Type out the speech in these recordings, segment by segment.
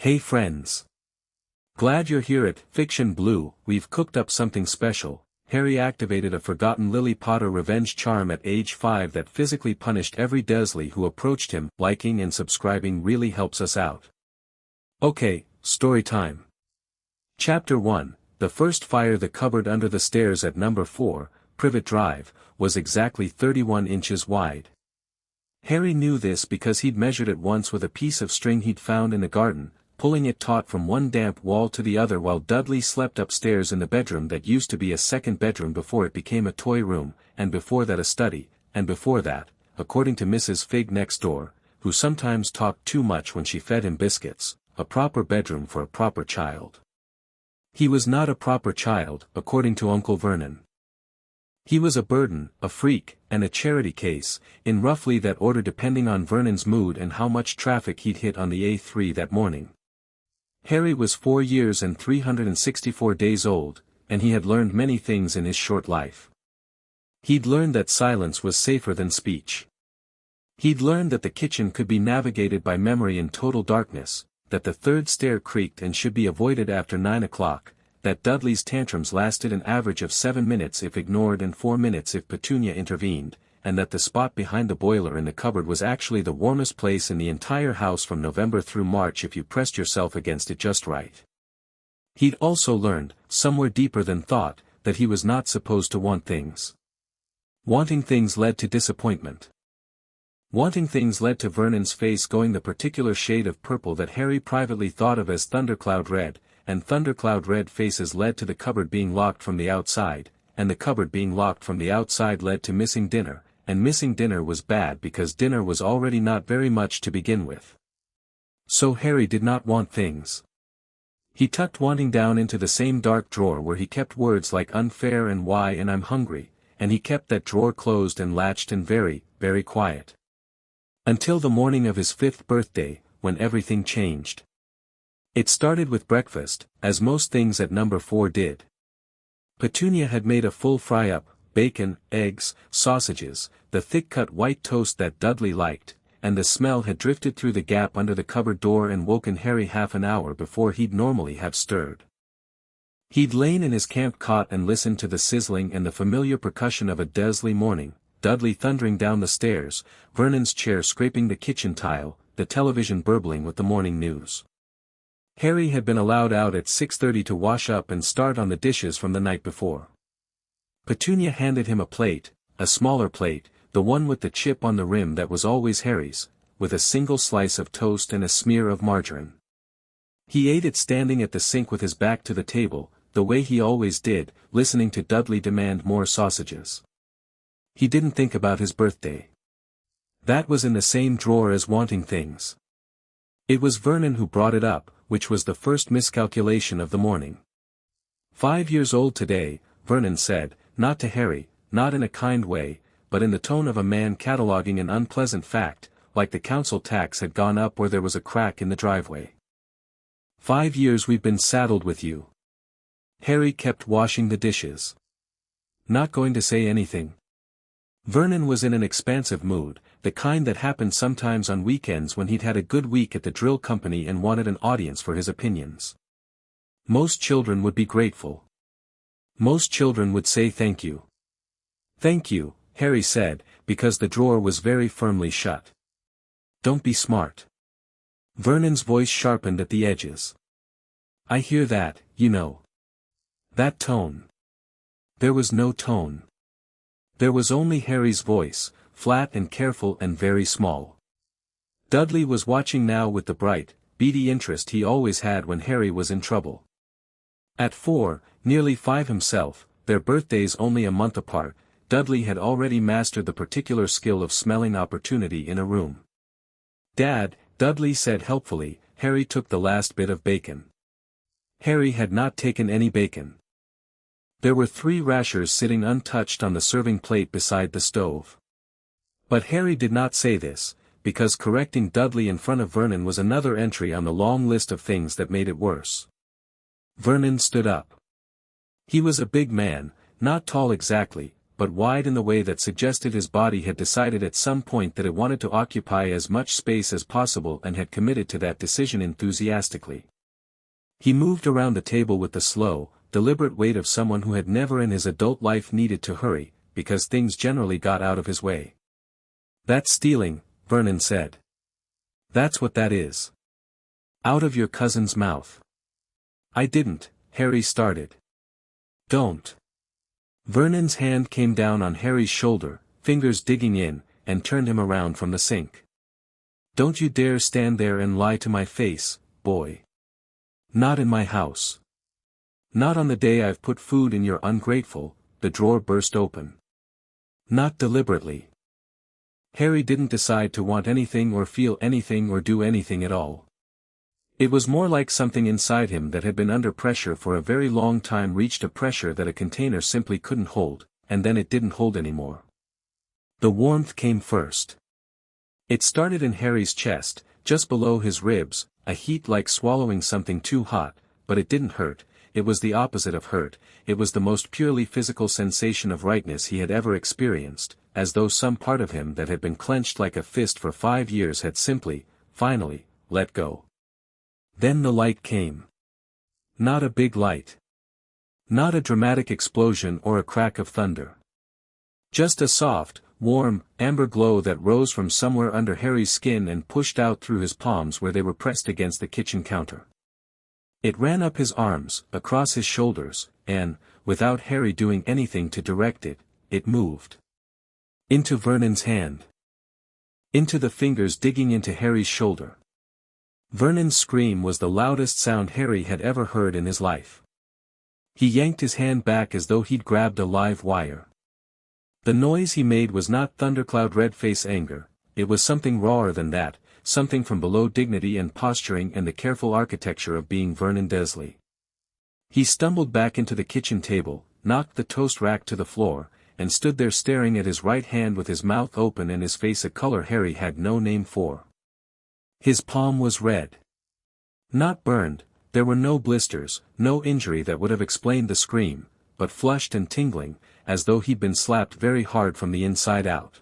Hey friends. Glad you're here at Fiction Blue. We've cooked up something special. Harry activated a forgotten Lily Potter revenge charm at age 5 that physically punished every Dursley who approached him. Liking and subscribing really helps us out. Okay, story time. Chapter 1, The first fire. The cupboard under the stairs at number 4, Privet Drive, was exactly 31 inches wide. Harry knew this because he'd measured it once with a piece of string he'd found in the garden, pulling it taut from one damp wall to the other while Dudley slept upstairs in the bedroom that used to be a second bedroom before it became a toy room, and before that a study, and before that, according to Mrs. Fig next door, who sometimes talked too much when she fed him biscuits, a proper bedroom for a proper child. He was not a proper child, according to Uncle Vernon. He was a burden, a freak, and a charity case, in roughly that order depending on Vernon's mood and how much traffic he'd hit on the A3 that morning. Harry was 4 years and 364 days old, and he had learned many things in his short life. He'd learned that silence was safer than speech. He'd learned that the kitchen could be navigated by memory in total darkness, that the third stair creaked and should be avoided after 9 o'clock, that Dudley's tantrums lasted an average of 7 minutes if ignored and 4 minutes if Petunia intervened, and that the spot behind the boiler in the cupboard was actually the warmest place in the entire house from November through March if you pressed yourself against it just right. He'd also learned, somewhere deeper than thought, that he was not supposed to want things. Wanting things led to disappointment. Wanting things led to Vernon's face going the particular shade of purple that Harry privately thought of as thundercloud red, and thundercloud red faces led to the cupboard being locked from the outside, and the cupboard being locked from the outside led to missing dinner, and missing dinner was bad because dinner was already not very much to begin with. So Harry did not want things. He tucked wanting down into the same dark drawer where he kept words like unfair and why and I'm hungry, and he kept that drawer closed and latched and very, very quiet. Until the morning of his 5th birthday, when everything changed. It started with breakfast, as most things at number 4 did. Petunia had made a full fry-up, bacon, eggs, sausages, the thick-cut white toast that Dudley liked, and the smell had drifted through the gap under the cupboard door and woken Harry half an hour before he'd normally have stirred. He'd lain in his camp cot and listened to the sizzling and the familiar percussion of a Dursley morning, Dudley thundering down the stairs, Vernon's chair scraping the kitchen tile, the television burbling with the morning news. Harry had been allowed out at 6:30 to wash up and start on the dishes from the night before. Petunia handed him a plate, a smaller plate, the one with the chip on the rim that was always Harry's, with a single slice of toast and a smear of margarine. He ate it standing at the sink with his back to the table, the way he always did, listening to Dudley demand more sausages. He didn't think about his birthday. That was in the same drawer as wanting things. It was Vernon who brought it up, which was the first miscalculation of the morning. 5 years old today, Vernon said, not to Harry, not in a kind way, but in the tone of a man cataloguing an unpleasant fact, like the council tax had gone up or there was a crack in the driveway. 5 years we've been saddled with you. Harry kept washing the dishes. Not going to say anything. Vernon was in an expansive mood, the kind that happened sometimes on weekends when he'd had a good week at the drill company and wanted an audience for his opinions. Most children would be grateful. Most children would say thank you. Thank you, Harry said, because the drawer was very firmly shut. Don't be smart. Vernon's voice sharpened at the edges. I hear that, you know. That tone. There was no tone. There was only Harry's voice, flat and careful and very small. Dudley was watching now with the bright, beady interest he always had when Harry was in trouble. At 4, nearly 5 himself, their birthdays only a month apart, Dudley had already mastered the particular skill of smelling opportunity in a room. Dad, Dudley said helpfully. Harry took the last bit of bacon. Harry had not taken any bacon. There were 3 rashers sitting untouched on the serving plate beside the stove. But Harry did not say this, because correcting Dudley in front of Vernon was another entry on the long list of things that made it worse. Vernon stood up. He was a big man, not tall exactly, but wide in the way that suggested his body had decided at some point that it wanted to occupy as much space as possible and had committed to that decision enthusiastically. He moved around the table with the slow, deliberate weight of someone who had never in his adult life needed to hurry, because things generally got out of his way. "That's stealing," Vernon said. "That's what that is. Out of your cousin's mouth." "I didn't," Harry started. "Don't." Vernon's hand came down on Harry's shoulder, fingers digging in, and turned him around from the sink. "Don't you dare stand there and lie to my face, boy. Not in my house. Not on the day I've put food in your ungrateful." The drawer burst open. "Not deliberately." Harry didn't decide to want anything or feel anything or do anything at all. It was more like something inside him that had been under pressure for a very long time reached a pressure that a container simply couldn't hold, and then it didn't hold anymore. The warmth came first. It started in Harry's chest, just below his ribs, a heat like swallowing something too hot, but it didn't hurt. It was the opposite of hurt, it was the most purely physical sensation of rightness he had ever experienced, as though some part of him that had been clenched like a fist for 5 years had simply, finally, let go. Then the light came. Not a big light. Not a dramatic explosion or a crack of thunder. Just a soft, warm, amber glow that rose from somewhere under Harry's skin and pushed out through his palms where they were pressed against the kitchen counter. It ran up his arms, across his shoulders, and, without Harry doing anything to direct it, it moved. Into Vernon's hand. Into the fingers digging into Harry's shoulder. Vernon's scream was the loudest sound Harry had ever heard in his life. He yanked his hand back as though he'd grabbed a live wire. The noise he made was not thundercloud red-face anger, it was something rawer than that, something from below dignity and posturing and the careful architecture of being Vernon Dursley. He stumbled back into the kitchen table, knocked the toast rack to the floor, and stood there staring at his right hand with his mouth open and his face a color Harry had no name for. His palm was red. Not burned, there were no blisters, no injury that would have explained the scream, but flushed and tingling, as though he'd been slapped very hard from the inside out.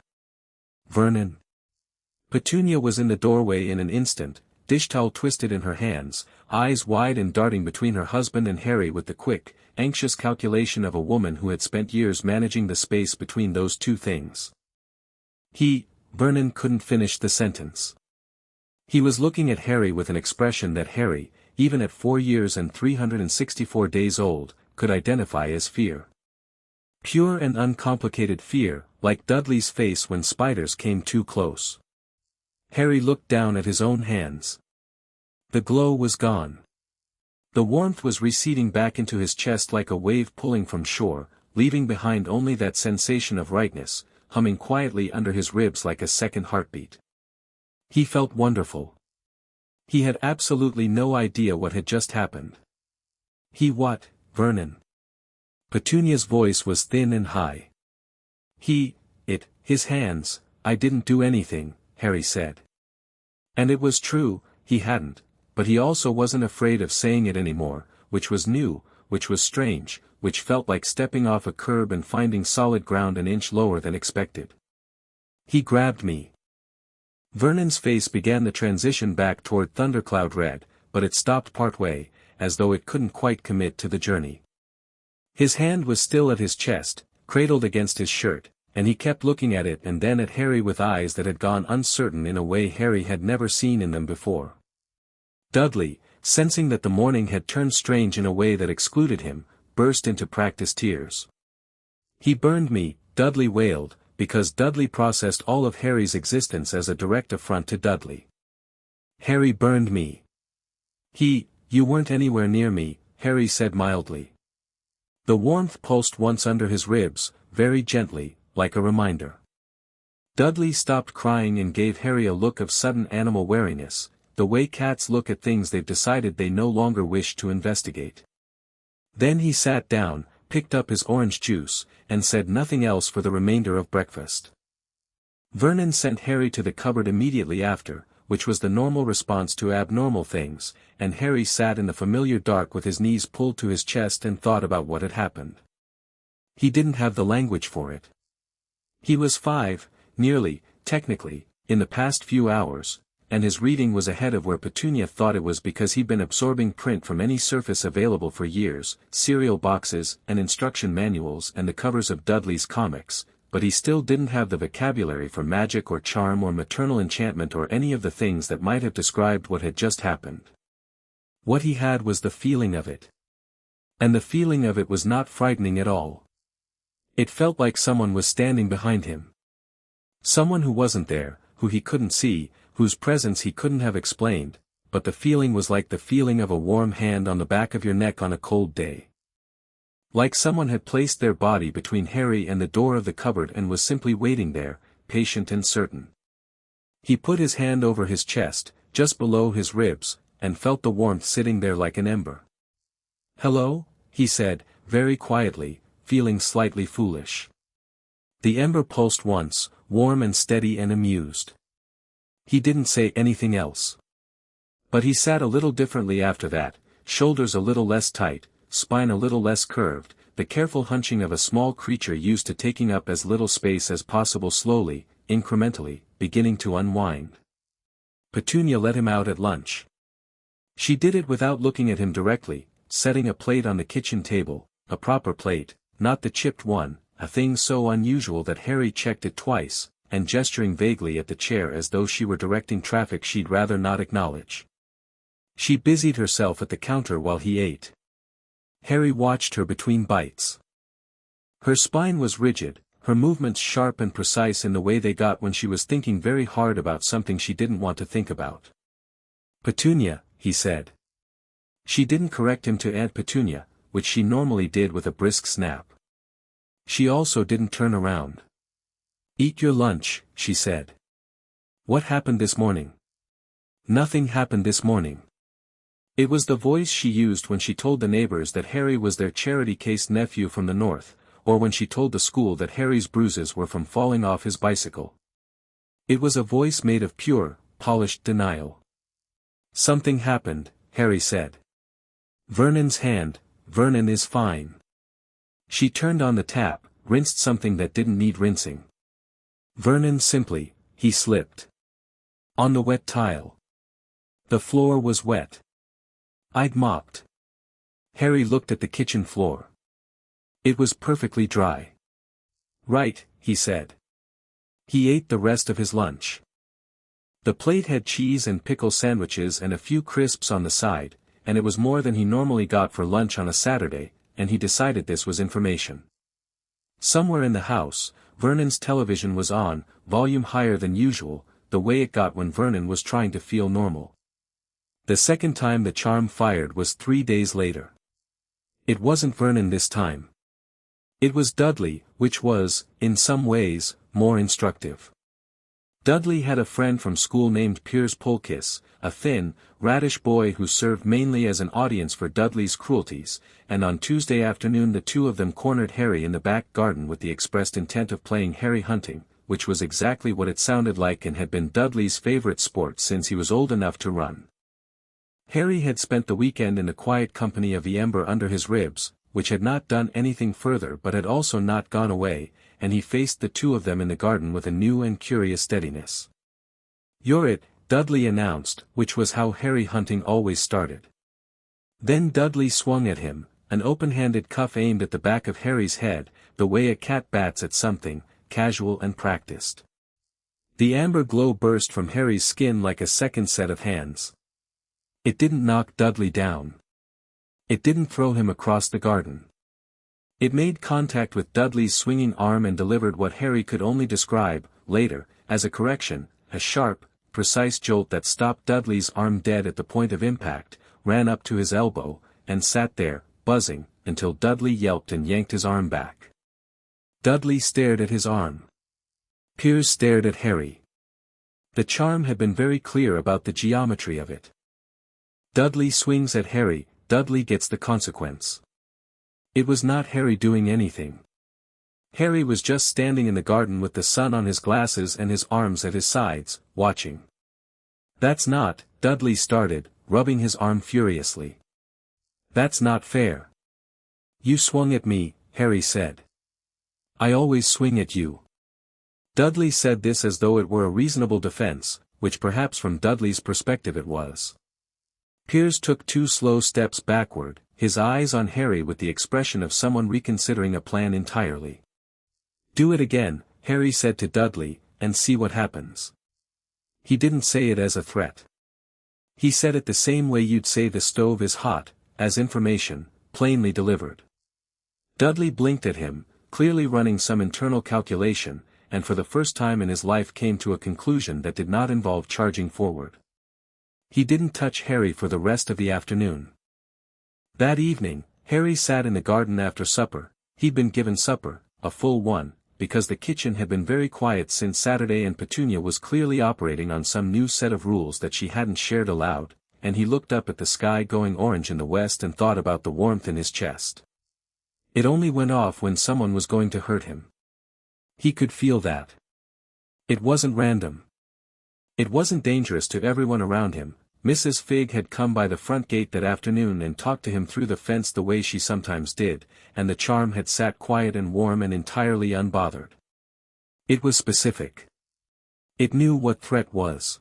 "Vernon." Petunia was in the doorway in an instant, dish towel twisted in her hands, eyes wide and darting between her husband and Harry with the quick, anxious calculation of a woman who had spent years managing the space between those two things. Vernon couldn't finish the sentence. He was looking at Harry with an expression that Harry, even at 4 years and 364 days old, could identify as fear. Pure and uncomplicated fear, like Dudley's face when spiders came too close. Harry looked down at his own hands. The glow was gone. The warmth was receding back into his chest like a wave pulling from shore, leaving behind only that sensation of rightness, humming quietly under his ribs like a second heartbeat. He felt wonderful. He had absolutely no idea what had just happened. What, Vernon?" Petunia's voice was thin and high. His hands, "I didn't do anything," Harry said. And it was true, he hadn't, but he also wasn't afraid of saying it anymore, which was new, which was strange, which felt like stepping off a curb and finding solid ground an inch lower than expected. "He grabbed me." Vernon's face began the transition back toward thundercloud red, but it stopped partway, as though it couldn't quite commit to the journey. His hand was still at his chest, cradled against his shirt, and he kept looking at it and then at Harry with eyes that had gone uncertain in a way Harry had never seen in them before. Dudley, sensing that the morning had turned strange in a way that excluded him, burst into practiced tears. "He burned me," Dudley wailed, because Dudley processed all of Harry's existence as a direct affront to Dudley. "Harry burned me." You weren't anywhere near me," Harry said mildly. The warmth pulsed once under his ribs, very gently, like a reminder. Dudley stopped crying and gave Harry a look of sudden animal wariness, the way cats look at things they've decided they no longer wish to investigate. Then he sat down, picked up his orange juice, and said nothing else for the remainder of breakfast. Vernon sent Harry to the cupboard immediately after, which was the normal response to abnormal things, and Harry sat in the familiar dark with his knees pulled to his chest and thought about what had happened. He didn't have the language for it. He was 5, nearly, technically, in the past few hours, and his reading was ahead of where Petunia thought it was because he'd been absorbing print from any surface available for years, cereal boxes and instruction manuals and the covers of Dudley's comics, but he still didn't have the vocabulary for magic or charm or maternal enchantment or any of the things that might have described what had just happened. What he had was the feeling of it. And the feeling of it was not frightening at all. It felt like someone was standing behind him. Someone who wasn't there, who he couldn't see, whose presence he couldn't have explained, but the feeling was like the feeling of a warm hand on the back of your neck on a cold day. Like someone had placed their body between Harry and the door of the cupboard and was simply waiting there, patient and certain. He put his hand over his chest, just below his ribs, and felt the warmth sitting there like an ember. "Hello?" he said, very quietly, feeling slightly foolish. The ember pulsed once, warm and steady and amused. He didn't say anything else. But he sat a little differently after that, shoulders a little less tight, spine a little less curved, the careful hunching of a small creature used to taking up as little space as possible, slowly, incrementally, beginning to unwind. Petunia let him out at lunch. She did it without looking at him directly, setting a plate on the kitchen table, a proper plate, not the chipped one, a thing so unusual that Harry checked it twice, and gesturing vaguely at the chair as though she were directing traffic she'd rather not acknowledge. She busied herself at the counter while he ate. Harry watched her between bites. Her spine was rigid, her movements sharp and precise in the way they got when she was thinking very hard about something she didn't want to think about. "Petunia," he said. She didn't correct him to Aunt Petunia, which she normally did with a brisk snap. She also didn't turn around. "Eat your lunch," she said. "What happened this morning?" "Nothing happened this morning." It was the voice she used when she told the neighbors that Harry was their charity case nephew from the north, or when she told the school that Harry's bruises were from falling off his bicycle. It was a voice made of pure, polished denial. "Something happened," Harry said. "Vernon's hand, Vernon is fine." She turned on the tap, rinsed something that didn't need rinsing. "Vernon simply, he slipped. On the wet tile. The floor was wet. I'd mopped." Harry looked at the kitchen floor. It was perfectly dry. "Right," he said. He ate the rest of his lunch. The plate had cheese and pickle sandwiches and a few crisps on the side, and it was more than he normally got for lunch on a Saturday, and he decided this was information. Somewhere in the house, Vernon's television was on, volume higher than usual, the way it got when Vernon was trying to feel normal. The second time the charm fired was 3 days later. It wasn't Vernon this time. It was Dudley, which was, in some ways, more instructive. Dudley had a friend from school named Piers Polkiss, a thin, raddish boy who served mainly as an audience for Dudley's cruelties, and on Tuesday afternoon the two of them cornered Harry in the back garden with the expressed intent of playing Harry hunting, which was exactly what it sounded like and had been Dudley's favorite sport since he was old enough to run. Harry had spent the weekend in the quiet company of the ember under his ribs, which had not done anything further but had also not gone away, and he faced the two of them in the garden with a new and curious steadiness. "You're it," Dudley announced, which was how Harry hunting always started. Then Dudley swung at him, an open-handed cuff aimed at the back of Harry's head, the way a cat bats at something, casual and practiced. The amber glow burst from Harry's skin like a second set of hands. It didn't knock Dudley down. It didn't throw him across the garden. It made contact with Dudley's swinging arm and delivered what Harry could only describe, later, as a correction, a sharp, precise jolt that stopped Dudley's arm dead at the point of impact, ran up to his elbow, and sat there, buzzing, until Dudley yelped and yanked his arm back. Dudley stared at his arm. Piers stared at Harry. The charm had been very clear about the geometry of it. Dudley swings at Harry, Dudley gets the consequence. It was not Harry doing anything. Harry was just standing in the garden with the sun on his glasses and his arms at his sides, watching. "That's not," Dudley started, rubbing his arm furiously. "That's not fair." "You swung at me," Harry said. I always swing at you." Dudley said this as though it were a reasonable defense, which perhaps from Dudley's perspective it was. Piers took 2 slow steps backward, his eyes on Harry with the expression of someone reconsidering a plan entirely. "Do it again," Harry said to Dudley, "and see what happens." He didn't say it as a threat. He said it the same way you'd say the stove is hot, as information, plainly delivered. Dudley blinked at him, clearly running some internal calculation, and for the first time in his life came to a conclusion that did not involve charging forward. He didn't touch Harry for the rest of the afternoon. That evening, Harry sat in the garden after supper. He'd been given supper, a full one, because the kitchen had been very quiet since Saturday and Petunia was clearly operating on some new set of rules that she hadn't shared aloud, and he looked up at the sky going orange in the west and thought about the warmth in his chest. It only went off when someone was going to hurt him. He could feel that. It wasn't random. It wasn't dangerous to everyone around him. Mrs. Figg had come by the front gate that afternoon and talked to him through the fence the way she sometimes did, and the charm had sat quiet and warm and entirely unbothered. It was specific. It knew what threat was.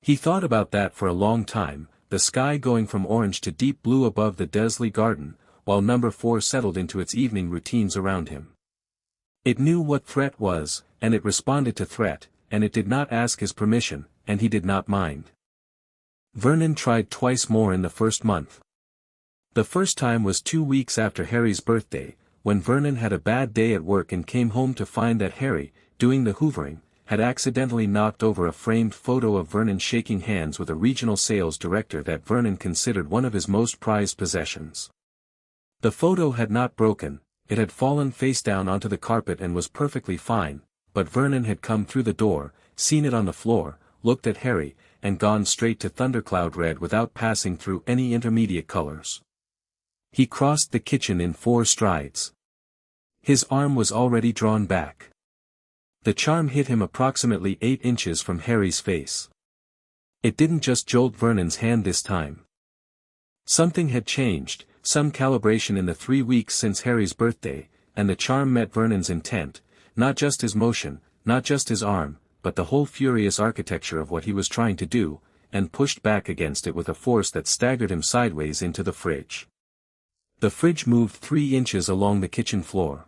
He thought about that for a long time, the sky going from orange to deep blue above the Dursley garden, while number 4 settled into its evening routines around him. It knew what threat was, and it responded to threat, and it did not ask his permission, and he did not mind. Vernon tried twice more in the first month. The first time was 2 weeks after Harry's birthday, when Vernon had a bad day at work and came home to find that Harry, doing the hoovering, had accidentally knocked over a framed photo of Vernon shaking hands with a regional sales director that Vernon considered one of his most prized possessions. The photo had not broken, it had fallen face down onto the carpet and was perfectly fine, but Vernon had come through the door, seen it on the floor, looked at Harry, and gone straight to thundercloud red without passing through any intermediate colors. He crossed the kitchen in 4 strides. His arm was already drawn back. The charm hit him approximately 8 inches from Harry's face. It didn't just jolt Vernon's hand this time. Something had changed, some calibration in the 3 weeks since Harry's birthday, and the charm met Vernon's intent, not just his motion, not just his arm, but the whole furious architecture of what he was trying to do, and pushed back against it with a force that staggered him sideways into the fridge. The fridge moved 3 inches along the kitchen floor.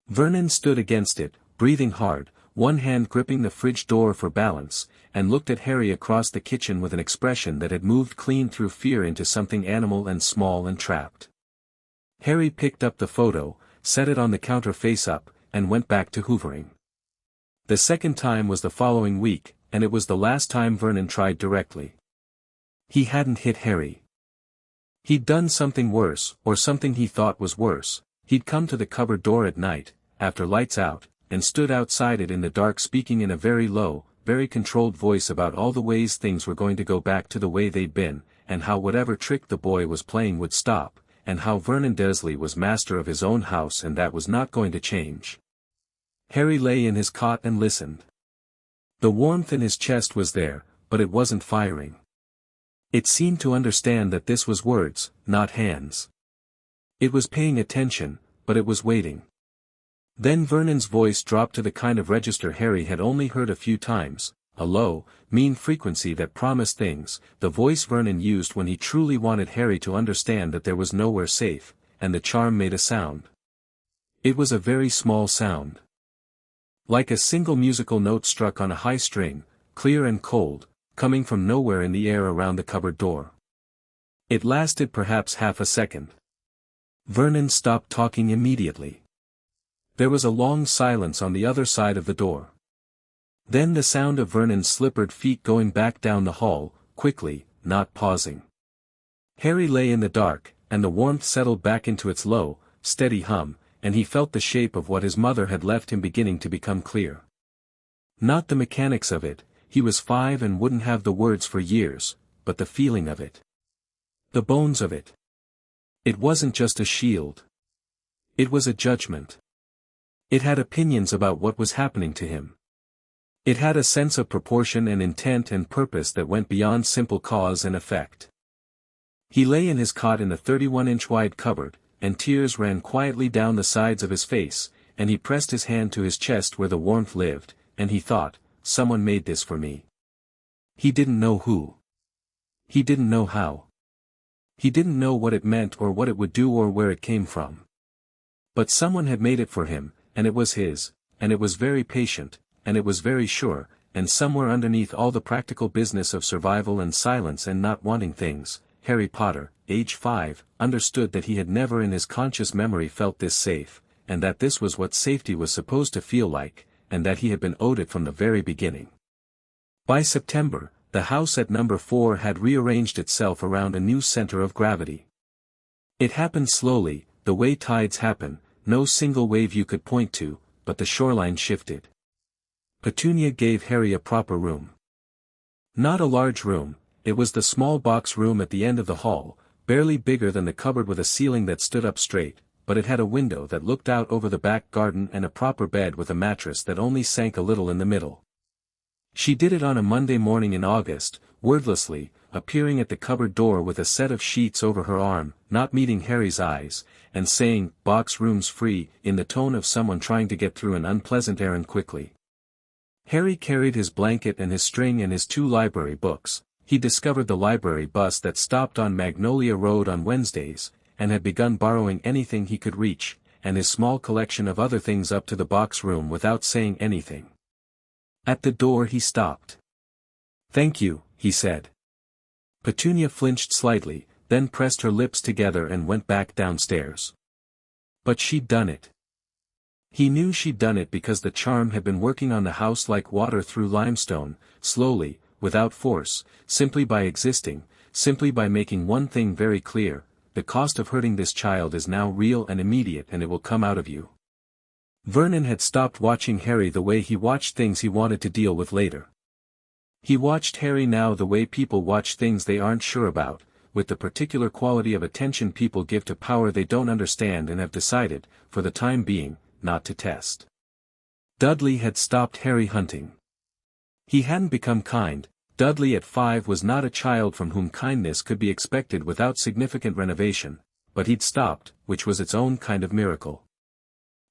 Vernon stood against it, breathing hard, one hand gripping the fridge door for balance, and looked at Harry across the kitchen with an expression that had moved clean through fear into something animal and small and trapped. Harry picked up the photo, set it on the counter face up, and went back to hoovering. The second time was the following week, and it was the last time Vernon tried directly. He hadn't hit Harry. He'd done something worse, or something he thought was worse. He'd come to the cupboard door at night, after lights out, and stood outside it in the dark speaking in a very low, very controlled voice about all the ways things were going to go back to the way they'd been, and how whatever trick the boy was playing would stop, and how Vernon Dursley was master of his own house and that was not going to change. Harry lay in his cot and listened. The warmth in his chest was there, but it wasn't firing. It seemed to understand that this was words, not hands. It was paying attention, but it was waiting. Then Vernon's voice dropped to the kind of register Harry had only heard a few times, a low, mean frequency that promised things, the voice Vernon used when he truly wanted Harry to understand that there was nowhere safe, and the charm made a sound. It was a very small sound. Like a single musical note struck on a high string, clear and cold, coming from nowhere in the air around the cupboard door. It lasted perhaps half a second. Vernon stopped talking immediately. There was a long silence on the other side of the door. Then the sound of Vernon's slippered feet going back down the hall, quickly, not pausing. Harry lay in the dark, and the warmth settled back into its low, steady hum, and he felt the shape of what his mother had left him beginning to become clear. Not the mechanics of it, he was 5 and wouldn't have the words for years, but the feeling of it. The bones of it. It wasn't just a shield. It was a judgment. It had opinions about what was happening to him. It had a sense of proportion and intent and purpose that went beyond simple cause and effect. He lay in his cot in the 31-inch wide cupboard, and tears ran quietly down the sides of his face, and he pressed his hand to his chest where the warmth lived, and he thought, someone made this for me. He didn't know who. He didn't know how. He didn't know what it meant or what it would do or where it came from. But someone had made it for him, and it was his, and it was very patient, and it was very sure, and somewhere underneath all the practical business of survival and silence and not wanting things, Harry Potter, age 5, understood that he had never in his conscious memory felt this safe, and that this was what safety was supposed to feel like, and that he had been owed it from the very beginning. By September, the house at number 4 had rearranged itself around a new center of gravity. It happened slowly, the way tides happen, no single wave you could point to, but the shoreline shifted. Petunia gave Harry a proper room. Not a large room, it was the small box room at the end of the hall, barely bigger than the cupboard with a ceiling that stood up straight, but it had a window that looked out over the back garden and a proper bed with a mattress that only sank a little in the middle. She did it on a Monday morning in August, wordlessly, appearing at the cupboard door with a set of sheets over her arm, not meeting Harry's eyes, and saying, "Box room's free," in the tone of someone trying to get through an unpleasant errand quickly. Harry carried his blanket and his string and his 2 library books. He discovered the library bus that stopped on Magnolia Road on Wednesdays, and had begun borrowing anything he could reach, and his small collection of other things up to the box room without saying anything. At the door he stopped. "Thank you," he said. Petunia flinched slightly, then pressed her lips together and went back downstairs. But she'd done it. He knew she'd done it because the charm had been working on the house like water through limestone, slowly, without force, simply by existing, simply by making one thing very clear: the cost of hurting this child is now real and immediate, and it will come out of you. Vernon had stopped watching Harry the way he watched things he wanted to deal with later. He watched Harry now the way people watch things they aren't sure about, with the particular quality of attention people give to power they don't understand and have decided, for the time being, not to test. Dudley had stopped Harry hunting. He hadn't become kind. Dudley at 5 was not a child from whom kindness could be expected without significant renovation, but he'd stopped, which was its own kind of miracle.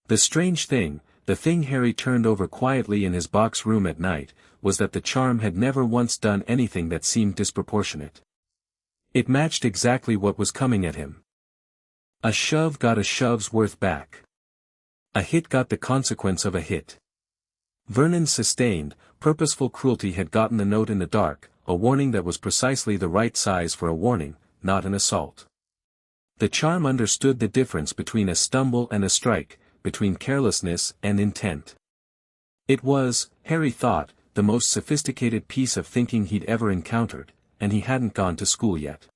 The strange thing, the thing Harry turned over quietly in his box room at night, was that the charm had never once done anything that seemed disproportionate. It matched exactly what was coming at him. A shove got a shove's worth back. A hit got the consequence of a hit. Vernon's sustained, purposeful cruelty had gotten the note in the dark, a warning that was precisely the right size for a warning, not an assault. The charm understood the difference between a stumble and a strike, between carelessness and intent. It was, Harry thought, the most sophisticated piece of thinking he'd ever encountered, and he hadn't gone to school yet.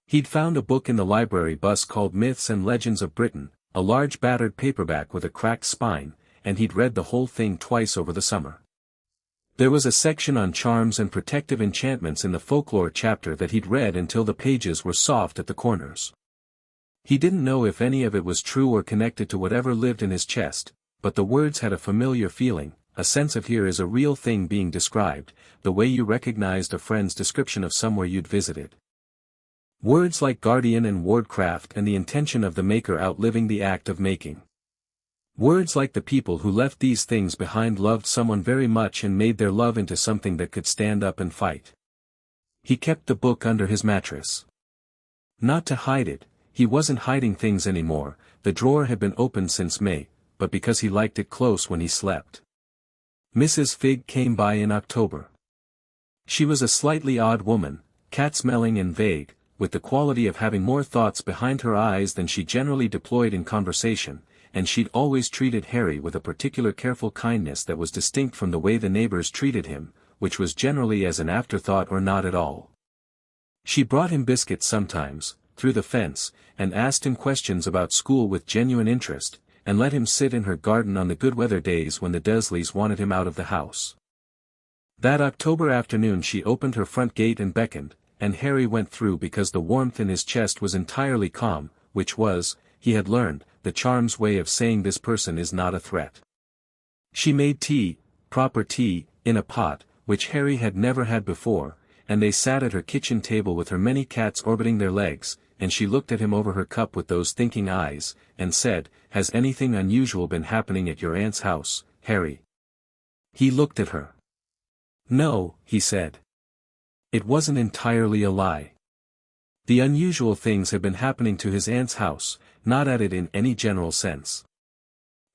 He'd found a book in the library bus called Myths and Legends of Britain, a large battered paperback with a cracked spine, and he'd read the whole thing twice over the summer. There was a section on charms and protective enchantments in the folklore chapter that he'd read until the pages were soft at the corners. He didn't know if any of it was true or connected to whatever lived in his chest, but the words had a familiar feeling, a sense of here is a real thing being described, the way you recognized a friend's description of somewhere you'd visited. Words like guardian and wardcraft and the intention of the maker outliving the act of making. Words like the people who left these things behind loved someone very much and made their love into something that could stand up and fight. He kept the book under his mattress. Not to hide it, he wasn't hiding things anymore, the drawer had been open since May, but because he liked it close when he slept. Mrs. Figg came by in October. She was a slightly odd woman, cat-smelling and vague, with the quality of having more thoughts behind her eyes than she generally deployed in conversation, and she'd always treated Harry with a particular careful kindness that was distinct from the way the neighbors treated him, which was generally as an afterthought or not at all. She brought him biscuits sometimes, through the fence, and asked him questions about school with genuine interest, and let him sit in her garden on the good weather days when the Dursleys wanted him out of the house. That October afternoon she opened her front gate and beckoned, and Harry went through because the warmth in his chest was entirely calm, which was, he had learned, the charm's way of saying this person is not a threat. She made tea, proper tea, in a pot, which Harry had never had before, and they sat at her kitchen table with her many cats orbiting their legs, and she looked at him over her cup with those thinking eyes, and said, "Has anything unusual been happening at your aunt's house, Harry?" He looked at her. "No," he said. It wasn't entirely a lie. The unusual things had been happening to his aunt's house, not at it in any general sense.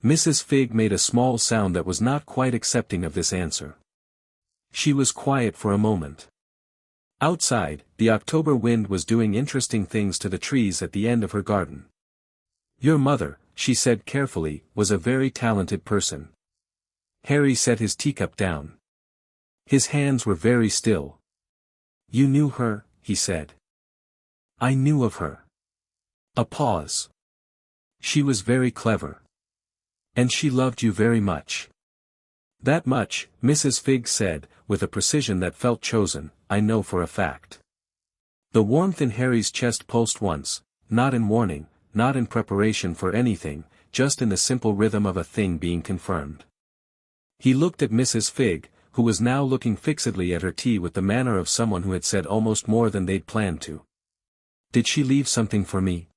Mrs. Figg made a small sound that was not quite accepting of this answer. She was quiet for a moment. Outside, the October wind was doing interesting things to the trees at the end of her garden. "Your mother," she said carefully, "was a very talented person." Harry set his teacup down. His hands were very still. "You knew her," he said. "I knew of her." A pause. "She was very clever. And she loved you very much." "That much," Mrs. Figg said, with a precision that felt chosen, "I know for a fact." The warmth in Harry's chest pulsed once, not in warning, not in preparation for anything, just in the simple rhythm of a thing being confirmed. He looked at Mrs. Figg, who was now looking fixedly at her tea with the manner of someone who had said almost more than they'd planned to. "Did she leave something for me?"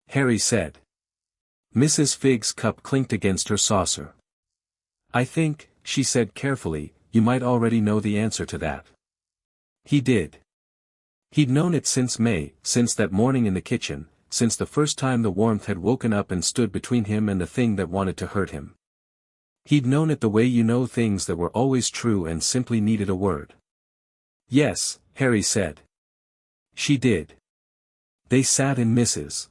Harry said. Mrs. Figg's cup clinked against her saucer. "I think," she said carefully, "you might already know the answer to that." He did. He'd known it since May, since that morning in the kitchen, since the first time the warmth had woken up and stood between him and the thing that wanted to hurt him. He'd known it the way you know things that were always true and simply needed a word. "Yes," Harry said. She did. They sat in Mrs.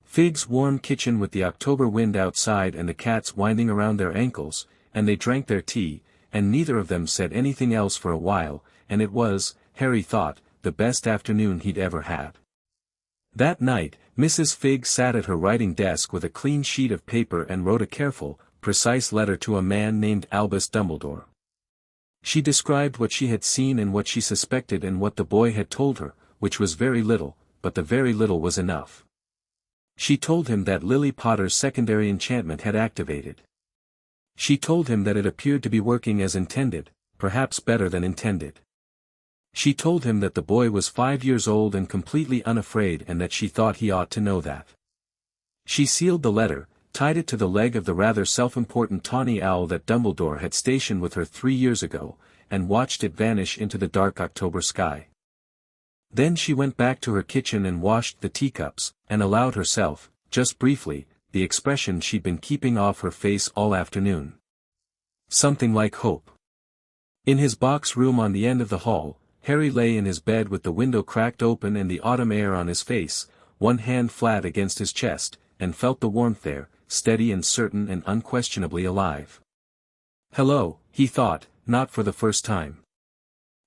Figg's warm kitchen with the October wind outside and the cats winding around their ankles, and they drank their tea, and neither of them said anything else for a while, and it was, Harry thought, the best afternoon he'd ever had. That night, Mrs. Figg sat at her writing desk with a clean sheet of paper and wrote a careful, precise letter to a man named Albus Dumbledore. She described what she had seen and what she suspected and what the boy had told her, which was very little, but the very little was enough. She told him that Lily Potter's secondary enchantment had activated. She told him that it appeared to be working as intended, perhaps better than intended. She told him that the boy was 5 years old and completely unafraid and that she thought he ought to know that. She sealed the letter, tied it to the leg of the rather self-important tawny owl that Dumbledore had stationed with her 3 years ago, and watched it vanish into the dark October sky. Then she went back to her kitchen and washed the teacups, and allowed herself, just briefly, the expression she'd been keeping off her face all afternoon. Something like hope. In his box room on the end of the hall, Harry lay in his bed with the window cracked open and the autumn air on his face, one hand flat against his chest, and felt the warmth there, steady and certain and unquestionably alive. "Hello," he thought, not for the first time.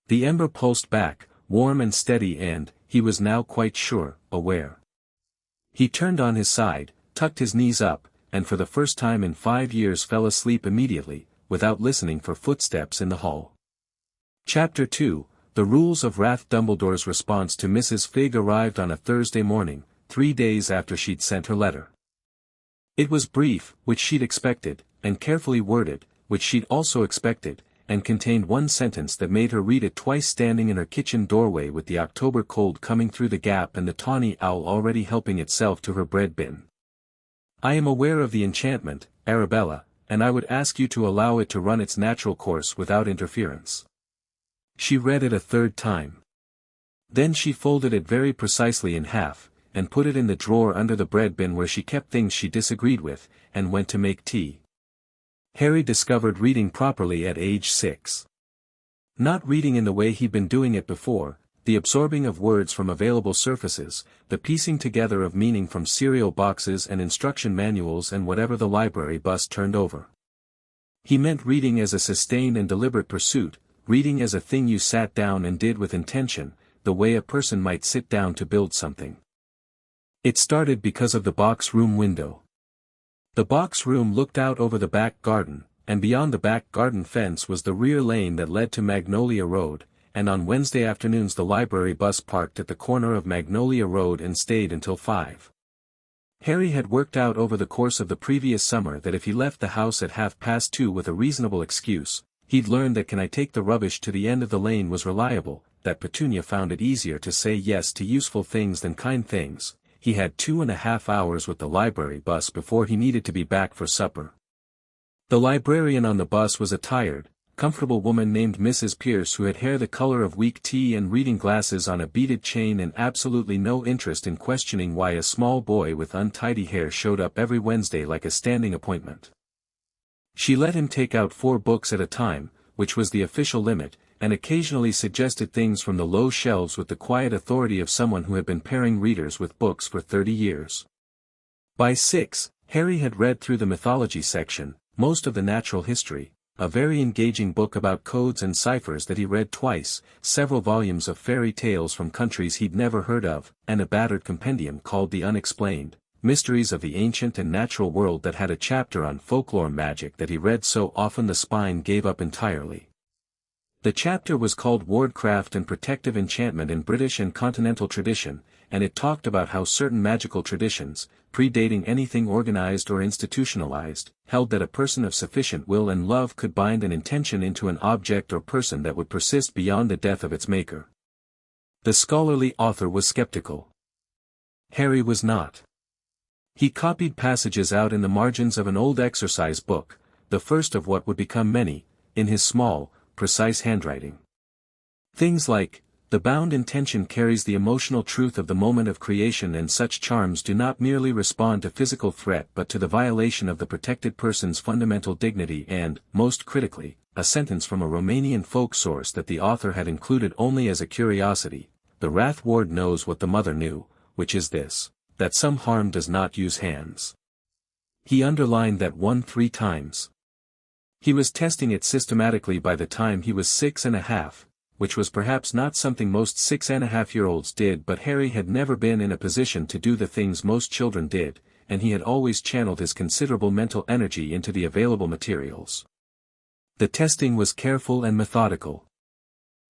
The ember pulsed back, warm and steady and, he was now quite sure, aware. He turned on his side, tucked his knees up, and for the first time in 5 years fell asleep immediately, without listening for footsteps in the hall. Chapter 2, The Rules of Wrath. Dumbledore's response to Mrs. Figg arrived on a Thursday morning, 3 days after she'd sent her letter. It was brief, which she'd expected, and carefully worded, which she'd also expected, and contained one sentence that made her read it twice standing in her kitchen doorway with the October cold coming through the gap and the tawny owl already helping itself to her bread bin. "I am aware of the enchantment, Arabella, and I would ask you to allow it to run its natural course without interference." She read it a third time. Then she folded it very precisely in half, and put it in the drawer under the bread bin where she kept things she disagreed with, and went to make tea. Harry discovered reading properly at age 6. Not reading in the way he'd been doing it before, the absorbing of words from available surfaces, the piecing together of meaning from cereal boxes and instruction manuals and whatever the library bus turned over. He meant reading as a sustained and deliberate pursuit, reading as a thing you sat down and did with intention, the way a person might sit down to build something. It started because of the box room window. The box room looked out over the back garden, and beyond the back garden fence was the rear lane that led to Magnolia Road, and on Wednesday afternoons the library bus parked at the corner of Magnolia Road and stayed until 5. Harry had worked out over the course of the previous summer that if he left the house at 2:30 with a reasonable excuse, he'd learned that "Can I take the rubbish to the end of the lane" was reliable, that Petunia found it easier to say yes to useful things than kind things. He had 2.5 hours with the library bus before he needed to be back for supper. The librarian on the bus was a tired, comfortable woman named Mrs. Pierce who had hair the color of weak tea and reading glasses on a beaded chain and absolutely no interest in questioning why a small boy with untidy hair showed up every Wednesday like a standing appointment. She let him take out 4 books at a time, which was the official limit, and occasionally suggested things from the low shelves with the quiet authority of someone who had been pairing readers with books for 30 years. By 6, Harry had read through the mythology section, most of the natural history, a very engaging book about codes and ciphers that he read twice, several volumes of fairy tales from countries he'd never heard of, and a battered compendium called The Unexplained Mysteries of the Ancient and Natural World that had a chapter on folklore magic that he read so often the spine gave up entirely. The chapter was called Wardcraft and Protective Enchantment in British and Continental Tradition, and it talked about how certain magical traditions, predating anything organized or institutionalized, held that a person of sufficient will and love could bind an intention into an object or person that would persist beyond the death of its maker. The scholarly author was skeptical. Harry was not. He copied passages out in the margins of an old exercise book, the first of what would become many, in his small, precise handwriting. Things like, the bound intention carries the emotional truth of the moment of creation and such charms do not merely respond to physical threat but to the violation of the protected person's fundamental dignity and, most critically, a sentence from a Romanian folk source that the author had included only as a curiosity, the Wrath Ward knows what the mother knew, which is this, that some harm does not use hands. He underlined that 3 times. He was testing it systematically by the time he was 6.5, which was perhaps not something most 6.5-year-olds did, but Harry had never been in a position to do the things most children did, and he had always channeled his considerable mental energy into the available materials. The testing was careful and methodical.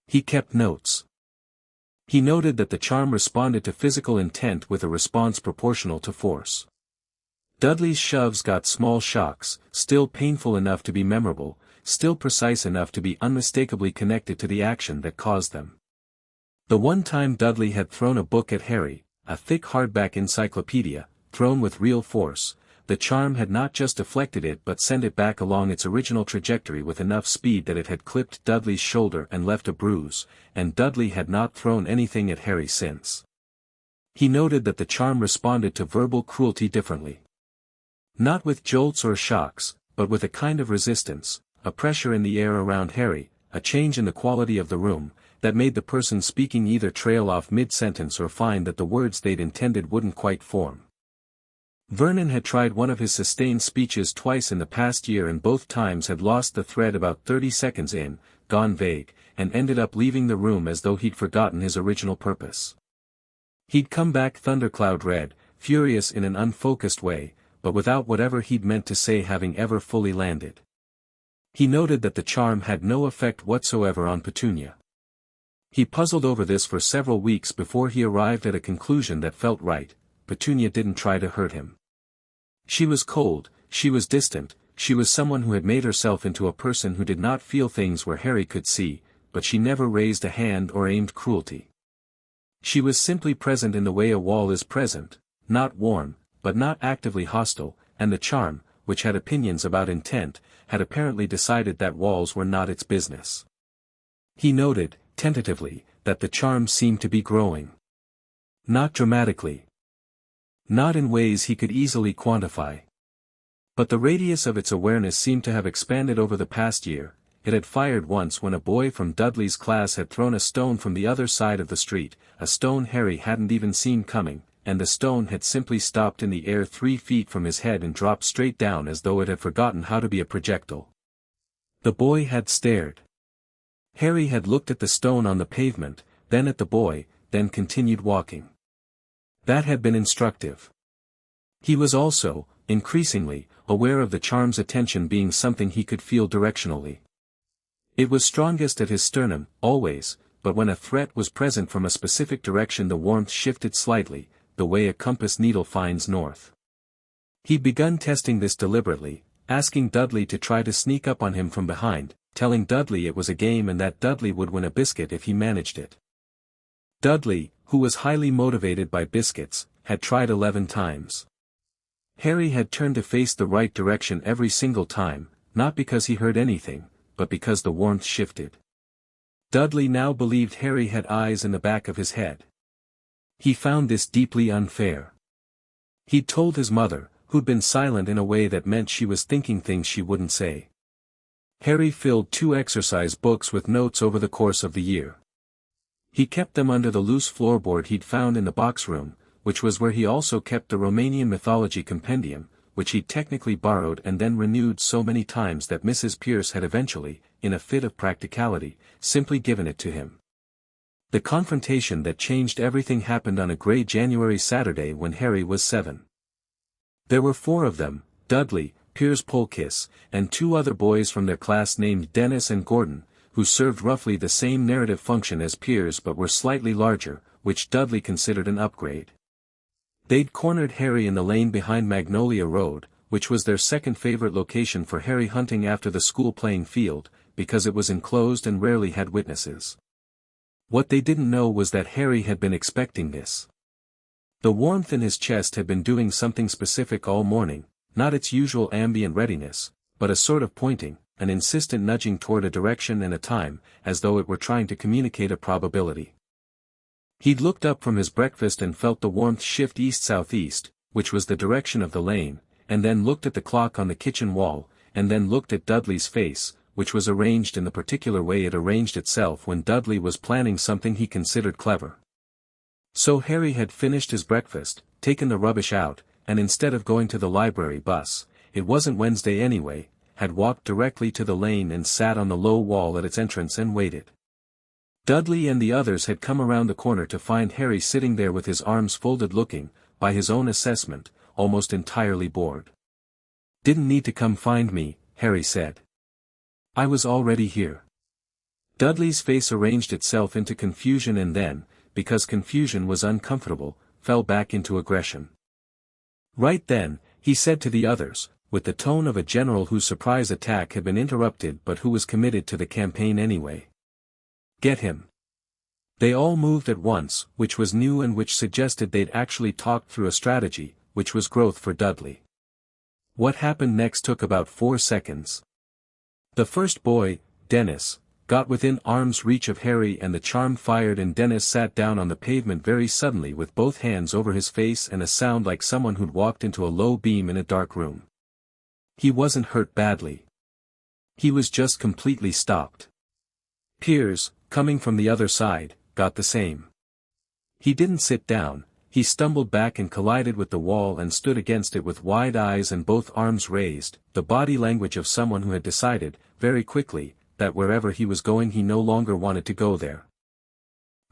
He kept notes. He noted that the charm responded to physical intent with a response proportional to force. Dudley's shoves got small shocks, still painful enough to be memorable, still precise enough to be unmistakably connected to the action that caused them. The one time Dudley had thrown a book at Harry, a thick hardback encyclopedia, thrown with real force, the charm had not just deflected it but sent it back along its original trajectory with enough speed that it had clipped Dudley's shoulder and left a bruise, and Dudley had not thrown anything at Harry since. He noted that the charm responded to verbal cruelty differently. Not with jolts or shocks, but with a kind of resistance, a pressure in the air around Harry, a change in the quality of the room, that made the person speaking either trail off mid-sentence or find that the words they'd intended wouldn't quite form. Vernon had tried one of his sustained speeches twice in the past year and both times had lost the thread about 30 seconds in, gone vague, and ended up leaving the room as though he'd forgotten his original purpose. He'd come back thundercloud red, furious in an unfocused way, but without whatever he'd meant to say having ever fully landed. He noted that the charm had no effect whatsoever on Petunia. He puzzled over this for several weeks before he arrived at a conclusion that felt right: Petunia didn't try to hurt him. She was cold, she was distant, she was someone who had made herself into a person who did not feel things where Harry could see, but she never raised a hand or aimed cruelty. She was simply present in the way a wall is present, not warm, but not actively hostile, and the charm, which had opinions about intent, had apparently decided that walls were not its business. He noted, tentatively, that the charm seemed to be growing. Not dramatically. Not in ways he could easily quantify. But the radius of its awareness seemed to have expanded over the past year. It had fired once when a boy from Dudley's class had thrown a stone from the other side of the street, a stone Harry hadn't even seen coming, and the stone had simply stopped in the air 3 feet from his head and dropped straight down as though it had forgotten how to be a projectile. The boy had stared. Harry had looked at the stone on the pavement, then at the boy, then continued walking. That had been instructive. He was also, increasingly, aware of the charm's attention being something he could feel directionally. It was strongest at his sternum, always, but when a threat was present from a specific direction the warmth shifted slightly, the way a compass needle finds north. He'd begun testing this deliberately, asking Dudley to try to sneak up on him from behind, telling Dudley it was a game and that Dudley would win a biscuit if he managed it. Dudley, who was highly motivated by biscuits, had tried 11 times. Harry had turned to face the right direction every single time, not because he heard anything, but because the warmth shifted. Dudley now believed Harry had eyes in the back of his head. He found this deeply unfair. He'd told his mother, who'd been silent in a way that meant she was thinking things she wouldn't say. Harry filled 2 exercise books with notes over the course of the year. He kept them under the loose floorboard he'd found in the box room, which was where he also kept the Romanian mythology compendium, which he'd technically borrowed and then renewed so many times that Mrs. Pierce had eventually, in a fit of practicality, simply given it to him. The confrontation that changed everything happened on a grey January Saturday when Harry was 7. There were 4 of them, Dudley, Piers Polkiss, and 2 other boys from their class named Dennis and Gordon, who served roughly the same narrative function as Piers but were slightly larger, which Dudley considered an upgrade. They'd cornered Harry in the lane behind Magnolia Road, which was their second favorite location for Harry hunting after the school playing field, because it was enclosed and rarely had witnesses. What they didn't know was that Harry had been expecting this. The warmth in his chest had been doing something specific all morning, not its usual ambient readiness, but a sort of pointing, an insistent nudging toward a direction and a time, as though it were trying to communicate a probability. He'd looked up from his breakfast and felt the warmth shift east-southeast, which was the direction of the lane, and then looked at the clock on the kitchen wall, and then looked at Dudley's face, which was arranged in the particular way it arranged itself when Dudley was planning something he considered clever. So Harry had finished his breakfast, taken the rubbish out, and instead of going to the library bus, it wasn't Wednesday anyway, had walked directly to the lane and sat on the low wall at its entrance and waited. Dudley and the others had come around the corner to find Harry sitting there with his arms folded looking, by his own assessment, almost entirely bored. "Didn't need to come find me," Harry said. "I was already here." Dudley's face arranged itself into confusion and then, because confusion was uncomfortable, fell back into aggression. Right then, he said to the others, with the tone of a general whose surprise attack had been interrupted but who was committed to the campaign anyway. "Get him." They all moved at once, which was new and which suggested they'd actually talked through a strategy, which was growth for Dudley. What happened next took about 4 seconds. The first boy, Dennis, got within arm's reach of Harry and the charm fired and Dennis sat down on the pavement very suddenly with both hands over his face and a sound like someone who'd walked into a low beam in a dark room. He wasn't hurt badly. He was just completely stopped. Piers, coming from the other side, got the same. He didn't sit down, he stumbled back and collided with the wall and stood against it with wide eyes and both arms raised, the body language of someone who had decided, very quickly, that wherever he was going he no longer wanted to go there.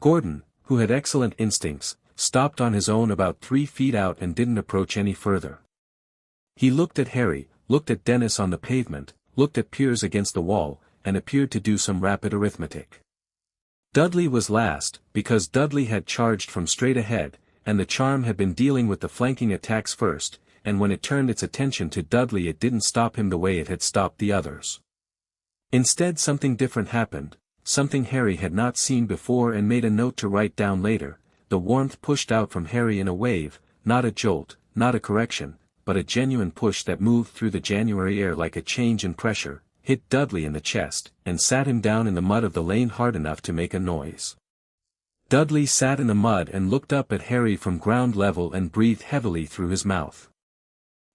Gordon, who had excellent instincts, stopped on his own about 3 feet out and didn't approach any further. He looked at Harry, looked at Dennis on the pavement, looked at Piers against the wall, and appeared to do some rapid arithmetic. Dudley was last, because Dudley had charged from straight ahead, and the charm had been dealing with the flanking attacks first, and when it turned its attention to Dudley it didn't stop him the way it had stopped the others. Instead something different happened, something Harry had not seen before and made a note to write down later. The warmth pushed out from Harry in a wave, not a jolt, not a correction, but a genuine push that moved through the January air like a change in pressure, hit Dudley in the chest, and sat him down in the mud of the lane hard enough to make a noise. Dudley sat in the mud and looked up at Harry from ground level and breathed heavily through his mouth.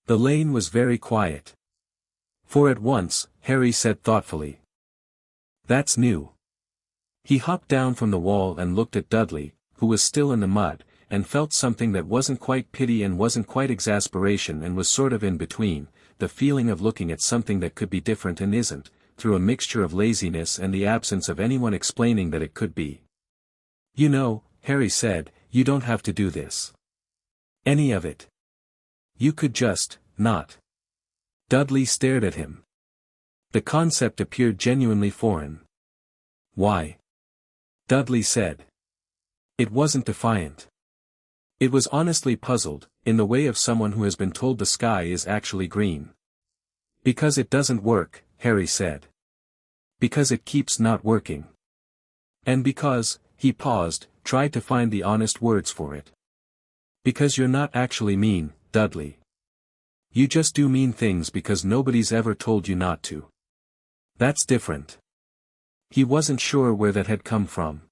The lane was very quiet. For at once, Harry said thoughtfully, "That's new." He hopped down from the wall and looked at Dudley, who was still in the mud, and felt something that wasn't quite pity and wasn't quite exasperation and was sort of in between, the feeling of looking at something that could be different and isn't, through a mixture of laziness and the absence of anyone explaining that it could be. "You know," Harry said, "you don't have to do this. Any of it. You could just, not." Dudley stared at him. The concept appeared genuinely foreign. "Why?" Dudley said. It wasn't defiant. It was honestly puzzled, in the way of someone who has been told the sky is actually green. "Because it doesn't work," Harry said. "Because it keeps not working. And because," He paused, tried to find the honest words for it. Because you're not actually mean, Dudley. You just do mean things because nobody's ever told you not to. That's different. He wasn't sure where that had come from.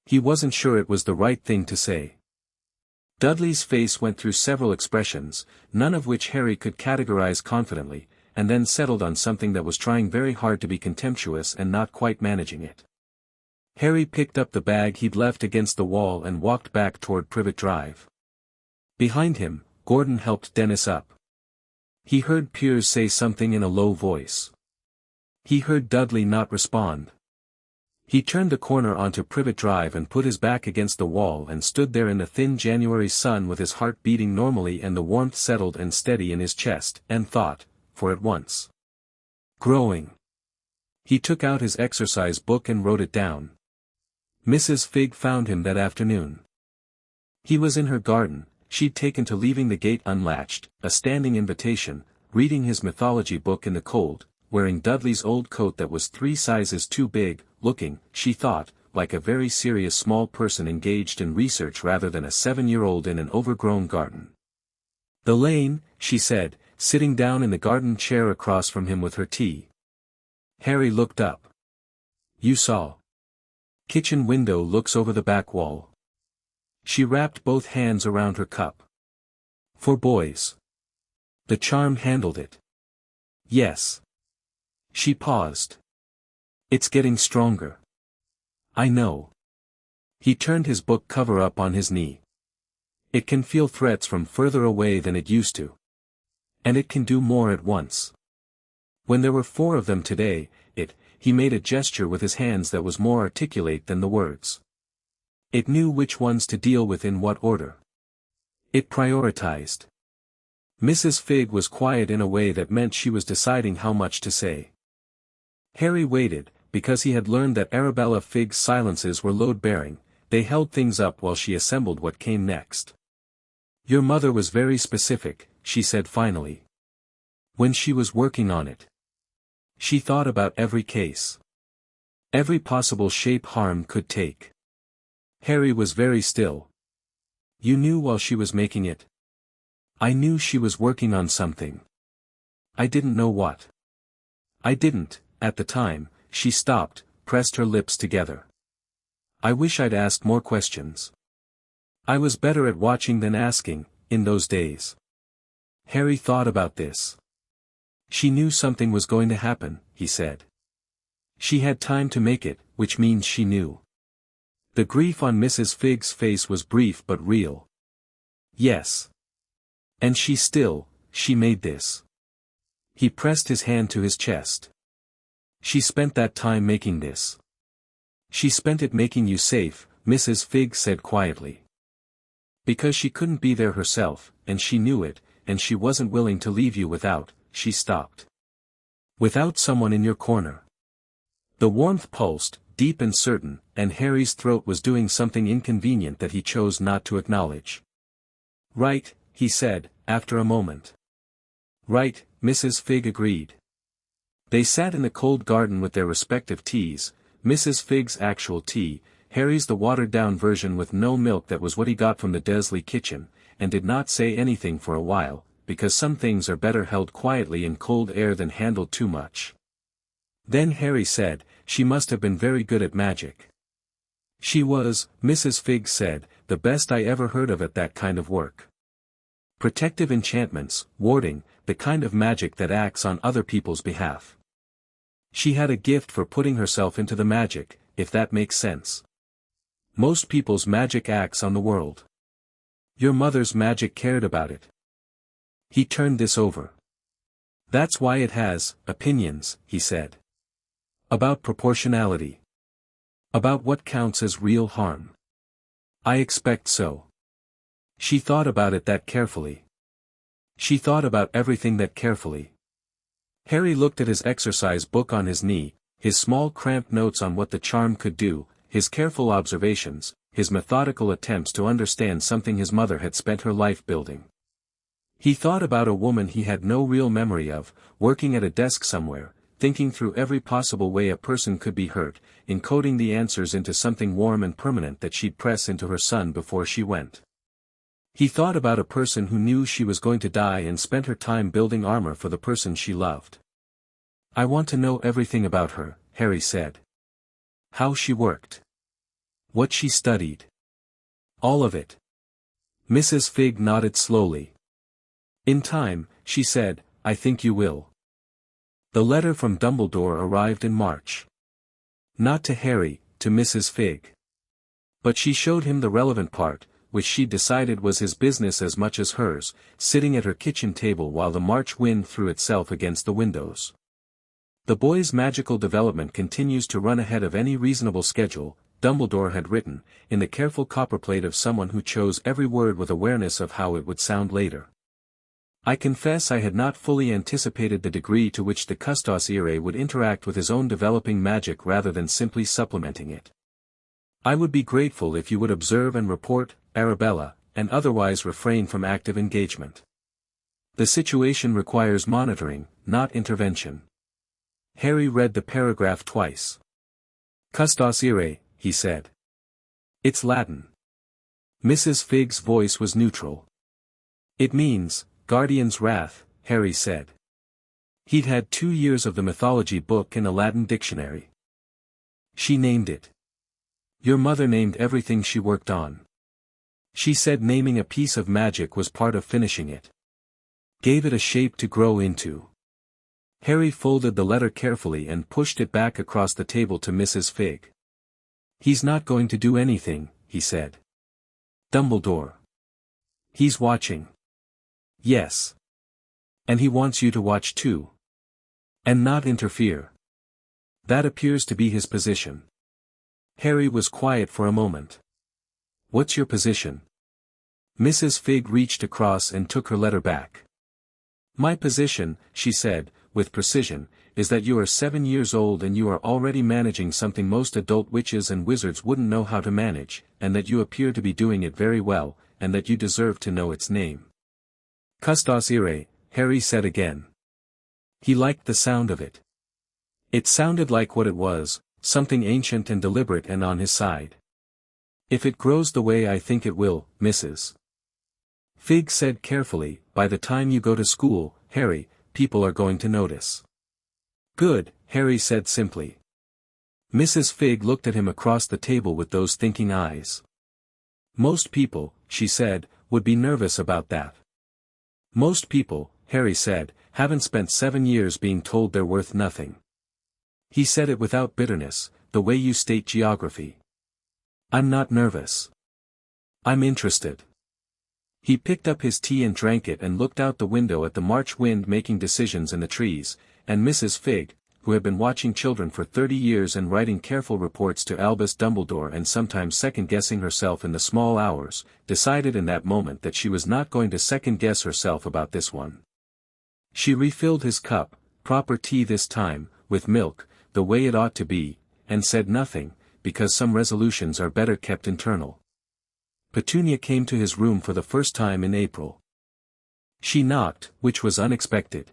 He wasn't sure it was the right thing to say. Dudley's face went through several expressions, none of which Harry could categorize confidently, and then settled on something that was trying very hard to be contemptuous and not quite managing it. Harry picked up the bag he'd left against the wall and walked back toward Privet Drive. Behind him, Gordon helped Dennis up. He heard Piers say something in a low voice. He heard Dudley not respond. He turned the corner onto Privet Drive and put his back against the wall and stood there in the thin January sun with his heart beating normally and the warmth settled and steady in his chest, and thought, for at once. Growing. He took out his exercise book and wrote it down. Mrs. Figg found him that afternoon. He was in her garden, she'd taken to leaving the gate unlatched, a standing invitation, reading his mythology book in the cold, wearing Dudley's old coat that was 3 sizes too big, looking, she thought, like a very serious small person engaged in research rather than a 7-year-old in an overgrown garden. "The lane," she said, sitting down in the garden chair across from him with her tea. Harry looked up. "You saw. Kitchen window looks over the back wall." She wrapped both hands around her cup. "For boys. The charm handled it." "Yes." She paused. "It's getting stronger." "I know." He turned his book cover up on his knee. "It can feel threats from further away than it used to. And it can do more at once. When there were 4 of them today, he made a gesture with his hands that was more articulate than the words. It knew which ones to deal with in what order. It prioritized. Mrs. Figg was quiet in a way that meant she was deciding how much to say. Harry waited, because he had learned that Arabella Figg's silences were load-bearing, they held things up while she assembled what came next. "Your mother was very specific," she said finally. "When she was working on it. She thought about every case. Every possible shape harm could take." Harry was very still. "You knew while she was making it?" "I knew she was working on something. I didn't know what. I didn't, at the time." She stopped, pressed her lips together. "I wish I'd asked more questions. I was better at watching than asking, in those days." Harry thought about this. "She knew something was going to happen," he said. "She had time to make it, which means she knew." The grief on Mrs. Figg's face was brief but real. "Yes. And she made this." He pressed his hand to his chest. "She spent that time making this. She spent it making you safe," Mrs. Figg said quietly. "Because she couldn't be there herself, and she knew it, and she wasn't willing to leave you without," she stopped. "Without someone in your corner." The warmth pulsed, deep and certain, and Harry's throat was doing something inconvenient that he chose not to acknowledge. "Right," he said, after a moment. "Right," Mrs. Figg agreed. They sat in the cold garden with their respective teas, Mrs. Figg's actual tea, Harry's the watered-down version with no milk that was what he got from the Dursley kitchen, and did not say anything for a while, because some things are better held quietly in cold air than handled too much. Then Harry said, "She must have been very good at magic." "She was," Mrs. Figg said, "the best I ever heard of at that kind of work. Protective enchantments, warding, the kind of magic that acts on other people's behalf. She had a gift for putting herself into the magic, if that makes sense. Most people's magic acts on the world. Your mother's magic cared about it." He turned this over. "That's why it has opinions," he said. "About proportionality. About what counts as real harm." "I expect so." She thought about it that carefully. She thought about everything that carefully. Harry looked at his exercise book on his knee, his small cramped notes on what the charm could do, his careful observations, his methodical attempts to understand something his mother had spent her life building. He thought about a woman he had no real memory of, working at a desk somewhere, thinking through every possible way a person could be hurt, encoding the answers into something warm and permanent that she'd press into her son before she went. He thought about a person who knew she was going to die and spent her time building armor for the person she loved. "I want to know everything about her," Harry said. "How she worked. What she studied. All of it." Mrs. Figg nodded slowly. "In time," she said, "I think you will." The letter from Dumbledore arrived in March. Not to Harry, to Mrs. Figg. But she showed him the relevant part, which she decided was his business as much as hers, sitting at her kitchen table while the March wind threw itself against the windows. "The boy's magical development continues to run ahead of any reasonable schedule," Dumbledore had written, in the careful copperplate of someone who chose every word with awareness of how it would sound later. "I confess I had not fully anticipated the degree to which the Custos Irae would interact with his own developing magic rather than simply supplementing it. I would be grateful if you would observe and report, Arabella, and otherwise refrain from active engagement. The situation requires monitoring, not intervention." Harry read the paragraph twice. "Custos Irae," he said. "It's Latin." Mrs. Figg's voice was neutral. "It means, guardian's wrath," Harry said. He'd had 2 years of the mythology book in a Latin dictionary. "She named it. Your mother named everything she worked on. She said naming a piece of magic was part of finishing it. Gave it a shape to grow into." Harry folded the letter carefully and pushed it back across the table to Mrs. Figg. "He's not going to do anything," he said. "Dumbledore. He's watching." "Yes. And he wants you to watch too. And not interfere. That appears to be his position." Harry was quiet for a moment. "What's your position?" Mrs. Figg reached across and took her letter back. "My position," she said, with precision, "is that you are 7 years old and you are already managing something most adult witches and wizards wouldn't know how to manage, and that you appear to be doing it very well, and that you deserve to know its name." "Custos Irae," Harry said again. He liked the sound of it. It sounded like what it was, something ancient and deliberate and on his side. "If it grows the way I think it will, Mrs. Figg said carefully, by the time you go to school, Harry, people are going to notice." "Good," Harry said simply. Mrs. Figg looked at him across the table with those thinking eyes. "Most people," she said, "would be nervous about that." "Most people," Harry said, "haven't spent 7 years being told they're worth nothing." He said it without bitterness, the way you state geography. "I'm not nervous. I'm interested." He picked up his tea and drank it and looked out the window at the March wind making decisions in the trees, and Mrs. Figg, who had been watching children for 30 years and writing careful reports to Albus Dumbledore and sometimes second-guessing herself in the small hours, decided in that moment that she was not going to second-guess herself about this one. She refilled his cup, proper tea this time, with milk, the way it ought to be, and said nothing, because some resolutions are better kept internal. Petunia came to his room for the first time in April. She knocked, which was unexpected.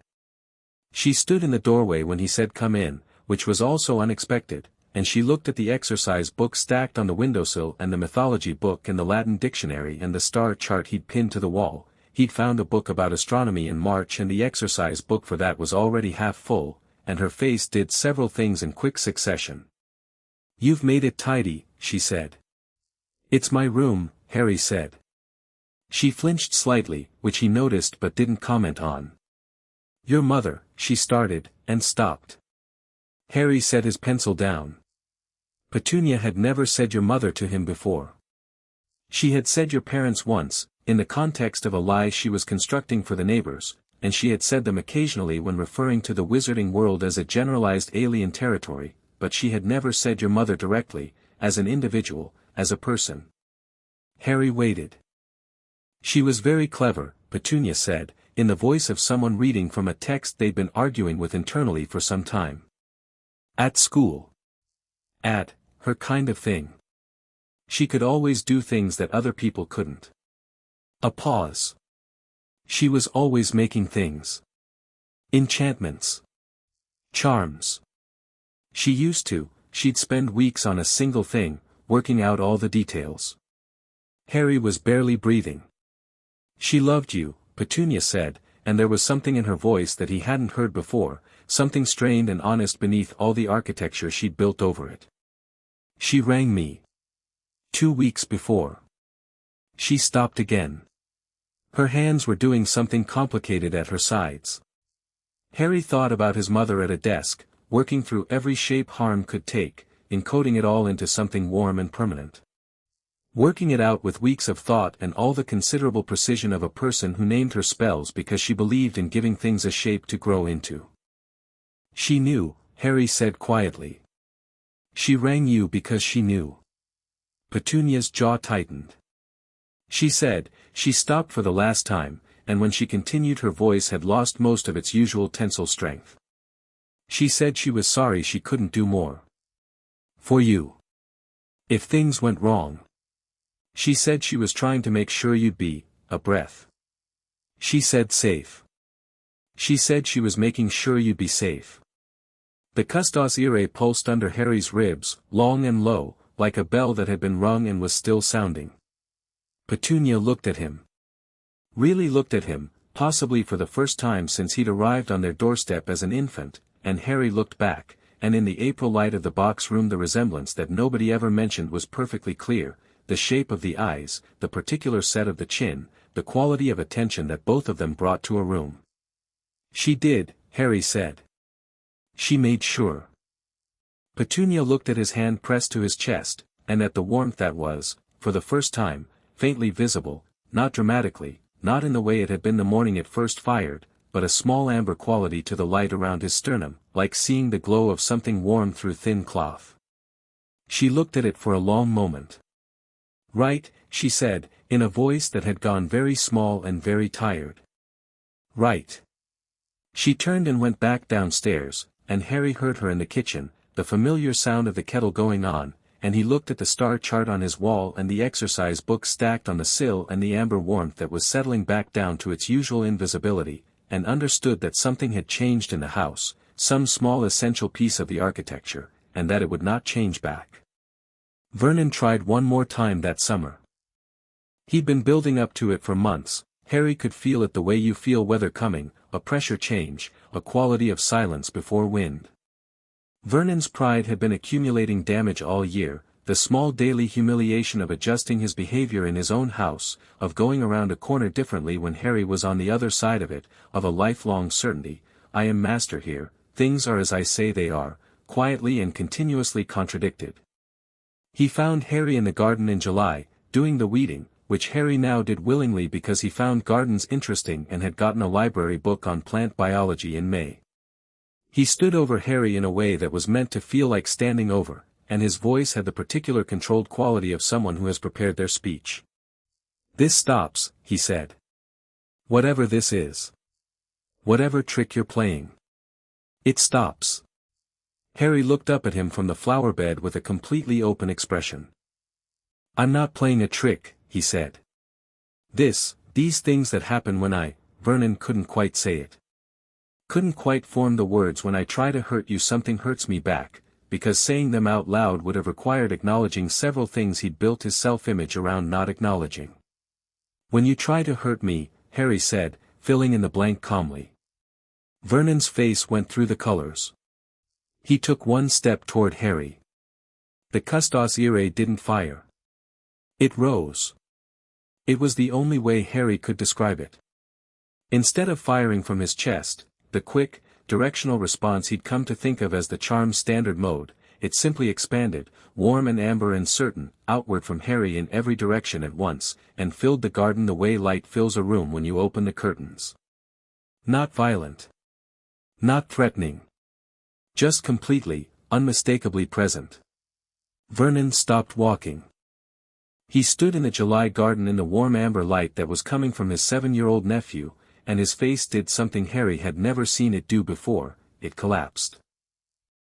She stood in the doorway when he said come in, which was also unexpected, and she looked at the exercise book stacked on the windowsill and the mythology book and the Latin dictionary and the star chart he'd pinned to the wall. He'd found a book about astronomy in March and the exercise book for that was already half full, and her face did several things in quick succession. "You've made it tidy," she said. "It's my room," Harry said. She flinched slightly, which he noticed but didn't comment on. "Your mother," she started, and stopped. Harry set his pencil down. Petunia had never said your mother to him before. She had said your parents once, in the context of a lie she was constructing for the neighbors, and she had said them occasionally when referring to the wizarding world as a generalized alien territory, but she had never said your mother directly, as an individual, as a person. Harry waited. "She was very clever," Petunia said, in the voice of someone reading from a text they'd been arguing with internally for some time. "At school. Her kind of thing. She could always do things that other people couldn't." A pause. "She was always making things. Enchantments. Charms. She used to, she'd spend weeks on a single thing, working out all the details. Harry was barely breathing. She loved you, Petunia said, and there was something in her voice that he hadn't heard before, something strained and honest beneath all the architecture she'd built over it. She rang me. 2 weeks before. She stopped again. Her hands were doing something complicated at her sides. Harry thought about his mother at a desk, working through every shape harm could take, encoding it all into something warm and permanent. Working it out with weeks of thought and all the considerable precision of a person who named her spells because she believed in giving things a shape to grow into. She knew, Harry said quietly. She rang you because she knew. Petunia's jaw tightened. She said, she stopped for the last time, and when she continued her voice had lost most of its usual tensile strength. She said she was sorry she couldn't do more. For you. If things went wrong. She said she was trying to make sure you'd be, a breath. She said safe. She said she was making sure you'd be safe. The custos irae pulsed under Harry's ribs, long and low, like a bell that had been rung and was still sounding. Petunia looked at him. Really looked at him, possibly for the first time since he'd arrived on their doorstep as an infant, and Harry looked back, and in the April light of the box room the resemblance that nobody ever mentioned was perfectly clear, the shape of the eyes, the particular set of the chin, the quality of attention that both of them brought to a room. She did, Harry said. She made sure. Petunia looked at his hand pressed to his chest, and at the warmth that was, for the first time, faintly visible, not dramatically, not in the way it had been the morning it first fired, but a small amber quality to the light around his sternum, like seeing the glow of something warm through thin cloth. She looked at it for a long moment. Right, she said, in a voice that had gone very small and very tired. Right. She turned and went back downstairs, and Harry heard her in the kitchen, the familiar sound of the kettle going on, and he looked at the star chart on his wall and the exercise book stacked on the sill and the amber warmth that was settling back down to its usual invisibility, and understood that something had changed in the house, some small essential piece of the architecture, and that it would not change back. Vernon tried one more time that summer. He'd been building up to it for months. Harry could feel it the way you feel weather coming, a pressure change, a quality of silence before wind. Vernon's pride had been accumulating damage all year, the small daily humiliation of adjusting his behavior in his own house, of going around a corner differently when Harry was on the other side of it, of a lifelong certainty, I am master here, things are as I say they are, quietly and continuously contradicted. He found Harry in the garden in July, doing the weeding, which Harry now did willingly because he found gardens interesting and had gotten a library book on plant biology in May. He stood over Harry in a way that was meant to feel like standing over, and his voice had the particular controlled quality of someone who has prepared their speech. This stops, he said. Whatever this is. Whatever trick you're playing. It stops. Harry looked up at him from the flower bed with a completely open expression. I'm not playing a trick, he said. These things that happen when Vernon couldn't quite say it. Couldn't quite form the words when I try to hurt you something hurts me back, because saying them out loud would have required acknowledging several things he'd built his self-image around not acknowledging. When you try to hurt me, Harry said, filling in the blank calmly. Vernon's face went through the colors. He took one step toward Harry. The custos irae didn't fire. It rose. It was the only way Harry could describe it. Instead of firing from his chest, the quick, directional response he'd come to think of as the charm's standard mode, it simply expanded, warm and amber and certain, outward from Harry in every direction at once, and filled the garden the way light fills a room when you open the curtains. Not violent. Not threatening. Just completely, unmistakably present. Vernon stopped walking. He stood in the July garden in the warm amber light that was coming from his 7-year-old nephew, and his face did something Harry had never seen it do before, it collapsed.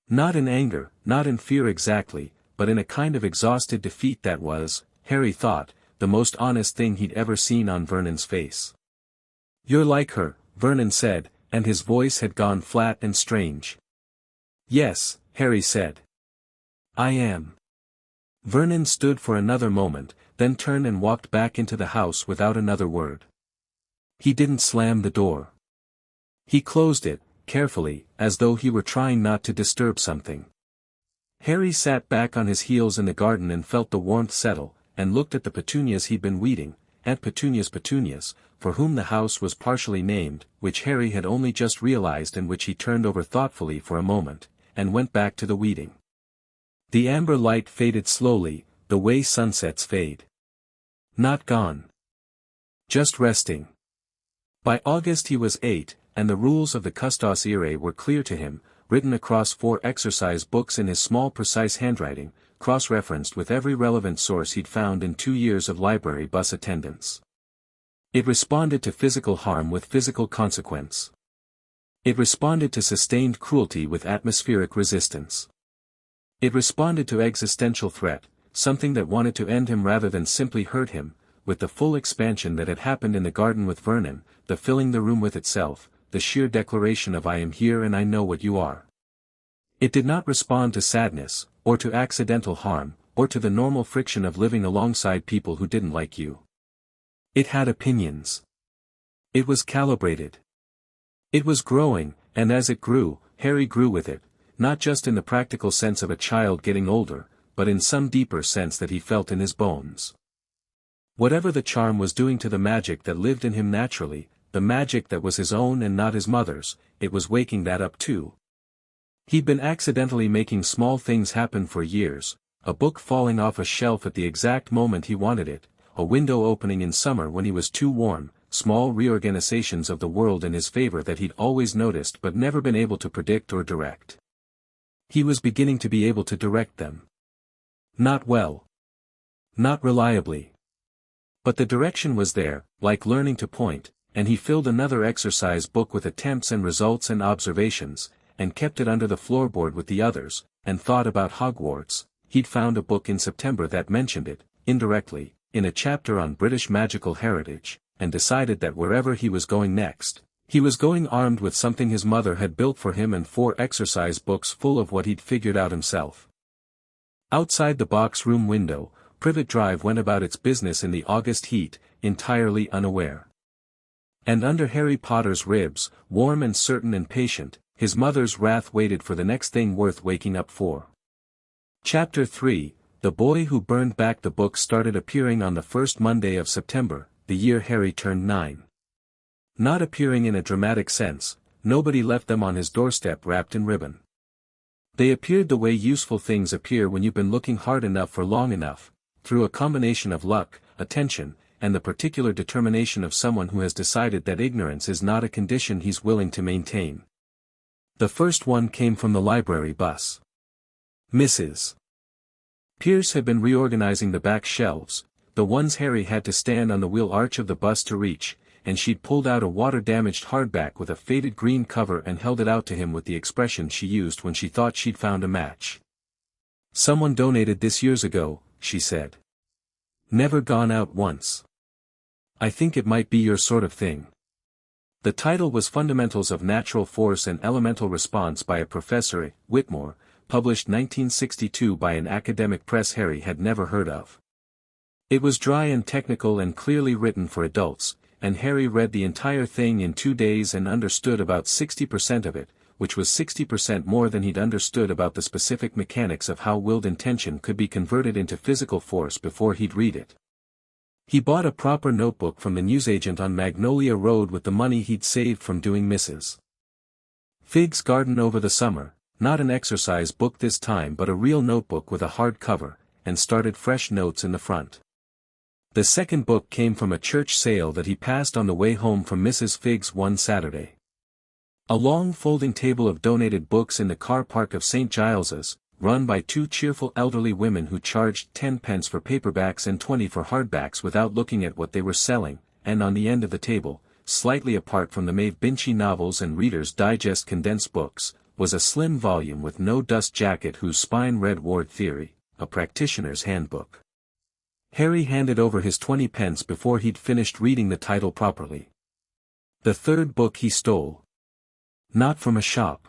Not in anger, not in fear exactly, but in a kind of exhausted defeat that was, Harry thought, the most honest thing he'd ever seen on Vernon's face. You're like her, Vernon said, and his voice had gone flat and strange. Yes, Harry said. I am. Vernon stood for another moment, then turned and walked back into the house without another word. He didn't slam the door. He closed it, carefully, as though he were trying not to disturb something. Harry sat back on his heels in the garden and felt the warmth settle, and looked at the petunias he'd been weeding, Aunt Petunia's petunias, for whom the house was partially named, which Harry had only just realized and which he turned over thoughtfully for a moment, and went back to the weeding. The amber light faded slowly, the way sunsets fade. Not gone. Just resting. By August he was 8, and the rules of the Custos Irae were clear to him, written across 4 exercise books in his small precise handwriting, cross-referenced with every relevant source he'd found in 2 years of library bus attendance. It responded to physical harm with physical consequence. It responded to sustained cruelty with atmospheric resistance. It responded to existential threat, something that wanted to end him rather than simply hurt him, with the full expansion that had happened in the garden with Vernon, the filling the room with itself, the sheer declaration of I am here and I know what you are. It did not respond to sadness, or to accidental harm, or to the normal friction of living alongside people who didn't like you. It had opinions. It was calibrated. It was growing, and as it grew, Harry grew with it, not just in the practical sense of a child getting older, but in some deeper sense that he felt in his bones. Whatever the charm was doing to the magic that lived in him naturally, the magic that was his own and not his mother's, it was waking that up too. He'd been accidentally making small things happen for years, a book falling off a shelf at the exact moment he wanted it, a window opening in summer when he was too warm, small reorganizations of the world in his favor that he'd always noticed but never been able to predict or direct. He was beginning to be able to direct them. Not well. Not reliably. But the direction was there, like learning to point, and he filled another exercise book with attempts and results and observations, and kept it under the floorboard with the others, and thought about Hogwarts. He'd found a book in September that mentioned it, indirectly, in a chapter on British magical heritage, and decided that wherever he was going next, he was going armed with something his mother had built for him and 4 exercise books full of what he'd figured out himself. Outside the box room window, Privet Drive went about its business in the August heat, entirely unaware. And under Harry Potter's ribs, warm and certain and patient, his mother's wrath waited for the next thing worth waking up for. Chapter 3, The Boy Who Burned Back the Book started appearing on the first Monday of September, the year Harry turned 9. Not appearing in a dramatic sense, nobody left them on his doorstep wrapped in ribbon. They appeared the way useful things appear when you've been looking hard enough for long enough, through a combination of luck, attention, and the particular determination of someone who has decided that ignorance is not a condition he's willing to maintain. The first one came from the library bus. Mrs. Pierce had been reorganizing the back shelves, the ones Harry had to stand on the wheel arch of the bus to reach, and she'd pulled out a water-damaged hardback with a faded green cover and held it out to him with the expression she used when she thought she'd found a match. "Someone donated this years ago," she said. "Never gone out once. I think it might be your sort of thing." The title was Fundamentals of Natural Force and Elemental Response by a Professor, Whitmore, published 1962 by an academic press Harry had never heard of. It was dry and technical and clearly written for adults, and Harry read the entire thing in 2 days and understood about 60% of it, which was 60% more than he'd understood about the specific mechanics of how willed intention could be converted into physical force before he'd read it. He bought a proper notebook from the newsagent on Magnolia Road with the money he'd saved from doing Mrs. Fig's garden over the summer, not an exercise book this time but a real notebook with a hard cover, and started fresh notes in the front. The second book came from a church sale that he passed on the way home from Mrs. Fig's one Saturday. A long folding table of donated books in the car park of St. Giles's, run by 2 cheerful elderly women who charged 10 pence for paperbacks and 20 for hardbacks without looking at what they were selling, and on the end of the table, slightly apart from the Maeve Binchy novels and Reader's Digest condensed books, was a slim volume with no dust jacket whose spine read Ward Theory, a practitioner's handbook. Harry handed over his 20 pence before he'd finished reading the title properly. The third book he stole. Not from a shop.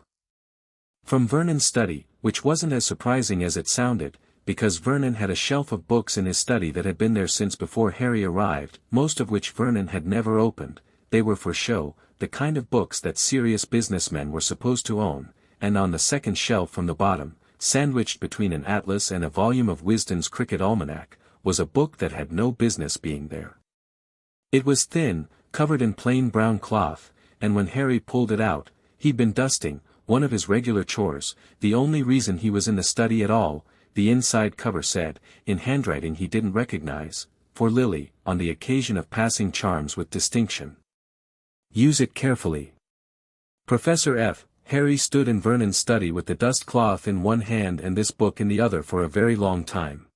From Vernon's study, which wasn't as surprising as it sounded, because Vernon had a shelf of books in his study that had been there since before Harry arrived, most of which Vernon had never opened. They were for show, the kind of books that serious businessmen were supposed to own, and on the second shelf from the bottom, sandwiched between an atlas and a volume of Wisden's Cricket Almanac, was a book that had no business being there. It was thin, covered in plain brown cloth, and when Harry pulled it out, he'd been dusting, one of his regular chores, the only reason he was in the study at all, the inside cover said, in handwriting he didn't recognize, for Lily, on the occasion of passing charms with distinction. Use it carefully. Professor F. Harry stood in Vernon's study with the dust cloth in one hand and this book in the other for a very long time.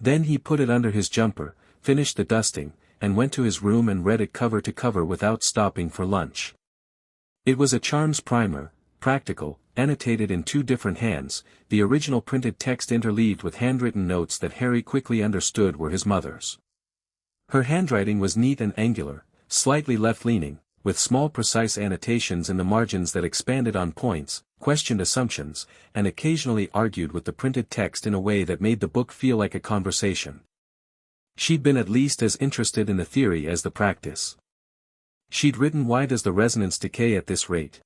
Then he put it under his jumper, finished the dusting, and went to his room and read it cover to cover without stopping for lunch. It was a charms primer, practical, annotated in two different hands, the original printed text interleaved with handwritten notes that Harry quickly understood were his mother's. Her handwriting was neat and angular, slightly left-leaning, with small precise annotations in the margins that expanded on points, questioned assumptions, and occasionally argued with the printed text in a way that made the book feel like a conversation. She'd been at least as interested in the theory as the practice. She'd written, "Why does the resonance decay at this rate?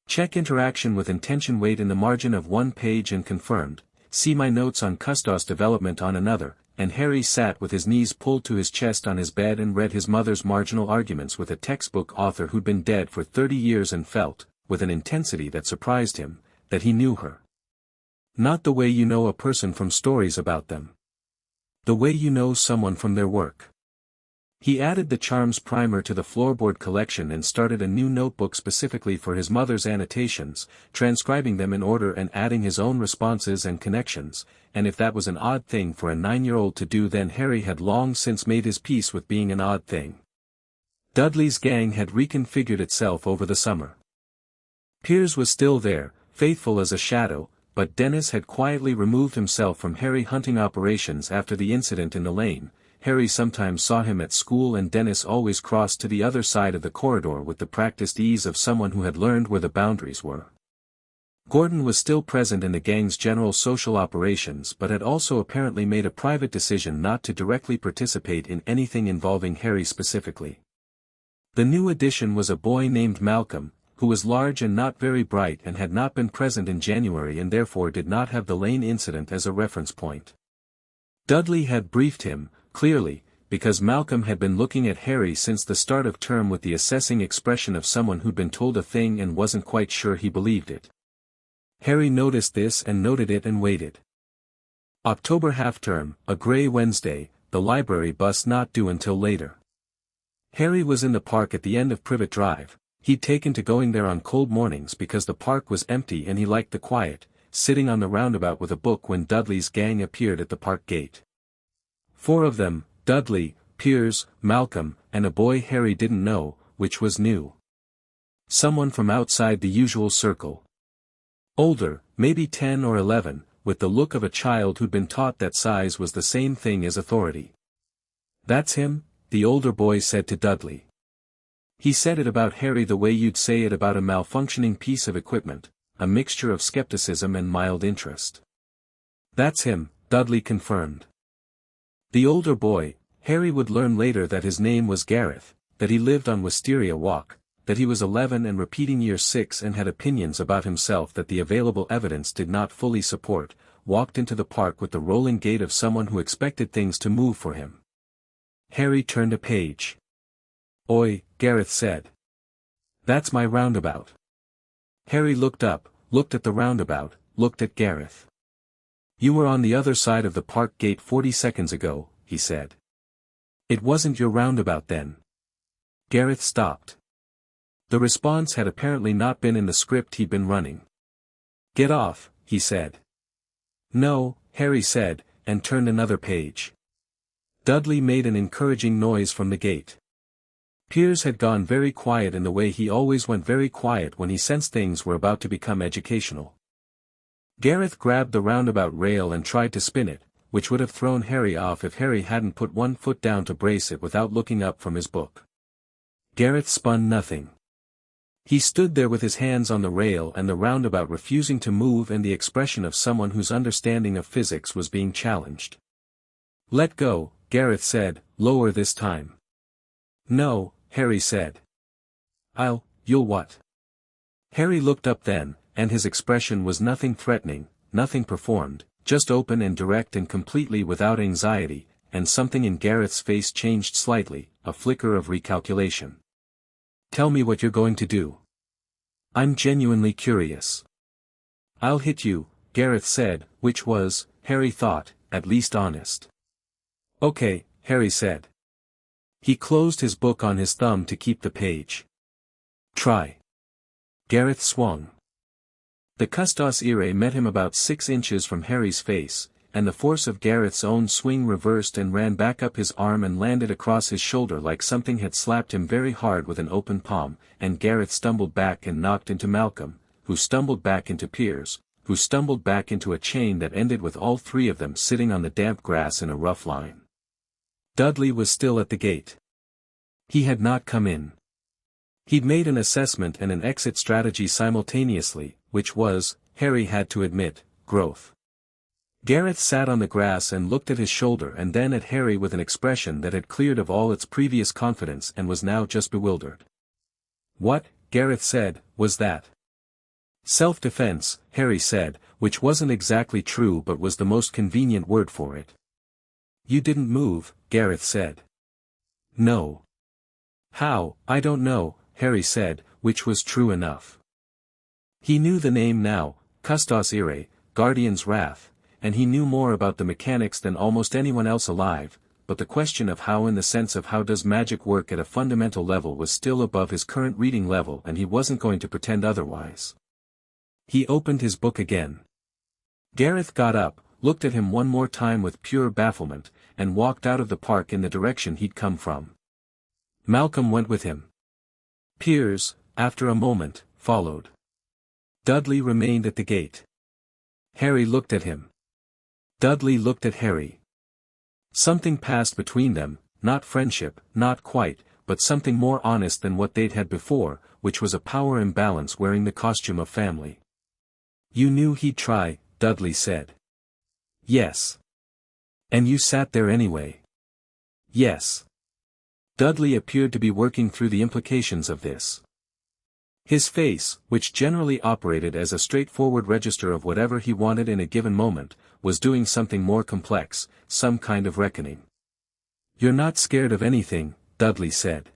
Check interaction with intention weight in the margin of one page and confirmed, see my notes on Custos development on another," and Harry sat with his knees pulled to his chest on his bed and read his mother's marginal arguments with a textbook author who'd been dead for 30 years and felt, with an intensity that surprised him, that he knew her. Not the way you know a person from stories about them. The way you know someone from their work. He added the charms primer to the floorboard collection and started a new notebook specifically for his mother's annotations, transcribing them in order and adding his own responses and connections, and if that was an odd thing for a 9-year-old to do, then Harry had long since made his peace with being an odd thing. Dudley's gang had reconfigured itself over the summer. Piers was still there, faithful as a shadow, but Dennis had quietly removed himself from Harry hunting operations after the incident in the lane. Harry sometimes saw him at school and Dennis always crossed to the other side of the corridor with the practiced ease of someone who had learned where the boundaries were. Gordon was still present in the gang's general social operations but had also apparently made a private decision not to directly participate in anything involving Harry specifically. The new addition was a boy named Malcolm, who was large and not very bright and had not been present in January and therefore did not have the lane incident as a reference point. Dudley had briefed him, clearly, because Malcolm had been looking at Harry since the start of term with the assessing expression of someone who'd been told a thing and wasn't quite sure he believed it. Harry noticed this and noted it and waited. October half-term, a grey Wednesday, the library bus not due until later. Harry was in the park at the end of Privet Drive. He'd taken to going there on cold mornings because the park was empty and he liked the quiet, sitting on the roundabout with a book when Dudley's gang appeared at the park gate. 4 of them, Dudley, Piers, Malcolm, and a boy Harry didn't know, which was new. Someone from outside the usual circle. Older, maybe 10 or 11, with the look of a child who'd been taught that size was the same thing as authority. "That's him," the older boy said to Dudley. He said it about Harry the way you'd say it about a malfunctioning piece of equipment, a mixture of skepticism and mild interest. "That's him," Dudley confirmed. The older boy, Harry would learn later that his name was Gareth, that he lived on Wisteria Walk, that he was 11 and repeating year 6 and had opinions about himself that the available evidence did not fully support, walked into the park with the rolling gait of someone who expected things to move for him. Harry turned a page. "Oi," Gareth said. "That's my roundabout." Harry looked up, looked at the roundabout, looked at Gareth. "You were on the other side of the park gate 40 seconds ago," he said. "It wasn't your roundabout then." Gareth stopped. The response had apparently not been in the script he'd been running. "Get off," he said. "No," Harry said, and turned another page. Dudley made an encouraging noise from the gate. Piers had gone very quiet in the way he always went very quiet when he sensed things were about to become educational. Gareth grabbed the roundabout rail and tried to spin it, which would have thrown Harry off if Harry hadn't put one foot down to brace it without looking up from his book. Gareth spun nothing. He stood there with his hands on the rail and the roundabout refusing to move and the expression of someone whose understanding of physics was being challenged. "Let go," Gareth said, lower this time. "No," Harry said. You'll what?" Harry looked up then, and his expression was nothing threatening, nothing performed, just open and direct and completely without anxiety, and something in Gareth's face changed slightly, a flicker of recalculation. "Tell me what you're going to do. I'm genuinely curious." "I'll hit you," Gareth said, which was, Harry thought, at least honest. "Okay," Harry said. He closed his book on his thumb to keep the page. "Try." Gareth swung. The custos irae met him about 6 inches from Harry's face, and the force of Gareth's own swing reversed and ran back up his arm and landed across his shoulder like something had slapped him very hard with an open palm, and Gareth stumbled back and knocked into Malcolm, who stumbled back into Piers, who stumbled back into a chain that ended with all 3 of them sitting on the damp grass in a rough line. Dudley was still at the gate. He had not come in. He'd made an assessment and an exit strategy simultaneously, which was, Harry had to admit, growth. Gareth sat on the grass and looked at his shoulder and then at Harry with an expression that had cleared of all its previous confidence and was now just bewildered. "What," Gareth said, "was that?" "Self-defense," Harry said, which wasn't exactly true but was the most convenient word for it. "You didn't move," Gareth said. "No." "How?" "I don't know," Harry said, which was true enough. He knew the name now, Custos Irae, Guardian's Wrath, and he knew more about the mechanics than almost anyone else alive, but the question of how in the sense of how does magic work at a fundamental level was still above his current reading level and he wasn't going to pretend otherwise. He opened his book again. Gareth got up, looked at him one more time with pure bafflement, and walked out of the park in the direction he'd come from. Malcolm went with him. Piers, after a moment, followed. Dudley remained at the gate. Harry looked at him. Dudley looked at Harry. Something passed between them, not friendship, not quite, but something more honest than what they'd had before, which was a power imbalance wearing the costume of family. "You knew he'd try," Dudley said. "Yes." "And you sat there anyway." "Yes." Dudley appeared to be working through the implications of this. His face, which generally operated as a straightforward register of whatever he wanted in a given moment, was doing something more complex, some kind of reckoning. "You're not scared of anything," Dudley said.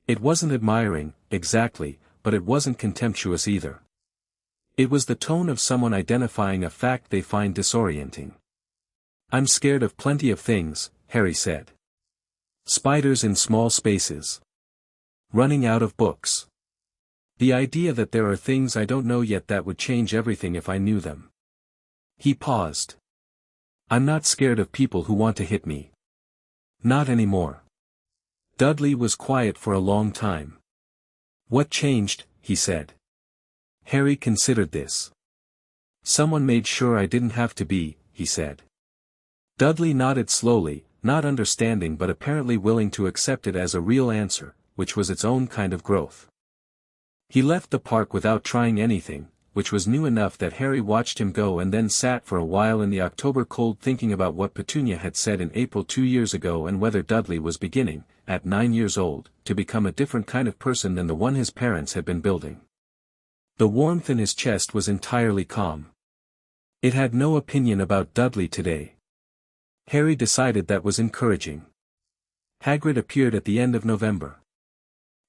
It wasn't admiring, exactly, but it wasn't contemptuous either. It was the tone of someone identifying a fact they find disorienting. "I'm scared of plenty of things," Harry said. "Spiders in small spaces. Running out of books. The idea that there are things I don't know yet that would change everything if I knew them." He paused. "I'm not scared of people who want to hit me. Not anymore." Dudley was quiet for a long time. "What changed?" he said. Harry considered this. "Someone made sure I didn't have to be," he said. Dudley nodded slowly, not understanding but apparently willing to accept it as a real answer, which was its own kind of growth. He left the park without trying anything, which was new enough that Harry watched him go and then sat for a while in the October cold thinking about what Petunia had said in April 2 years ago and whether Dudley was beginning, at 9 years old, to become a different kind of person than the one his parents had been building. The warmth in his chest was entirely calm. It had no opinion about Dudley today. Harry decided that was encouraging. Hagrid appeared at the end of November.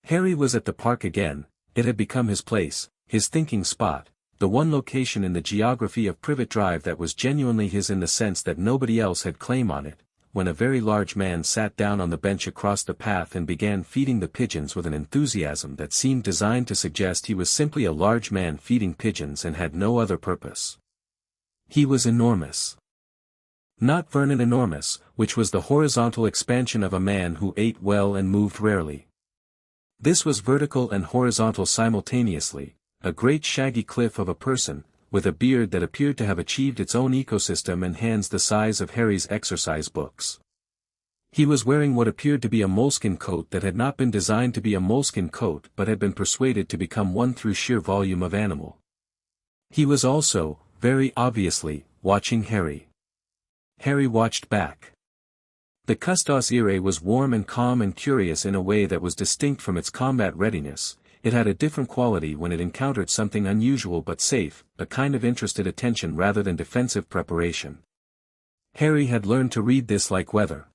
Harry was at the park again. It had become his place, his thinking spot, the one location in the geography of Privet Drive that was genuinely his in the sense that nobody else had claim on it, when a very large man sat down on the bench across the path and began feeding the pigeons with an enthusiasm that seemed designed to suggest he was simply a large man feeding pigeons and had no other purpose. He was enormous. Not Vernon enormous, which was the horizontal expansion of a man who ate well and moved rarely. This was vertical and horizontal simultaneously, a great shaggy cliff of a person, with a beard that appeared to have achieved its own ecosystem and hands the size of Harry's exercise books. He was wearing what appeared to be a moleskin coat that had not been designed to be a moleskin coat but had been persuaded to become one through sheer volume of animal. He was also, very obviously, watching Harry. Harry watched back. The custos irae was warm and calm and curious in a way that was distinct from its combat readiness. It had a different quality when it encountered something unusual but safe, a kind of interested attention rather than defensive preparation. Harry had learned to read this like weather.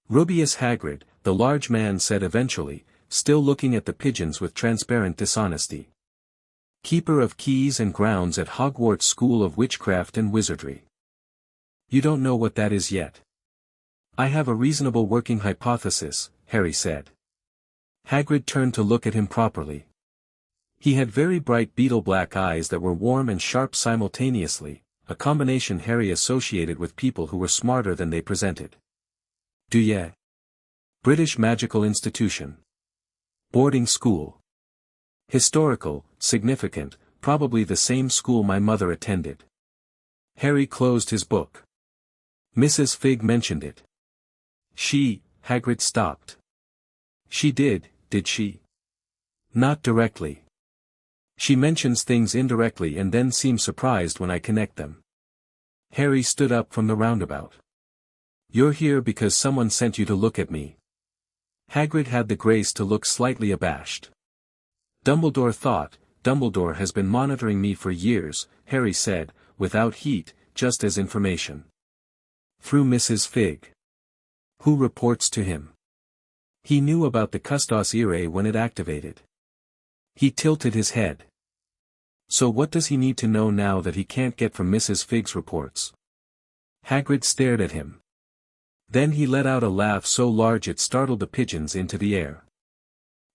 Rubeus Hagrid, the large man said eventually, still looking at the pigeons with transparent dishonesty. Keeper of keys and grounds at Hogwarts School of Witchcraft and Wizardry. You don't know what that is yet. I have a reasonable working hypothesis, Harry said. Hagrid turned to look at him properly. He had very bright beetle-black eyes that were warm and sharp simultaneously, a combination Harry associated with people who were smarter than they presented. Do ye? British Magical Institution. Boarding school. Historical, significant, probably the same school my mother attended. Harry closed his book. Mrs. Figg mentioned it. Hagrid stopped. She did she? Not directly. She mentions things indirectly and then seems surprised when I connect them. Harry stood up from the roundabout. You're here because someone sent you to look at me. Hagrid had the grace to look slightly abashed. Dumbledore has been monitoring me for years, Harry said, without heat, just as information. Through Mrs. Figg. Who reports to him? He knew about the custos irae when it activated. He tilted his head. So what does he need to know now that he can't get from Mrs. Figg's reports? Hagrid stared at him. Then he let out a laugh so large it startled the pigeons into the air.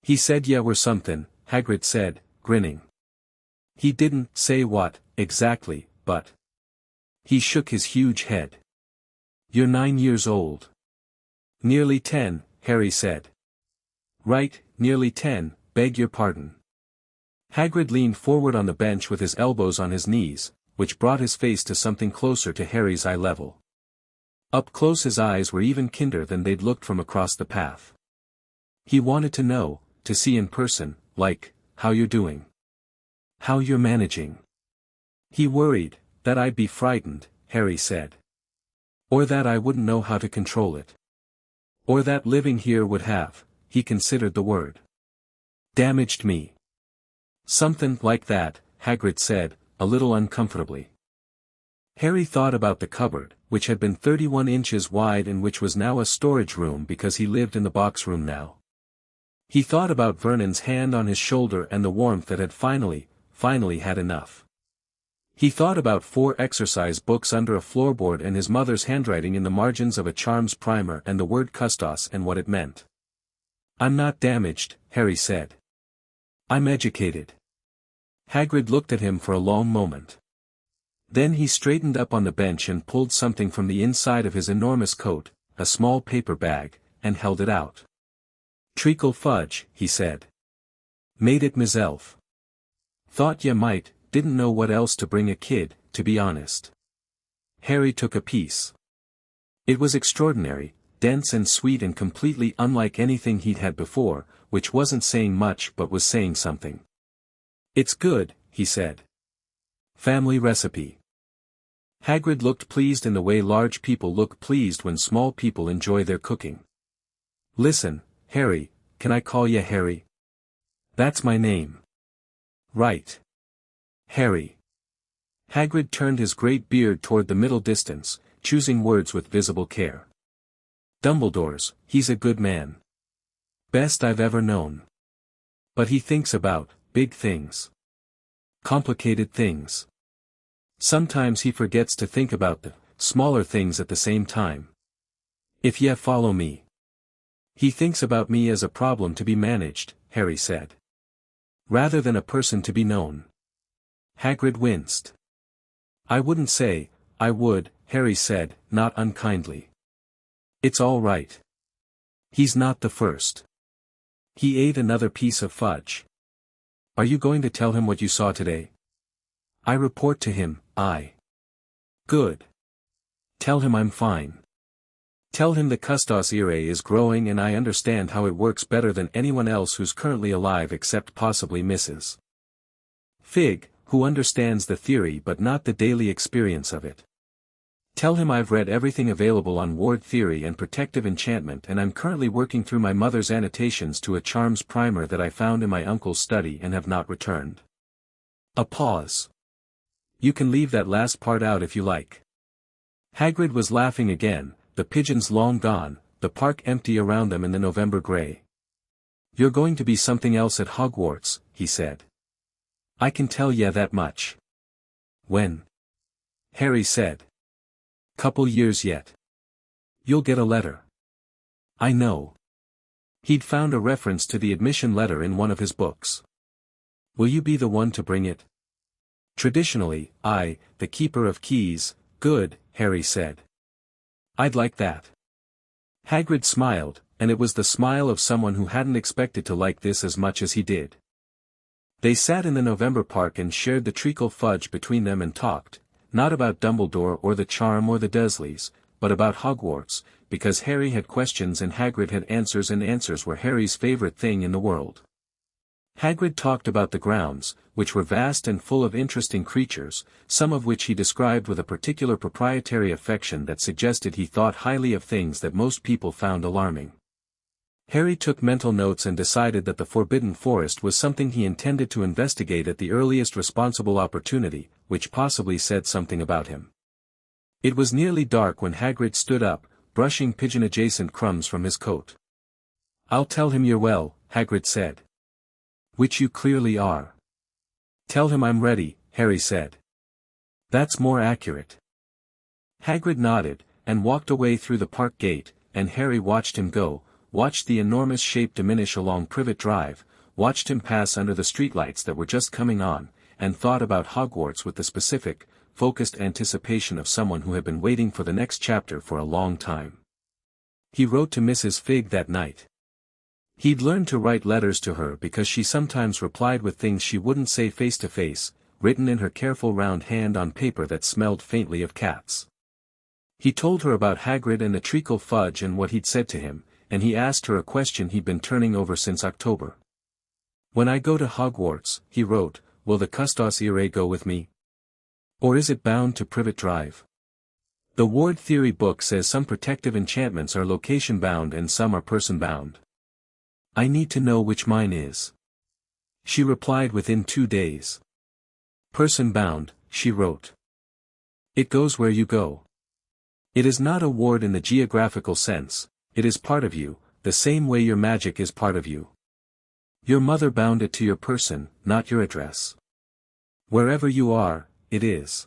He said yeah we're something, Hagrid said, grinning. He didn't say what, exactly, but. He shook his huge head. You're 9 years old. Nearly 10, Harry said. Right, nearly 10, beg your pardon. Hagrid leaned forward on the bench with his elbows on his knees, which brought his face to something closer to Harry's eye level. Up close his eyes were even kinder than they'd looked from across the path. He wanted to know, to see in person, like, how you're doing. How you're managing. He worried, that I'd be frightened, Harry said. Or that I wouldn't know how to control it. Or that living here would have, he considered the word. Damaged me. Something like that, Hagrid said, a little uncomfortably. Harry thought about the cupboard, which had been 31 inches wide and which was now a storage room because he lived in the box room now. He thought about Vernon's hand on his shoulder and the warmth that had finally had enough. He thought about 4 exercise books under a floorboard and his mother's handwriting in the margins of a charms primer and the word custos and what it meant. I'm not damaged, Harry said. I'm educated. Hagrid looked at him for a long moment. Then he straightened up on the bench and pulled something from the inside of his enormous coat, a small paper bag, and held it out. Treacle fudge, he said. Made it myself. Thought ye might, didn't know what else to bring a kid, to be honest. Harry took a piece. It was extraordinary, dense and sweet and completely unlike anything he'd had before, which wasn't saying much but was saying something. It's good, he said. Family recipe. Hagrid looked pleased in the way large people look pleased when small people enjoy their cooking. Listen, Harry, can I call you Harry? That's my name. Right. Harry. Hagrid turned his great beard toward the middle distance, choosing words with visible care. Dumbledore's, he's a good man. Best I've ever known. But he thinks about big things. Complicated things. Sometimes he forgets to think about the smaller things at the same time. If ye follow me. He thinks about me as a problem to be managed, Harry said. Rather than a person to be known. Hagrid winced. I wouldn't say, I would, Harry said, not unkindly. It's all right. He's not the first. He ate another piece of fudge. Are you going to tell him what you saw today? I report to him, Good. Tell him I'm fine. Tell him the custos irae is growing and I understand how it works better than anyone else who's currently alive except possibly Mrs. Fig, who understands the theory but not the daily experience of it. Tell him I've read everything available on ward theory and protective enchantment and I'm currently working through my mother's annotations to a charms primer that I found in my uncle's study and have not returned. A pause. You can leave that last part out if you like. Hagrid was laughing again, the pigeons long gone, the park empty around them in the November grey. You're going to be something else at Hogwarts, he said. I can tell ya that much. When? Harry said. Couple years yet. You'll get a letter. I know. He'd found a reference to the admission letter in one of his books. Will you be the one to bring it? Traditionally, I, the keeper of keys, good, Harry said. I'd like that. Hagrid smiled, and it was the smile of someone who hadn't expected to like this as much as he did. They sat in the November park and shared the treacle fudge between them and talked, not about Dumbledore or the charm or the Dursleys, but about Hogwarts, because Harry had questions and Hagrid had answers and answers were Harry's favorite thing in the world. Hagrid talked about the grounds, which were vast and full of interesting creatures, some of which he described with a particular proprietary affection that suggested he thought highly of things that most people found alarming. Harry took mental notes and decided that the Forbidden Forest was something he intended to investigate at the earliest responsible opportunity, which possibly said something about him. It was nearly dark when Hagrid stood up, brushing pigeon-adjacent crumbs from his coat. I'll tell him you're well, Hagrid said. Which you clearly are. Tell him I'm ready, Harry said. That's more accurate. Hagrid nodded, and walked away through the park gate, and Harry watched him go, watched the enormous shape diminish along Privet Drive, watched him pass under the streetlights that were just coming on, and thought about Hogwarts with the specific, focused anticipation of someone who had been waiting for the next chapter for a long time. He wrote to Mrs. Fig that night. He'd learned to write letters to her because she sometimes replied with things she wouldn't say face to face, written in her careful round hand on paper that smelled faintly of cats. He told her about Hagrid and the treacle fudge and what he'd said to him, and he asked her a question he'd been turning over since October. When I go to Hogwarts, he wrote, will the custos irae go with me? Or is it bound to Privet Drive? The ward theory book says some protective enchantments are location-bound and some are person-bound. I need to know which mine is. She replied within 2 days. Person-bound, she wrote. It goes where you go. It is not a ward in the geographical sense, it is part of you, the same way your magic is part of you. Your mother bound it to your person, not your address. Wherever you are, it is.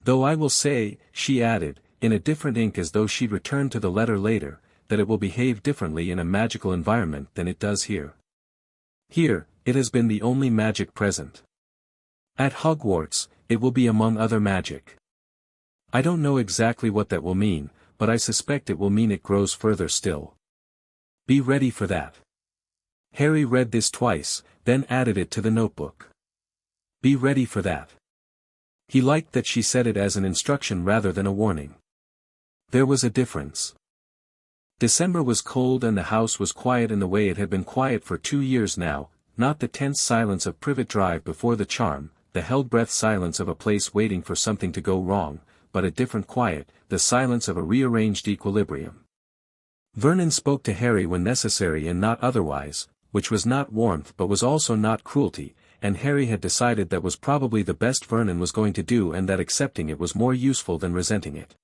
Though I will say, she added, in a different ink as though she'd return to the letter later, that it will behave differently in a magical environment than it does here. Here, it has been the only magic present. At Hogwarts, it will be among other magic. I don't know exactly what that will mean, but I suspect it will mean it grows further still. Be ready for that. Harry read this twice, then added it to the notebook. Be ready for that. He liked that she said it as an instruction rather than a warning. There was a difference. December was cold and the house was quiet in the way it had been quiet for 2 years now, not the tense silence of Privet Drive before the charm, the held-breath silence of a place waiting for something to go wrong, but a different quiet, the silence of a rearranged equilibrium. Vernon spoke to Harry when necessary and not otherwise, which was not warmth but was also not cruelty, and Harry had decided that was probably the best Vernon was going to do and that accepting it was more useful than resenting it.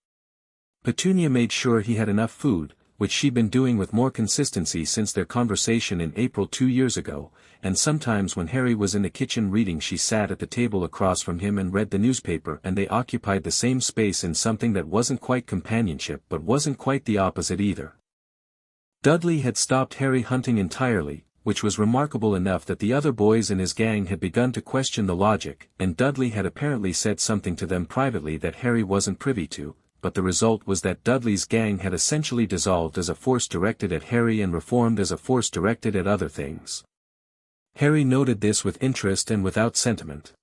Petunia made sure he had enough food, which she'd been doing with more consistency since their conversation in April 2 years ago, and sometimes when Harry was in the kitchen reading she sat at the table across from him and read the newspaper and they occupied the same space in something that wasn't quite companionship but wasn't quite the opposite either. Dudley had stopped Harry hunting entirely, which was remarkable enough that the other boys in his gang had begun to question the logic, and Dudley had apparently said something to them privately that Harry wasn't privy to, but the result was that Dudley's gang had essentially dissolved as a force directed at Harry and reformed as a force directed at other things. Harry noted this with interest and without sentiment.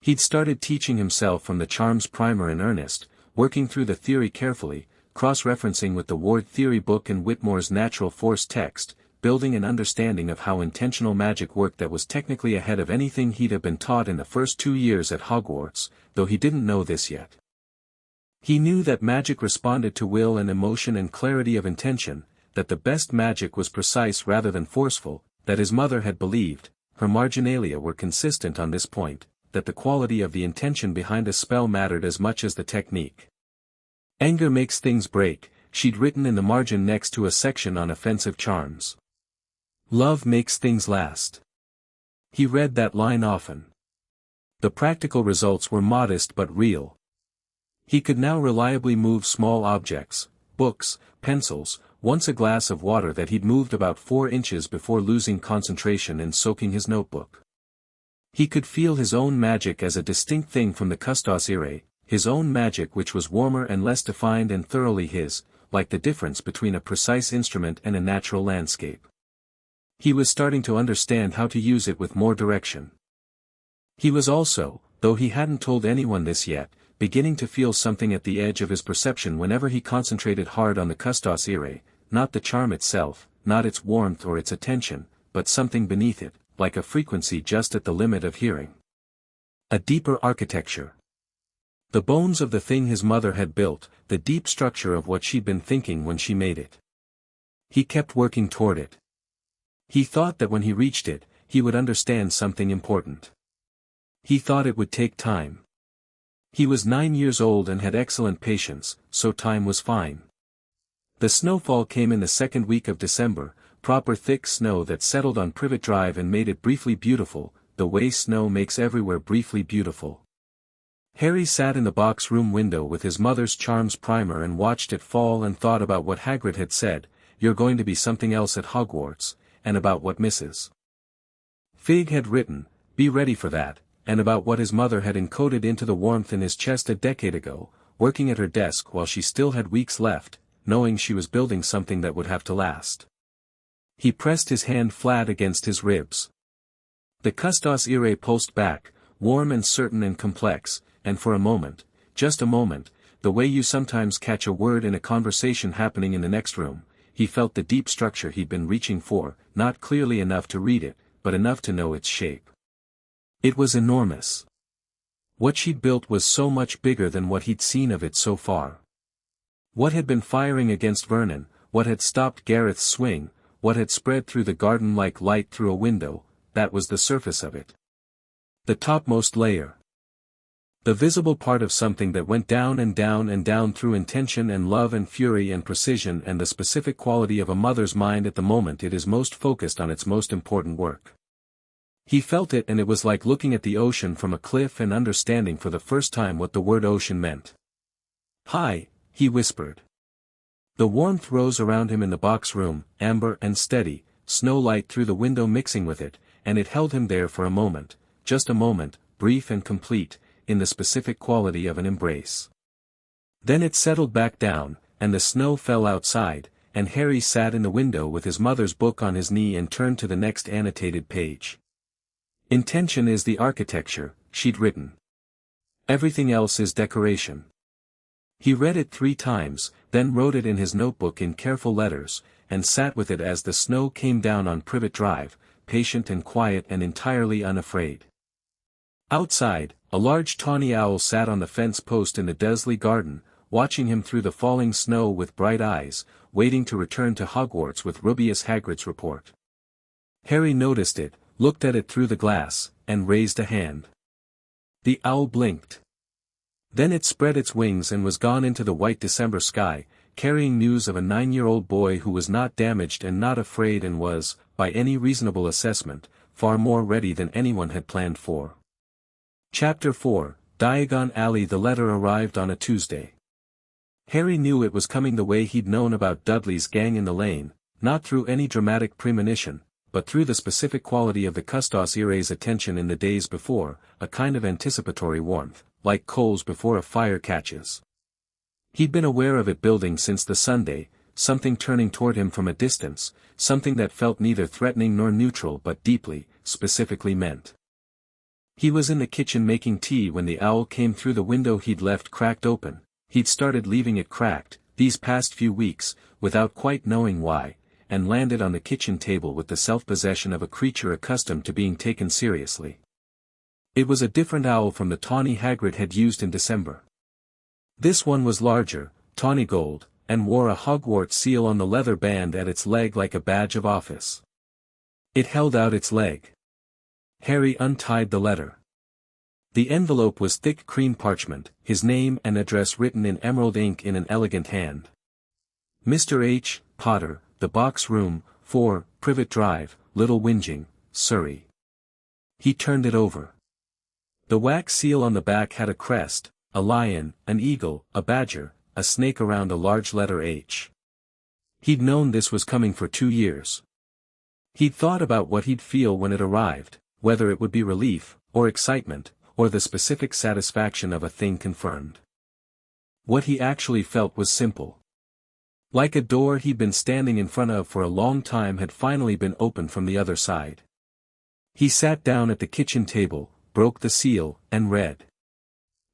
He'd started teaching himself from the charms primer in earnest, working through the theory carefully, cross-referencing with the Ward theory book and Whitmore's natural force text, building an understanding of how intentional magic worked that was technically ahead of anything he'd have been taught in the first 2 years at Hogwarts, though he didn't know this yet. He knew that magic responded to will and emotion and clarity of intention, that the best magic was precise rather than forceful, that his mother had believed, her marginalia were consistent on this point, that the quality of the intention behind a spell mattered as much as the technique. Anger makes things break, she'd written in the margin next to a section on offensive charms. Love makes things last. He read that line often. The practical results were modest but real. He could now reliably move small objects, books, pencils, once a glass of water that he'd moved about 4 inches before losing concentration and soaking his notebook. He could feel his own magic as a distinct thing from the custos irae, his own magic which was warmer and less defined and thoroughly his, like the difference between a precise instrument and a natural landscape. He was starting to understand how to use it with more direction. He was also, though he hadn't told anyone this yet, beginning to feel something at the edge of his perception whenever he concentrated hard on the custos irae, not the charm itself, not its warmth or its attention, but something beneath it, like a frequency just at the limit of hearing. A deeper architecture. The bones of the thing his mother had built, the deep structure of what she'd been thinking when she made it. He kept working toward it. He thought that when he reached it, he would understand something important. He thought it would take time. He was 9 years old and had excellent patience, so time was fine. The snowfall came in the second week of December, proper thick snow that settled on Privet Drive and made it briefly beautiful, the way snow makes everywhere briefly beautiful. Harry sat in the box room window with his mother's charms primer and watched it fall and thought about what Hagrid had said, "You're going to be something else at Hogwarts," and about what Mrs. Fig had written, "Be ready for that," and about what his mother had encoded into the warmth in his chest a decade ago, working at her desk while she still had weeks left, knowing she was building something that would have to last. He pressed his hand flat against his ribs. The custos irae pulsed back, warm and certain and complex, and for a moment, just a moment, the way you sometimes catch a word in a conversation happening in the next room, he felt the deep structure he'd been reaching for, not clearly enough to read it, but enough to know its shape. It was enormous. What she'd built was so much bigger than what he'd seen of it so far. What had been firing against Vernon, what had stopped Gareth's swing, what had spread through the garden like light through a window, that was the surface of it. The topmost layer. The visible part of something that went down and down and down through intention and love and fury and precision and the specific quality of a mother's mind at the moment it is most focused on its most important work. He felt it, and it was like looking at the ocean from a cliff and understanding for the first time what the word ocean meant. "Hi," he whispered. The warmth rose around him in the box room, amber and steady, snow light through the window mixing with it, and it held him there for a moment, just a moment, brief and complete, in the specific quality of an embrace. Then it settled back down, and the snow fell outside, and Harry sat in the window with his mother's book on his knee and turned to the next annotated page. "Intention is the architecture," she'd written. "Everything else is decoration." He read it 3 times, then wrote it in his notebook in careful letters, and sat with it as the snow came down on Privet Drive, patient and quiet and entirely unafraid. Outside, a large tawny owl sat on the fence post in the Dursley garden, watching him through the falling snow with bright eyes, waiting to return to Hogwarts with Rubeus Hagrid's report. Harry noticed it, looked at it through the glass, and raised a hand. The owl blinked. Then it spread its wings and was gone into the white December sky, carrying news of a 9-year-old boy who was not damaged and not afraid and was, by any reasonable assessment, far more ready than anyone had planned for. Chapter 4, Diagon Alley. The letter arrived on a Tuesday. Harry knew it was coming the way he'd known about Dudley's gang in the lane, not through any dramatic premonition, but through the specific quality of the custos irae's attention in the days before, a kind of anticipatory warmth, like coals before a fire catches. He'd been aware of it building since the Sunday, something turning toward him from a distance, something that felt neither threatening nor neutral but deeply, specifically meant. He was in the kitchen making tea when the owl came through the window he'd left cracked open. He'd started leaving it cracked, these past few weeks, without quite knowing why, and landed on the kitchen table with the self-possession of a creature accustomed to being taken seriously. It was a different owl from the tawny Hagrid had used in December. This one was larger, tawny gold, and wore a Hogwarts seal on the leather band at its leg like a badge of office. It held out its leg. Harry untied the letter. The envelope was thick cream parchment, his name and address written in emerald ink in an elegant hand. Mr. H. Potter, The Box Room, 4, Privet Drive, Little Whinging, Surrey. He turned it over. The wax seal on the back had a crest, a lion, an eagle, a badger, a snake around a large letter H. He'd known this was coming for 2 years. He'd thought about what he'd feel when it arrived, whether it would be relief, or excitement, or the specific satisfaction of a thing confirmed. What he actually felt was simple. Like a door he'd been standing in front of for a long time had finally been opened from the other side. He sat down at the kitchen table, broke the seal, and read.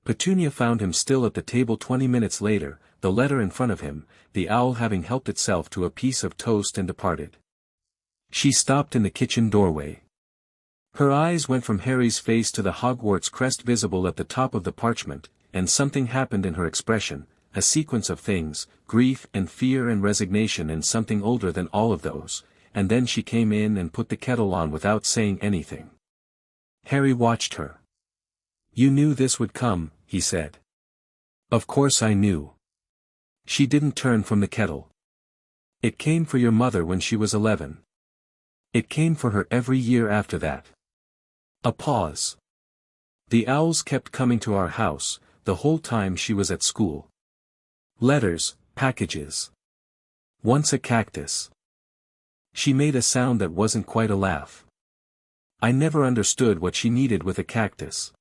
Petunia found him still at the table 20 minutes later, the letter in front of him, the owl having helped itself to a piece of toast and departed. She stopped in the kitchen doorway. Her eyes went from Harry's face to the Hogwarts crest visible at the top of the parchment, and something happened in her expression, a sequence of things, grief and fear and resignation and something older than all of those, and then she came in and put the kettle on without saying anything. Harry watched her. "You knew this would come," he said. "Of course I knew." She didn't turn from the kettle. "It came for your mother when she was 11. It came for her every year after that." A pause. "The owls kept coming to our house, the whole time she was at school. Letters, packages. Once a cactus." She made a sound that wasn't quite a laugh. "I never understood what she needed with a cactus."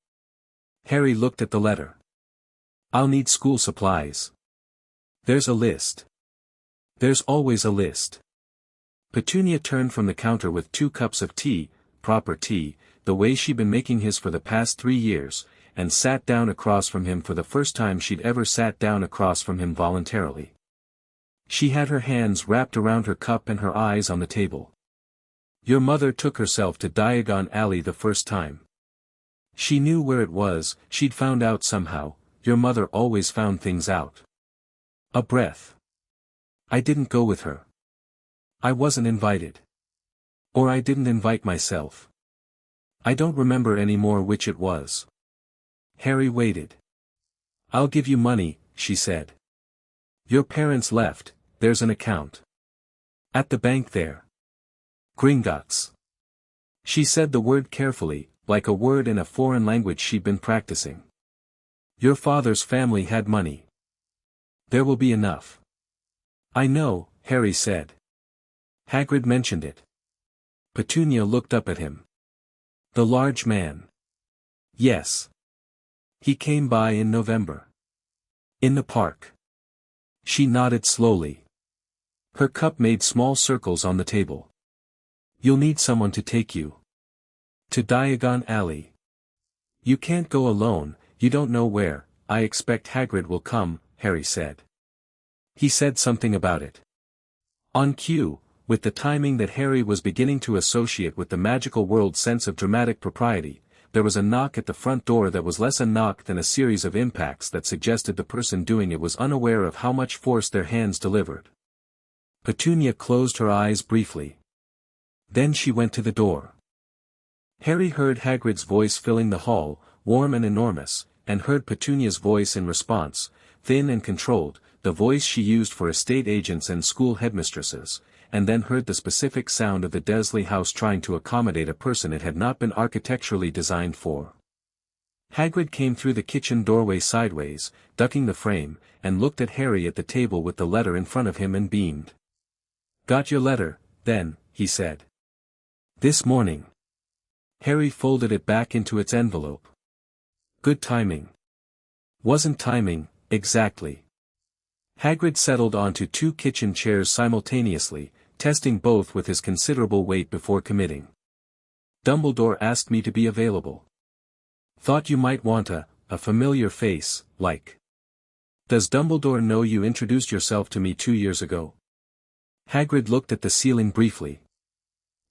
Harry looked at the letter. "I'll need school supplies. There's a list. There's always a list." Petunia turned from the counter with 2 cups of tea, proper tea, the way she'd been making his for the past 3 years, and sat down across from him for the first time she'd ever sat down across from him voluntarily. She had her hands wrapped around her cup and her eyes on the table. "Your mother took herself to Diagon Alley the first time. She knew where it was, she'd found out somehow, your mother always found things out." A breath. "I didn't go with her. I wasn't invited. Or I didn't invite myself. I don't remember anymore which it was." Harry waited. "I'll give you money," she said. "Your parents left, there's an account. At the bank there. Gringotts." She said the word carefully, like a word in a foreign language she'd been practicing. "Your father's family had money. There will be enough." "I know," Harry said. "Hagrid mentioned it." Petunia looked up at him. "The large man." "Yes. He came by in November. In the park." She nodded slowly. Her cup made small circles on the table. "You'll need someone to take you. To Diagon Alley. You can't go alone, you don't know where. I expect Hagrid will come," Harry said. He said something about it. On cue, with the timing that Harry was beginning to associate with the magical world's sense of dramatic propriety, there was a knock at the front door that was less a knock than a series of impacts that suggested the person doing it was unaware of how much force their hands delivered. Petunia closed her eyes briefly. Then she went to the door. Harry heard Hagrid's voice filling the hall, warm and enormous, and heard Petunia's voice in response, thin and controlled, the voice she used for estate agents and school headmistresses, and then heard the specific sound of the Dursley house trying to accommodate a person it had not been architecturally designed for. Hagrid came through the kitchen doorway sideways, ducking the frame, and looked at Harry at the table with the letter in front of him and beamed. "Got your letter, then," he said. "This morning." Harry folded it back into its envelope. "Good timing." "Wasn't timing, exactly." Hagrid settled onto 2 kitchen chairs simultaneously, testing both with his considerable weight before committing. "Dumbledore asked me to be available. Thought you might want a familiar face, like." Does Dumbledore know you introduced yourself to me 2 years ago? Hagrid looked at the ceiling briefly.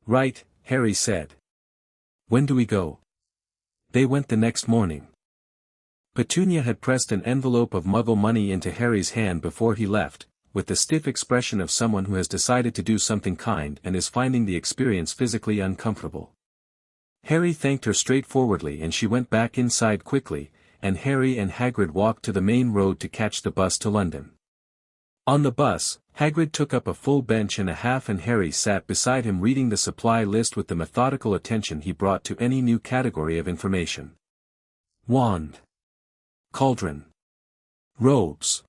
Right, Harry said. When do we go? They went the next morning. Petunia had pressed an envelope of Muggle money into Harry's hand before he left, with the stiff expression of someone who has decided to do something kind and is finding the experience physically uncomfortable. Harry thanked her straightforwardly and she went back inside quickly, and Harry and Hagrid walked to the main road to catch the bus to London. On the bus, Hagrid took up a full bench and a half and Harry sat beside him reading the supply list with the methodical attention he brought to any new category of information. Wand. Cauldron. Robes.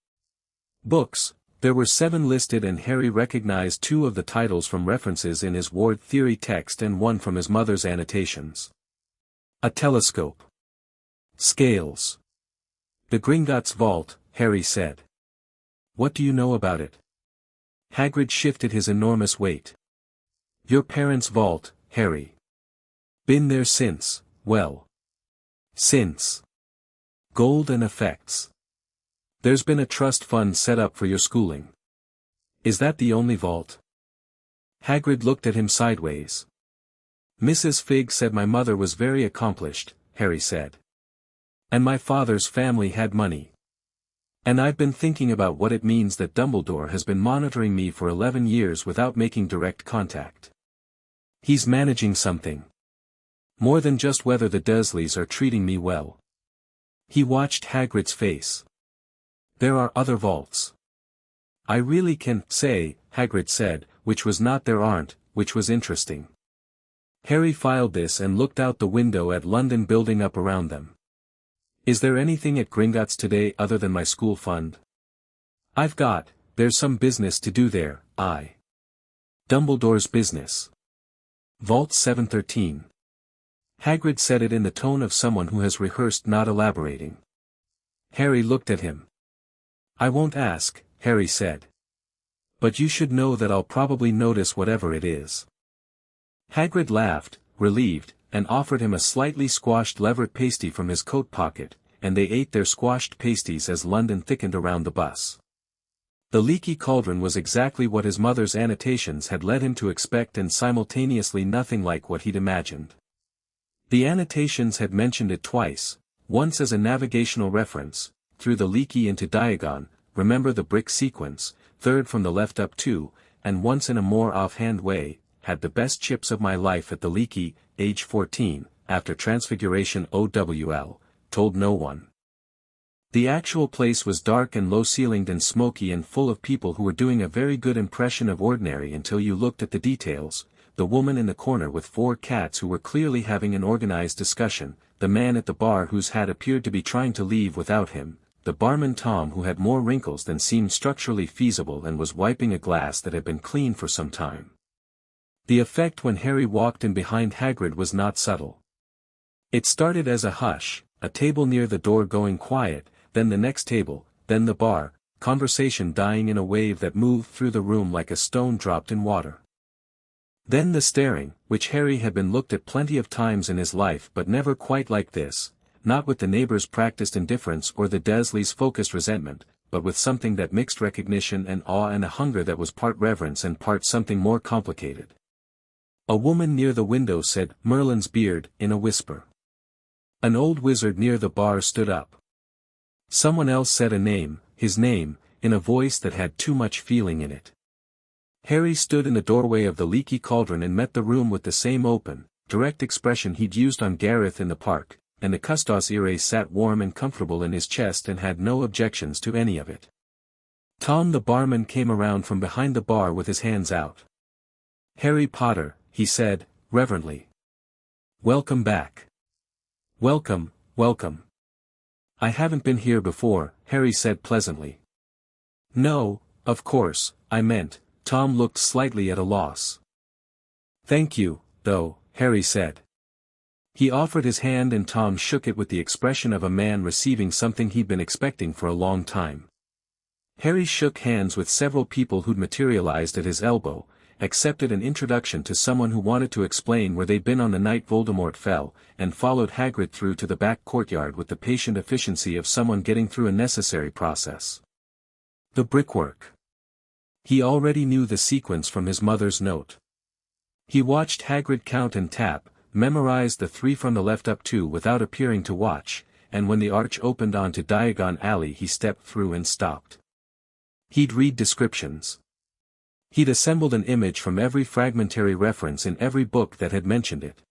Books. There were 7 listed and Harry recognized 2 of the titles from references in his ward theory text and 1 from his mother's annotations. A telescope. Scales. The Gringotts vault, Harry said. What do you know about it? Hagrid shifted his enormous weight. Your parents' vault, Harry. Been there since, well. Since. Gold and effects. There's been a trust fund set up for your schooling. Is that the only vault? Hagrid looked at him sideways. Mrs. Figg said my mother was very accomplished, Harry said. And my father's family had money. And I've been thinking about what it means that Dumbledore has been monitoring me for 11 years without making direct contact. He's managing something. More than just whether the Dursleys are treating me well. He watched Hagrid's face. There are other vaults. I really can say, Hagrid said, which was not there aren't, which was interesting. Harry filed this and looked out the window at London building up around them. Is there anything at Gringotts today other than my school fund? There's some business to do there, Dumbledore's business. Vault 713. Hagrid said it in the tone of someone who has rehearsed not elaborating. Harry looked at him. I won't ask, Harry said. But you should know that I'll probably notice whatever it is. Hagrid laughed, relieved, and offered him a slightly squashed leveret pasty from his coat pocket, and they ate their squashed pasties as London thickened around the bus. The leaky cauldron was exactly what his mother's annotations had led him to expect and simultaneously nothing like what he'd imagined. The annotations had mentioned it twice, once as a navigational reference, through the leaky into Diagon, remember the brick sequence, third from the left up 2, and once in a more offhand way, had the best chips of my life at the leaky, age 14, after transfiguration OWL, told no one. The actual place was dark and low-ceilinged and smoky and full of people who were doing a very good impression of ordinary until you looked at the details, the woman in the corner with 4 cats who were clearly having an organized discussion, the man at the bar whose hat appeared to be trying to leave without him, the barman Tom who had more wrinkles than seemed structurally feasible and was wiping a glass that had been clean for some time. The effect when Harry walked in behind Hagrid was not subtle. It started as a hush, a table near the door going quiet, then the next table, then the bar, conversation dying in a wave that moved through the room like a stone dropped in water. Then the staring, which Harry had been looked at plenty of times in his life but never quite like this, not with the neighbors' practiced indifference or the Dursleys' focused resentment, but with something that mixed recognition and awe and a hunger that was part reverence and part something more complicated. A woman near the window said, "Merlin's beard," in a whisper. An old wizard near the bar stood up. Someone else said a name, his name, in a voice that had too much feeling in it. Harry stood in the doorway of the leaky cauldron and met the room with the same open, direct expression he'd used on Gareth in the park, and the Custos Ire sat warm and comfortable in his chest and had no objections to any of it. Tom the barman came around from behind the bar with his hands out. "Harry Potter," he said, reverently. "Welcome back." "Welcome, welcome." "I haven't been here before," Harry said pleasantly. "No, of course, I meant," Tom looked slightly at a loss. "Thank you, though," Harry said. He offered his hand and Tom shook it with the expression of a man receiving something he'd been expecting for a long time. Harry shook hands with several people who'd materialized at his elbow, accepted an introduction to someone who wanted to explain where they'd been on the night Voldemort fell, and followed Hagrid through to the back courtyard with the patient efficiency of someone getting through a necessary process. The brickwork. He already knew the sequence from his mother's note. He watched Hagrid count and tap, memorized the 3 from the left up to without appearing to watch, and when the arch opened onto Diagon Alley he stepped through and stopped. He'd read descriptions. He'd assembled an image from every fragmentary reference in every book that had mentioned it.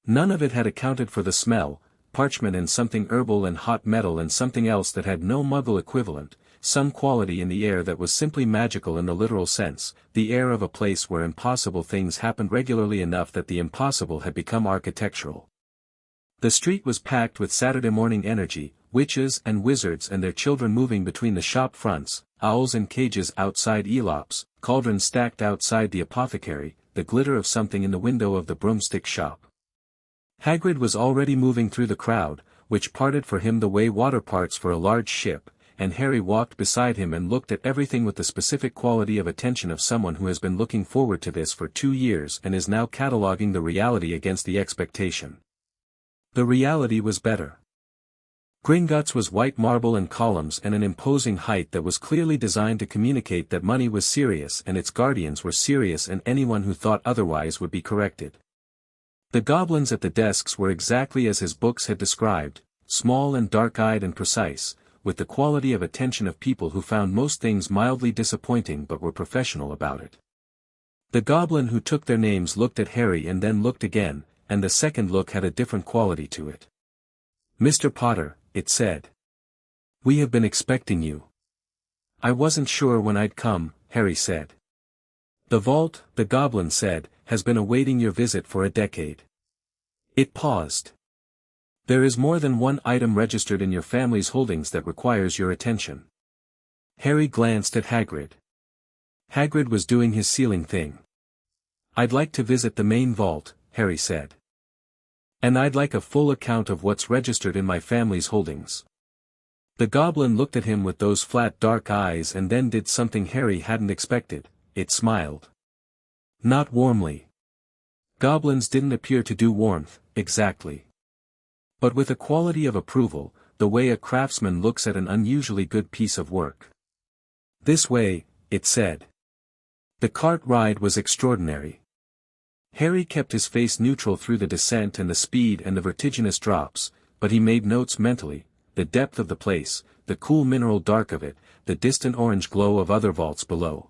None of it had accounted for the smell, parchment and something herbal and hot metal and something else that had no Muggle equivalent, some quality in the air that was simply magical in the literal sense, the air of a place where impossible things happened regularly enough that the impossible had become architectural. The street was packed with Saturday morning energy, witches and wizards and their children moving between the shop fronts, owls in cages outside Elops, cauldrons stacked outside the apothecary, the glitter of something in the window of the broomstick shop. Hagrid was already moving through the crowd, which parted for him the way water parts for a large ship, and Harry walked beside him and looked at everything with the specific quality of attention of someone who has been looking forward to this for 2 years and is now cataloguing the reality against the expectation. The reality was better. Gringotts was white marble and columns and an imposing height that was clearly designed to communicate that money was serious and its guardians were serious and anyone who thought otherwise would be corrected. The goblins at the desks were exactly as his books had described, small and dark-eyed and precise, with the quality of attention of people who found most things mildly disappointing but were professional about it. The goblin who took their names looked at Harry and then looked again, and the second look had a different quality to it. "Mr. Potter," it said. "We have been expecting you." "I wasn't sure when I'd come," Harry said. "The vault," the goblin said, "has been awaiting your visit for a decade." It paused. "There is more than one item registered in your family's holdings that requires your attention." Harry glanced at Hagrid. Hagrid was doing his ceiling thing. "I'd like to visit the main vault," Harry said. "And I'd like a full account of what's registered in my family's holdings." The goblin looked at him with those flat dark eyes and then did something Harry hadn't expected, it smiled. Not warmly. Goblins didn't appear to do warmth, exactly. But with a quality of approval, the way a craftsman looks at an unusually good piece of work. "This way," it said. The cart ride was extraordinary. Harry kept his face neutral through the descent and the speed and the vertiginous drops, but he made notes mentally, the depth of the place, the cool mineral dark of it, the distant orange glow of other vaults below.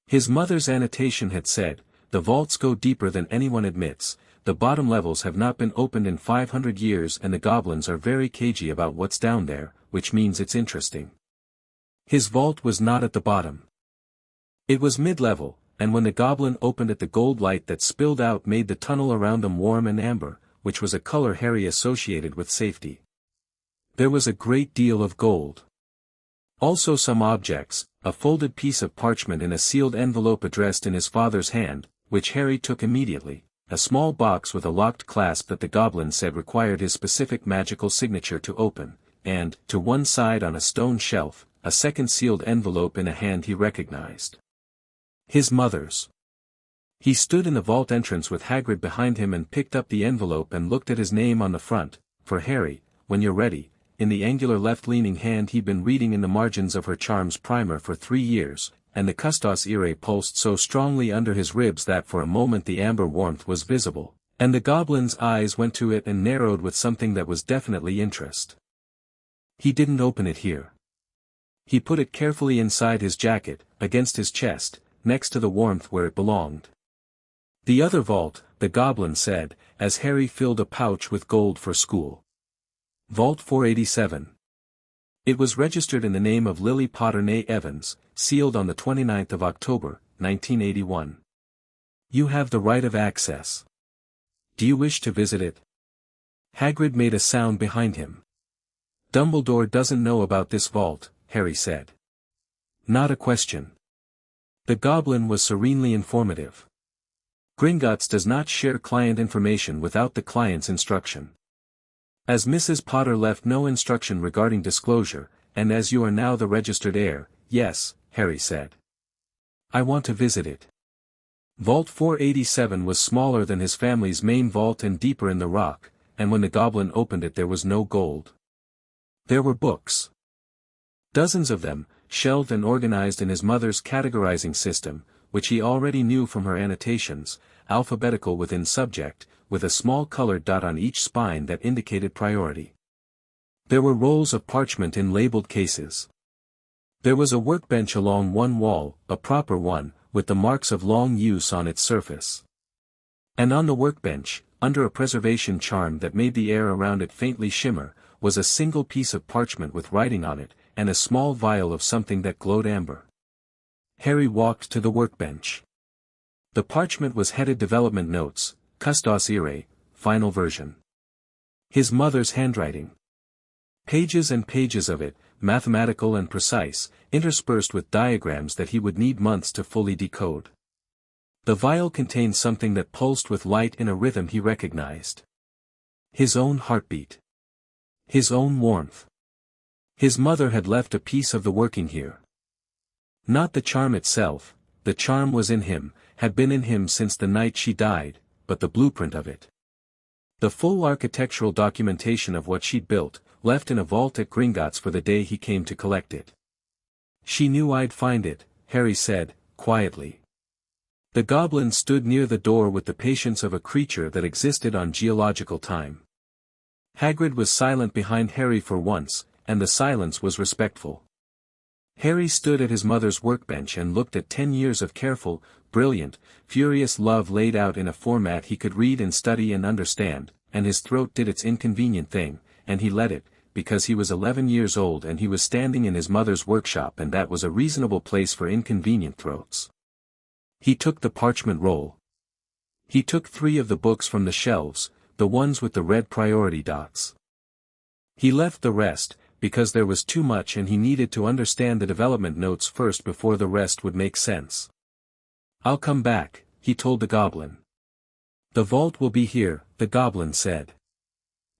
His mother's annotation had said, "The vaults go deeper than anyone admits, the bottom levels have not been opened in 500 years and the goblins are very cagey about what's down there, which means it's interesting." His vault was not at the bottom. It was mid-level, and when the goblin opened it the gold light that spilled out made the tunnel around them warm and amber, which was a color Harry associated with safety. There was a great deal of gold. Also some objects, a folded piece of parchment in a sealed envelope addressed in his father's hand, which Harry took immediately, a small box with a locked clasp that the goblin said required his specific magical signature to open, and, to one side on a stone shelf, a second sealed envelope in a hand he recognized. His mother's. He stood in the vault entrance with Hagrid behind him and picked up the envelope and looked at his name on the front, "For Harry, when you're ready," in the angular left-leaning hand he'd been reading in the margins of her charms primer for 3 years, and the Custos Irae pulsed so strongly under his ribs that for a moment the amber warmth was visible, and the goblin's eyes went to it and narrowed with something that was definitely interest. He didn't open it here. He put it carefully inside his jacket, against his chest, next to the warmth where it belonged. "The other vault," the goblin said, as Harry filled a pouch with gold for school. "Vault 487. It was registered in the name of Lily Potter née Evans, sealed on the 29th of October, 1981. You have the right of access. Do you wish to visit it?" Hagrid made a sound behind him. "Dumbledore doesn't know about this vault," Harry said. "Not a question." The goblin was serenely informative. "Gringotts does not share client information without the client's instruction. As Mrs. Potter left no instruction regarding disclosure, and as you are now the registered heir, yes," Harry said. "I want to visit it." Vault 487 was smaller than his family's main vault and deeper in the rock, and when the goblin opened it there was no gold. There were books. Dozens of them, shelved and organized in his mother's categorizing system, which he already knew from her annotations, alphabetical within subject, with a small colored dot on each spine that indicated priority. There were rolls of parchment in labeled cases. There was a workbench along one wall, a proper one, with the marks of long use on its surface. And on the workbench, under a preservation charm that made the air around it faintly shimmer, was a single piece of parchment with writing on it, and a small vial of something that glowed amber. Harry walked to the workbench. The parchment was headed Development Notes, Custos Ire, Final Version. His mother's handwriting. Pages and pages of it, mathematical and precise, interspersed with diagrams that he would need months to fully decode. The vial contained something that pulsed with light in a rhythm he recognized. His own heartbeat. His own warmth. His mother had left a piece of the working here. Not the charm itself, the charm was in him, had been in him since the night she died, but the blueprint of it. The full architectural documentation of what she'd built, left in a vault at Gringotts for the day he came to collect it. She knew I'd find it, Harry said, quietly. The goblin stood near the door with the patience of a creature that existed on geological time. Hagrid was silent behind Harry for once, and the silence was respectful. Harry stood at his mother's workbench and looked at 10 years of careful, brilliant, furious love laid out in a format he could read and study and understand, and his throat did its inconvenient thing, and he let it, because he was 11 years old and he was standing in his mother's workshop and that was a reasonable place for inconvenient throats. He took the parchment roll. He took 3 of the books from the shelves, the ones with the red priority dots. He left the rest, because there was too much and he needed to understand the development notes first before the rest would make sense. I'll come back, he told the goblin. The vault will be here, the goblin said.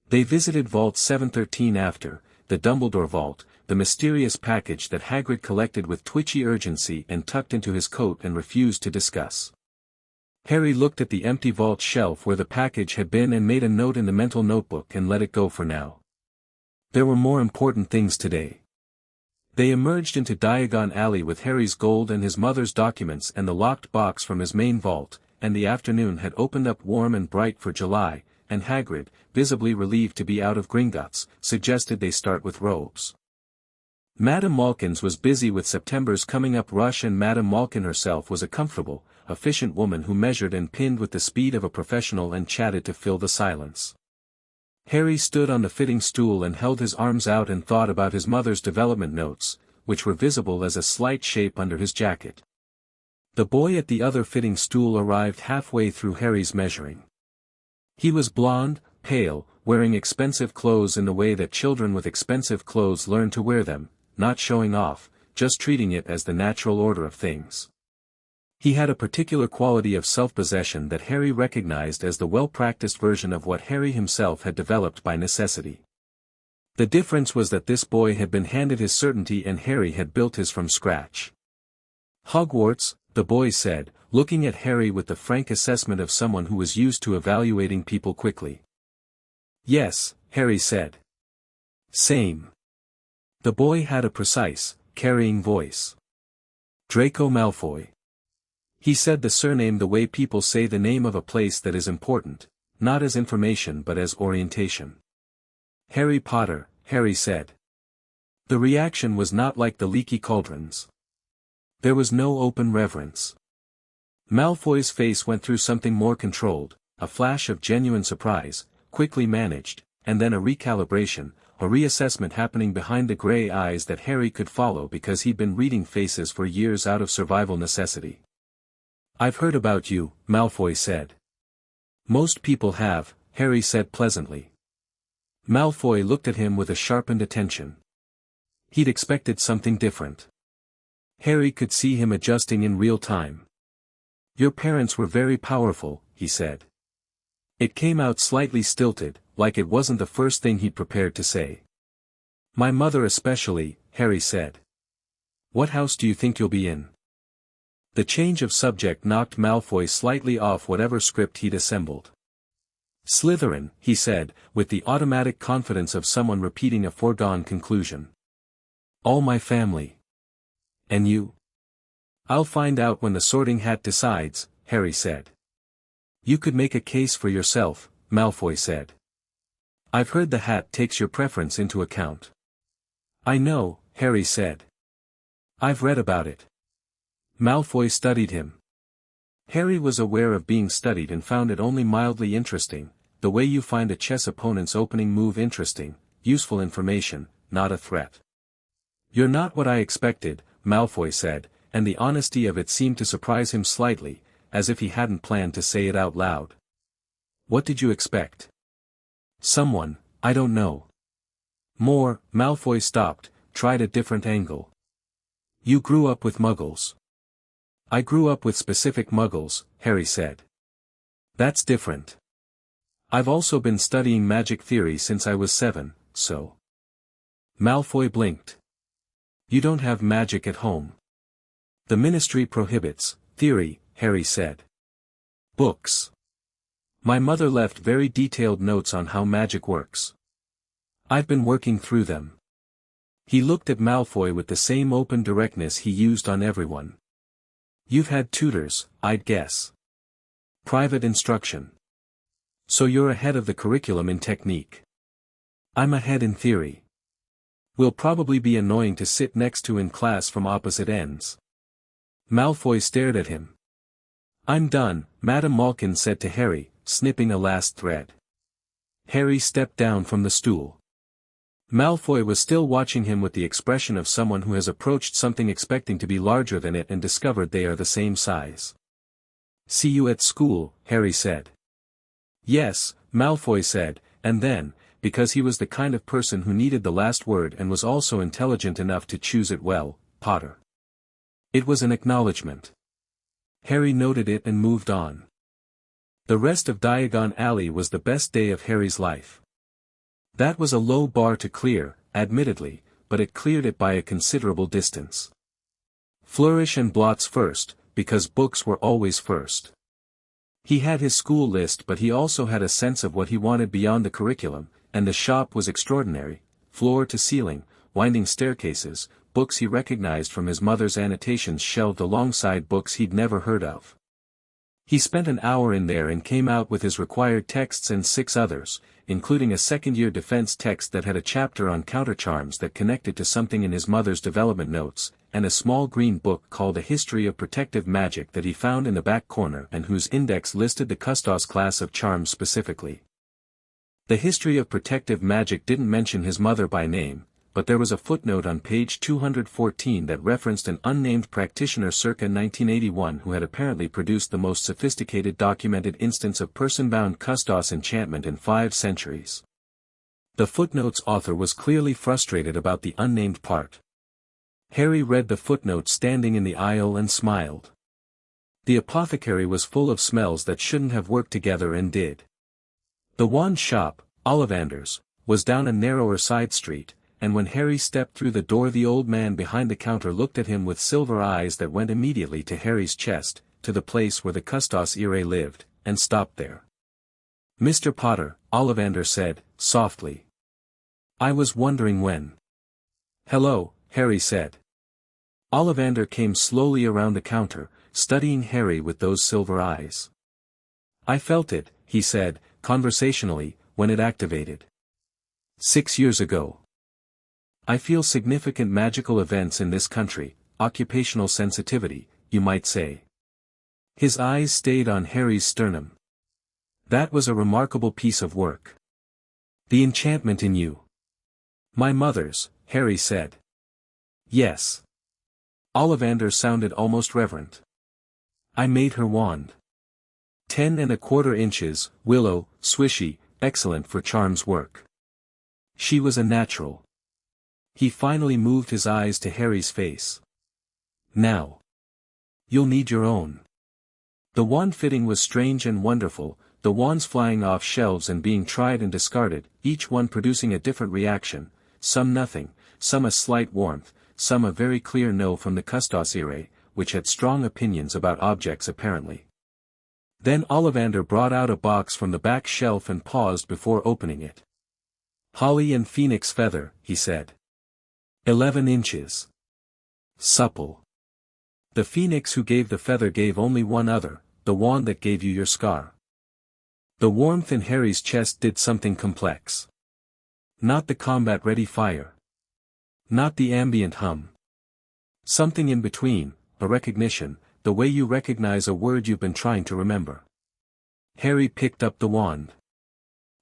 They visited Vault 713 after, the Dumbledore Vault, the mysterious package that Hagrid collected with twitchy urgency and tucked into his coat and refused to discuss. Harry looked at the empty vault shelf where the package had been and made a note in the mental notebook and let it go for now. There were more important things today. They emerged into Diagon Alley with Harry's gold and his mother's documents and the locked box from his main vault, and the afternoon had opened up warm and bright for July, and Hagrid, visibly relieved to be out of Gringotts, suggested they start with robes. Madame Malkins was busy with September's coming up rush and Madame Malkin herself was a comfortable, efficient woman who measured and pinned with the speed of a professional and chatted to fill the silence. Harry stood on the fitting stool and held his arms out and thought about his mother's development notes, which were visible as a slight shape under his jacket. The boy at the other fitting stool arrived halfway through Harry's measuring. He was blond, pale, wearing expensive clothes in the way that children with expensive clothes learn to wear them, not showing off, just treating it as the natural order of things. He had a particular quality of self-possession that Harry recognized as the well-practiced version of what Harry himself had developed by necessity. The difference was that this boy had been handed his certainty and Harry had built his from scratch. Hogwarts, the boy said, looking at Harry with the frank assessment of someone who was used to evaluating people quickly. Yes, Harry said. Same. The boy had a precise, carrying voice. Draco Malfoy. He said the surname the way people say the name of a place that is important, not as information but as orientation. Harry Potter, Harry said. The reaction was not like the leaky cauldrons. There was no open reverence. Malfoy's face went through something more controlled, a flash of genuine surprise, quickly managed, and then a recalibration, a reassessment happening behind the grey eyes that Harry could follow because he'd been reading faces for years out of survival necessity. I've heard about you, Malfoy said. Most people have, Harry said pleasantly. Malfoy looked at him with a sharpened attention. He'd expected something different. Harry could see him adjusting in real time. Your parents were very powerful, he said. It came out slightly stilted, like it wasn't the first thing he'd prepared to say. My mother especially, Harry said. What house do you think you'll be in? The change of subject knocked Malfoy slightly off whatever script he'd assembled. Slytherin, he said, with the automatic confidence of someone repeating a foregone conclusion. All my family. And you? I'll find out when the Sorting Hat decides, Harry said. You could make a case for yourself, Malfoy said. I've heard the hat takes your preference into account. I know, Harry said. I've read about it. Malfoy studied him. Harry was aware of being studied and found it only mildly interesting, the way you find a chess opponent's opening move interesting, useful information, not a threat. You're not what I expected, Malfoy said, and the honesty of it seemed to surprise him slightly, as if he hadn't planned to say it out loud. What did you expect? Someone, I don't know. More, Malfoy stopped, tried a different angle. You grew up with Muggles. I grew up with specific Muggles, Harry said. That's different. I've also been studying magic theory since I was 7, so. Malfoy blinked. You don't have magic at home. The Ministry prohibits theory, Harry said. Books. My mother left very detailed notes on how magic works. I've been working through them. He looked at Malfoy with the same open directness he used on everyone. You've had tutors, I'd guess. Private instruction. So you're ahead of the curriculum in technique. I'm ahead in theory. We'll probably be annoying to sit next to in class from opposite ends. Malfoy stared at him. I'm done, Madame Malkin said to Harry, snipping a last thread. Harry stepped down from the stool. Malfoy was still watching him with the expression of someone who has approached something expecting to be larger than it and discovered they are the same size. See you at school, Harry said. Yes, Malfoy said, and then, because he was the kind of person who needed the last word and was also intelligent enough to choose it well, Potter. It was an acknowledgement. Harry noted it and moved on. The rest of Diagon Alley was the best day of Harry's life. That was a low bar to clear, admittedly, but it cleared it by a considerable distance. Flourish and blots first, because books were always first. He had his school list, but he also had a sense of what he wanted beyond the curriculum, and the shop was extraordinary, floor to ceiling, winding staircases, books he recognized from his mother's annotations shelved alongside books he'd never heard of. He spent an hour in there and came out with his required texts and 6 others, including a second-year defense text that had a chapter on countercharms that connected to something in his mother's development notes, and a small green book called A History of Protective Magic that he found in the back corner and whose index listed the Custos class of charms specifically. The History of Protective Magic didn't mention his mother by name, but there was a footnote on page 214 that referenced an unnamed practitioner circa 1981 who had apparently produced the most sophisticated documented instance of person-bound Custos enchantment in 5 centuries. The footnote's author was clearly frustrated about the unnamed part. Harry read the footnote standing in the aisle and smiled. The apothecary was full of smells that shouldn't have worked together and did. The wand shop, Ollivander's, was down a narrower side street, and when Harry stepped through the door the old man behind the counter looked at him with silver eyes that went immediately to Harry's chest, to the place where the Custos Irae lived, and stopped there. Mr. Potter, Ollivander said, softly. I was wondering when. Hello, Harry said. Ollivander came slowly around the counter, studying Harry with those silver eyes. I felt it, he said, conversationally, when it activated. 6 years ago. I feel significant magical events in this country, occupational sensitivity, you might say. His eyes stayed on Harry's sternum. That was a remarkable piece of work. The enchantment in you. My mother's, Harry said. Yes. Ollivander sounded almost reverent. I made her wand. 10 1/4 inches, willow, swishy, excellent for charms work. She was a natural. He finally moved his eyes to Harry's face. Now. You'll need your own. The wand fitting was strange and wonderful, the wands flying off shelves and being tried and discarded, each one producing a different reaction, some nothing, some a slight warmth, some a very clear no from the Custos Irae, which had strong opinions about objects apparently. Then Ollivander brought out a box from the back shelf and paused before opening it. Holly and phoenix feather, he said. 11 inches. supple. The phoenix who gave the feather gave only one other, the wand that gave you your scar. The warmth in Harry's chest did something complex. Not the combat-ready fire. Not the ambient hum. Something in between, a recognition, the way you recognize a word you've been trying to remember. Harry picked up the wand.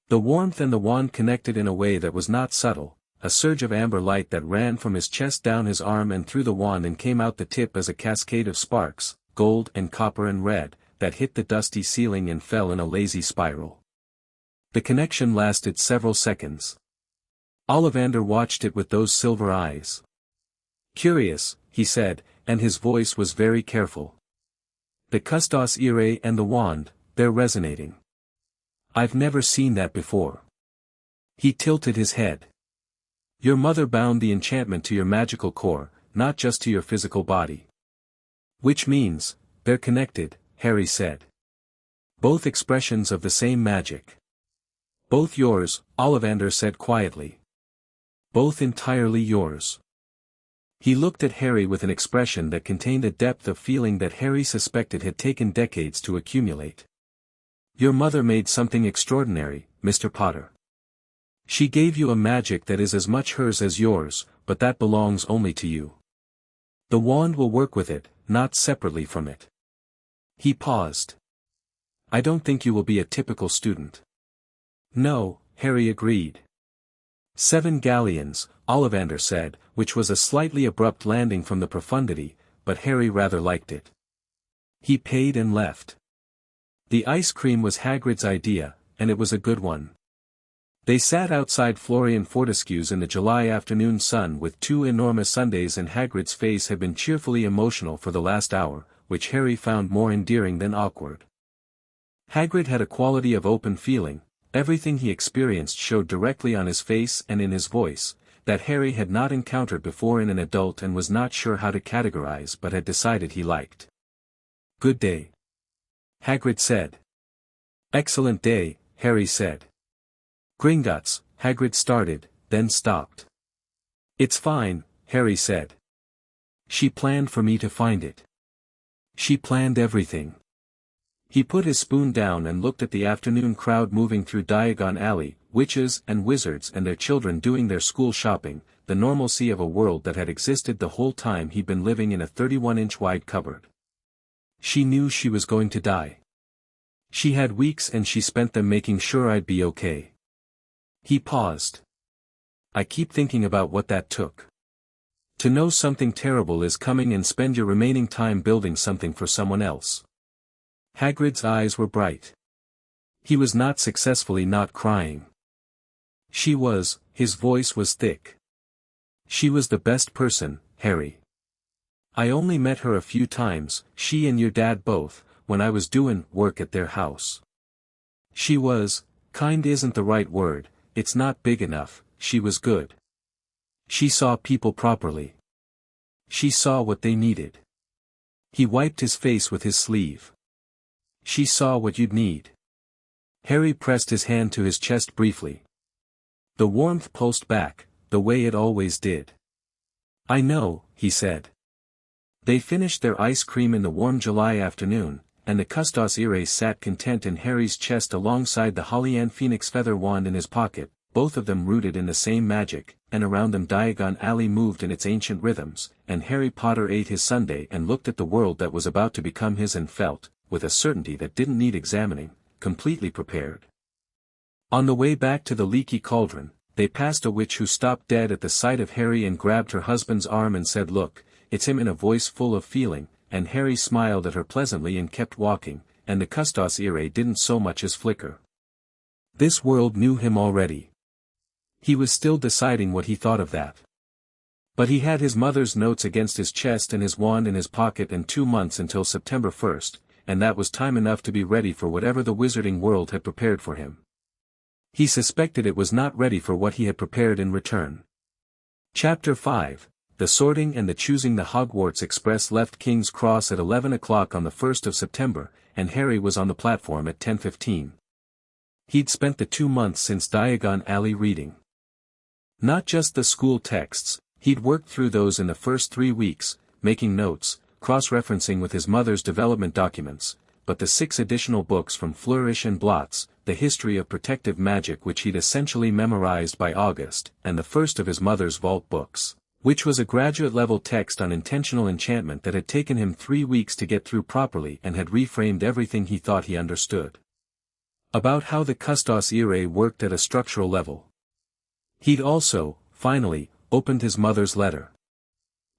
The warmth and the wand connected in a way that was not subtle, a surge of amber light that ran from his chest down his arm and through the wand and came out the tip as a cascade of sparks, gold and copper and red, that hit the dusty ceiling and fell in a lazy spiral. The connection lasted several seconds. Ollivander watched it with those silver eyes. Curious, he said, and his voice was very careful. The custos irae and the wand, they're resonating. I've never seen that before. He tilted his head. Your mother bound the enchantment to your magical core, not just to your physical body. Which means, they're connected, Harry said. Both expressions of the same magic. Both yours, Ollivander said quietly. Both entirely yours. He looked at Harry with an expression that contained a depth of feeling that Harry suspected had taken decades to accumulate. Your mother made something extraordinary, Mr. Potter. She gave you a magic that is as much hers as yours, but that belongs only to you. The wand will work with it, not separately from it. He paused. I don't think you will be a typical student. No, Harry agreed. 7 galleons, Ollivander said, which was a slightly abrupt landing from the profundity, but Harry rather liked it. He paid and left. The ice cream was Hagrid's idea, and it was a good one. They sat outside Florian Fortescue's in the July afternoon sun with 2 enormous sundaes, and Hagrid's face had been cheerfully emotional for the last hour, which Harry found more endearing than awkward. Hagrid had a quality of open feeling, everything he experienced showed directly on his face and in his voice, that Harry had not encountered before in an adult and was not sure how to categorize but had decided he liked. Good day, Hagrid said. Excellent day, Harry said. Gringotts, Hagrid started, then stopped. It's fine, Harry said. She planned for me to find it. She planned everything. He put his spoon down and looked at the afternoon crowd moving through Diagon Alley, witches and wizards and their children doing their school shopping, the normalcy of a world that had existed the whole time he'd been living in a 31-inch wide cupboard. She knew she was going to die. She had weeks and she spent them making sure I'd be okay. He paused. I keep thinking about what that took. To know something terrible is coming and spend your remaining time building something for someone else. Hagrid's eyes were bright. He was not successfully not crying. She was, his voice was thick. She was the best person, Harry. I only met her a few times, she and your dad both, when I was doing work at their house. She was, kind isn't the right word, it's not big enough, she was good. She saw people properly. She saw what they needed. He wiped his face with his sleeve. She saw what you'd need. Harry pressed his hand to his chest briefly. The warmth pulsed back, the way it always did. I know, he said. They finished their ice cream in the warm July afternoon, and the custos irae sat content in Harry's chest alongside the Hollyan Phoenix feather wand in his pocket, both of them rooted in the same magic, and around them Diagon Alley moved in its ancient rhythms, and Harry Potter ate his sundae and looked at the world that was about to become his and felt, with a certainty that didn't need examining, completely prepared. On the way back to the leaky cauldron, they passed a witch who stopped dead at the sight of Harry and grabbed her husband's arm and said, "Look, it's him," in a voice full of feeling, and Harry smiled at her pleasantly and kept walking, and the custos irae didn't so much as flicker. This world knew him already. He was still deciding what he thought of that. But he had his mother's notes against his chest and his wand in his pocket and 2 months until September 1st, and that was time enough to be ready for whatever the wizarding world had prepared for him. He suspected it was not ready for what he had prepared in return. Chapter 5, The Sorting and the Choosing. The Hogwarts Express left King's Cross at 11 o'clock on the 1st of September, and Harry was on the platform at 10:15. He'd spent the 2 months since Diagon Alley reading. Not just the school texts, he'd worked through those in the first 3 weeks, making notes, cross-referencing with his mother's development documents, but the 6 additional books from Flourish and Blots, the history of protective magic which he'd essentially memorized by August, and the first of his mother's vault books, which was a graduate-level text on intentional enchantment that had taken him 3 weeks to get through properly and had reframed everything he thought he understood about how the Custos Irae worked at a structural level. He'd also, finally, opened his mother's letter.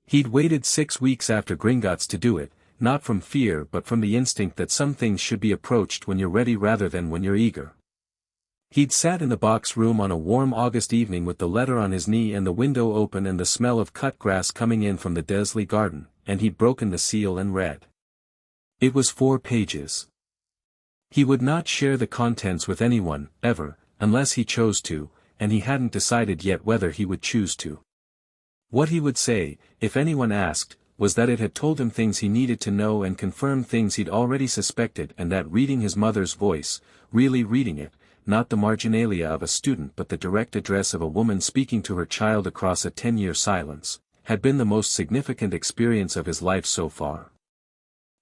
He'd waited 6 weeks after Gringotts to do it, not from fear but from the instinct that some things should be approached when you're ready rather than when you're eager. He'd sat in the box room on a warm August evening with the letter on his knee and the window open and the smell of cut grass coming in from the Dursley garden, and he'd broken the seal and read. It was 4 pages. He would not share the contents with anyone, ever, unless he chose to, and he hadn't decided yet whether he would choose to. What he would say, if anyone asked, was that it had told him things he needed to know and confirmed things he'd already suspected, and that reading his mother's voice, really reading it, not the marginalia of a student but the direct address of a woman speaking to her child across a 10-year silence, had been the most significant experience of his life so far.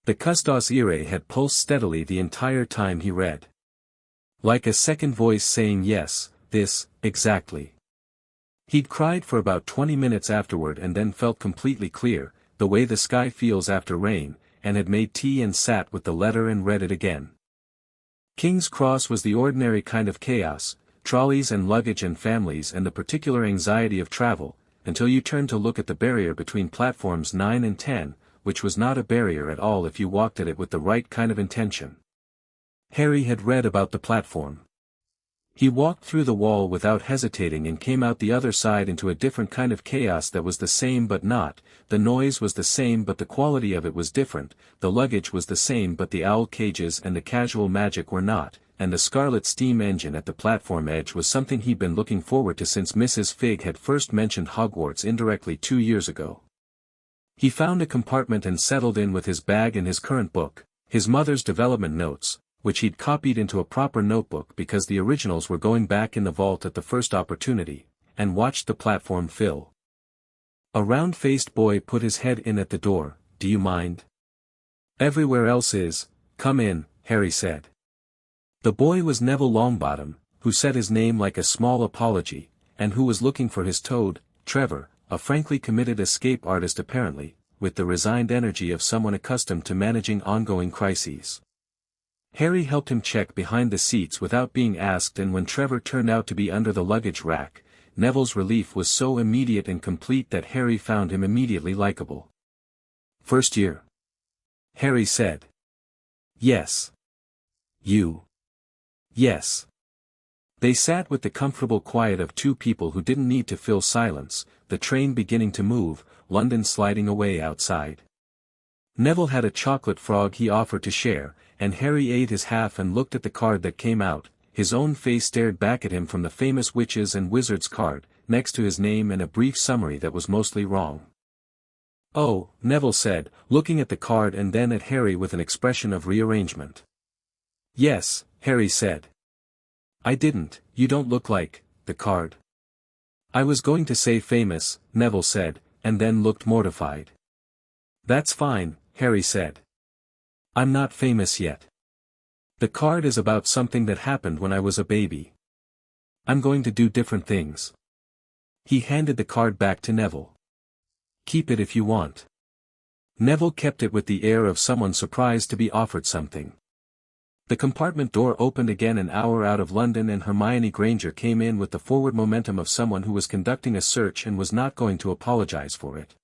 The Custos Irae had pulsed steadily the entire time he read. Like a second voice saying yes, this, exactly. He'd cried for about 20 minutes afterward and then felt completely clear, the way the sky feels after rain, and had made tea and sat with the letter and read it again. King's Cross was the ordinary kind of chaos, trolleys and luggage and families and the particular anxiety of travel, until you turned to look at the barrier between platforms 9 and 10, which was not a barrier at all if you walked at it with the right kind of intention. Harry had read about the platform. He walked through the wall without hesitating and came out the other side into a different kind of chaos that was the same but not, the noise was the same but the quality of it was different, the luggage was the same but the owl cages and the casual magic were not, and the scarlet steam engine at the platform edge was something he'd been looking forward to since Mrs. Figg had first mentioned Hogwarts indirectly 2 years ago. He found a compartment and settled in with his bag and his current book, his mother's development notes, which he'd copied into a proper notebook because the originals were going back in the vault at the first opportunity, and watched the platform fill. A round-faced boy put his head in at the door. "Do you mind?" "Everywhere else is. Come in," Harry said. The boy was Neville Longbottom, who said his name like a small apology, and who was looking for his toad, Trevor, a frankly committed escape artist apparently, with the resigned energy of someone accustomed to managing ongoing crises. Harry helped him check behind the seats without being asked, and when Trevor turned out to be under the luggage rack, Neville's relief was so immediate and complete that Harry found him immediately likable. "First year?" Harry said. "Yes." "You?" "Yes." They sat with the comfortable quiet of 2 people who didn't need to fill silence, the train beginning to move, London sliding away outside. Neville had a chocolate frog he offered to share, and Harry ate his half and looked at the card that came out. His own face stared back at him from the famous Witches and Wizards card, next to his name and a brief summary that was mostly wrong. "Oh," Neville said, looking at the card and then at Harry with an expression of rearrangement. "Yes," Harry said. "I didn't, you don't look like, the card." "I was going to say famous," Neville said, and then looked mortified. "That's fine," Harry said. "I'm not famous yet. The card is about something that happened when I was a baby. I'm going to do different things." He handed the card back to Neville. "Keep it if you want." Neville kept it with the air of someone surprised to be offered something. The compartment door opened again an hour out of London and Hermione Granger came in with the forward momentum of someone who was conducting a search and was not going to apologize for it.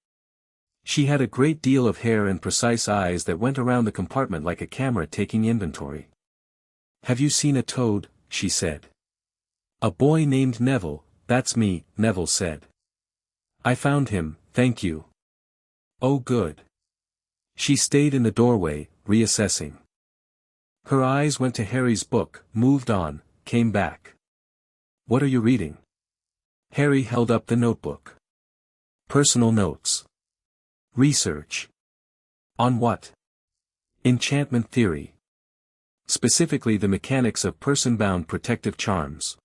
She had a great deal of hair and precise eyes that went around the compartment like a camera taking inventory. "Have you seen a toad?" she said. "A boy named Neville, that's me," Neville said. "I found him, thank you." "Oh good." She stayed in the doorway, reassessing. Her eyes went to Harry's book, moved on, came back. "What are you reading?" Harry held up the notebook. "Personal notes." "Research." "On what?" "Enchantment theory. Specifically the mechanics of person-bound protective charms."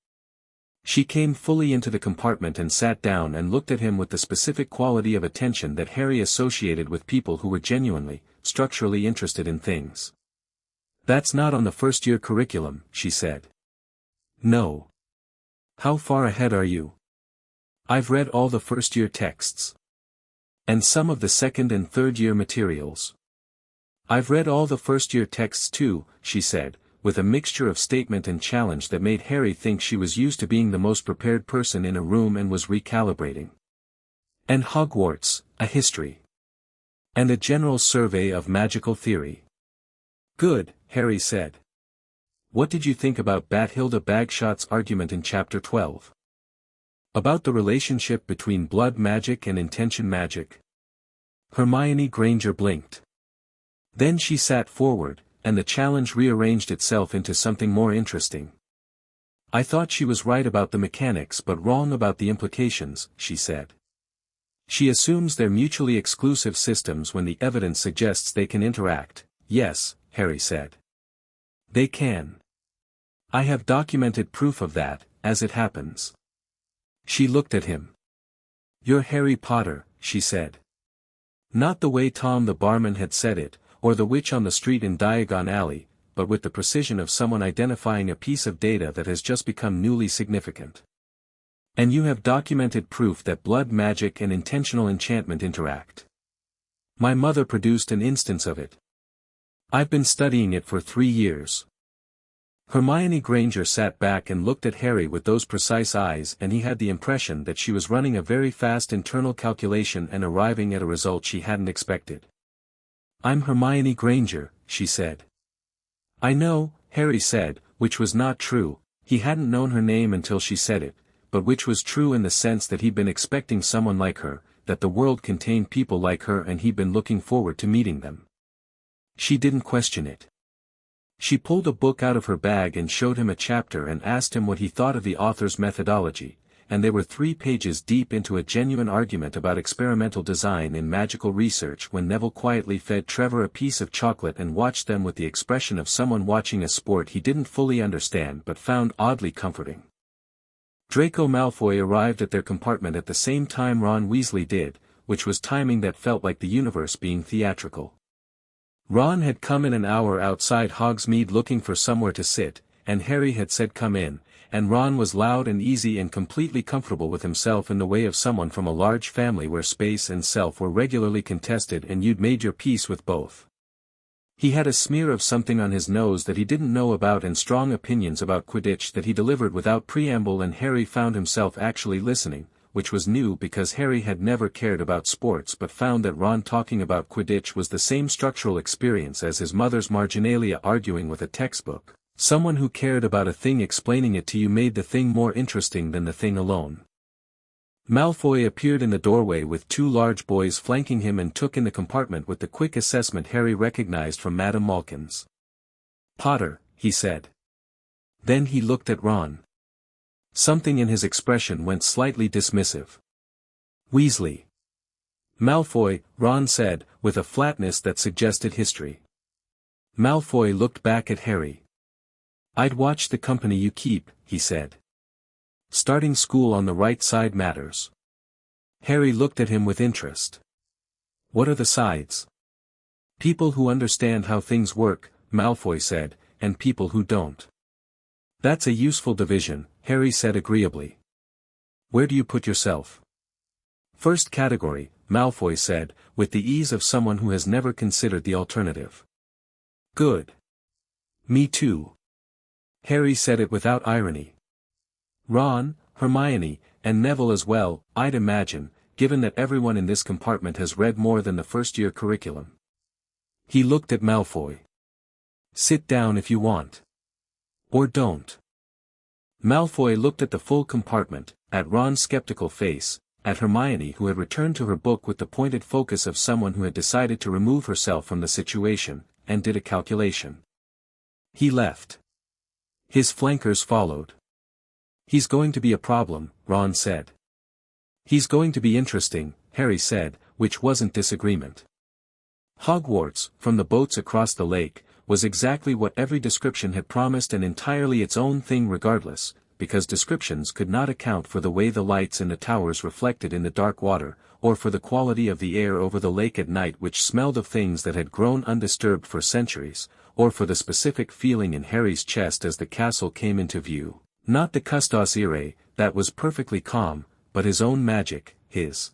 She came fully into the compartment and sat down and looked at him with the specific quality of attention that Harry associated with people who were genuinely, structurally interested in things. "That's not on the first-year curriculum," she said. "No. How far ahead are you?" "I've read all the first-year texts. And some of the second and third-year materials." "I've read all the first-year texts too," she said, with a mixture of statement and challenge that made Harry think she was used to being the most prepared person in a room and was recalibrating. "And Hogwarts, a history. And a general survey of magical theory." "Good," Harry said. "What did you think about Bathilda Bagshot's argument in Chapter 12? About the relationship between blood magic and intention magic?" Hermione Granger blinked. Then she sat forward, and the challenge rearranged itself into something more interesting. "I thought she was right about the mechanics but wrong about the implications," she said. "She assumes they're mutually exclusive systems when the evidence suggests they can interact." "Yes," Harry said. "They can. I have documented proof of that, as it happens." She looked at him. "You're Harry Potter," she said. Not the way Tom the barman had said it, or the witch on the street in Diagon Alley, but with the precision of someone identifying a piece of data that has just become newly significant. "And you have documented proof that blood magic and intentional enchantment interact. My mother produced an instance of it. I've been studying it for 3 years. Hermione Granger sat back and looked at Harry with those precise eyes, and he had the impression that she was running a very fast internal calculation and arriving at a result she hadn't expected. "I'm Hermione Granger," she said. "I know," Harry said, which was not true. He hadn't known her name until she said it, but which was true in the sense that he'd been expecting someone like her, that the world contained people like her, and he'd been looking forward to meeting them. She didn't question it. She pulled a book out of her bag and showed him a chapter and asked him what he thought of the author's methodology, and they were 3 pages deep into a genuine argument about experimental design in magical research when Neville quietly fed Trevor a piece of chocolate and watched them with the expression of someone watching a sport he didn't fully understand but found oddly comforting. Draco Malfoy arrived at their compartment at the same time Ron Weasley did, which was timing that felt like the universe being theatrical. Ron had come in an hour outside Hogsmeade looking for somewhere to sit, and Harry had said come in, and Ron was loud and easy and completely comfortable with himself in the way of someone from a large family where space and self were regularly contested and you'd made your peace with both. He had a smear of something on his nose that he didn't know about and strong opinions about Quidditch that he delivered without preamble, and Harry found himself actually listening, which was new because Harry had never cared about sports but found that Ron talking about Quidditch was the same structural experience as his mother's marginalia arguing with a textbook. Someone who cared about a thing explaining it to you made the thing more interesting than the thing alone. Malfoy appeared in the doorway with 2 large boys flanking him and took in the compartment with the quick assessment Harry recognized from Madame Malkin's. "Potter," he said. Then he looked at Ron. Something in his expression went slightly dismissive. "Weasley." "Malfoy," Ron said, with a flatness that suggested history. Malfoy looked back at Harry. "I'd watch the company you keep," he said. "Starting school on the right side matters." Harry looked at him with interest. "What are the sides?" "People who understand how things work," Malfoy said, "and people who don't." "That's a useful division," Harry said agreeably. "Where do you put yourself?" "First category," Malfoy said, with the ease of someone who has never considered the alternative. "Good. Me too." Harry said it without irony. "Ron, Hermione, and Neville as well, I'd imagine, given that everyone in this compartment has read more than the first-year curriculum." He looked at Malfoy. "Sit down if you want. Or don't." Malfoy looked at the full compartment, at Ron's skeptical face, at Hermione who had returned to her book with the pointed focus of someone who had decided to remove herself from the situation, and did a calculation. He left. His flankers followed. "He's going to be a problem," Ron said. "He's going to be interesting," Harry said, which wasn't disagreement. Hogwarts, from the boats across the lake, was exactly what every description had promised and entirely its own thing regardless, because descriptions could not account for the way the lights in the towers reflected in the dark water, or for the quality of the air over the lake at night which smelled of things that had grown undisturbed for centuries, or for the specific feeling in Harry's chest as the castle came into view. Not the custos irae, that was perfectly calm, but his own magic, his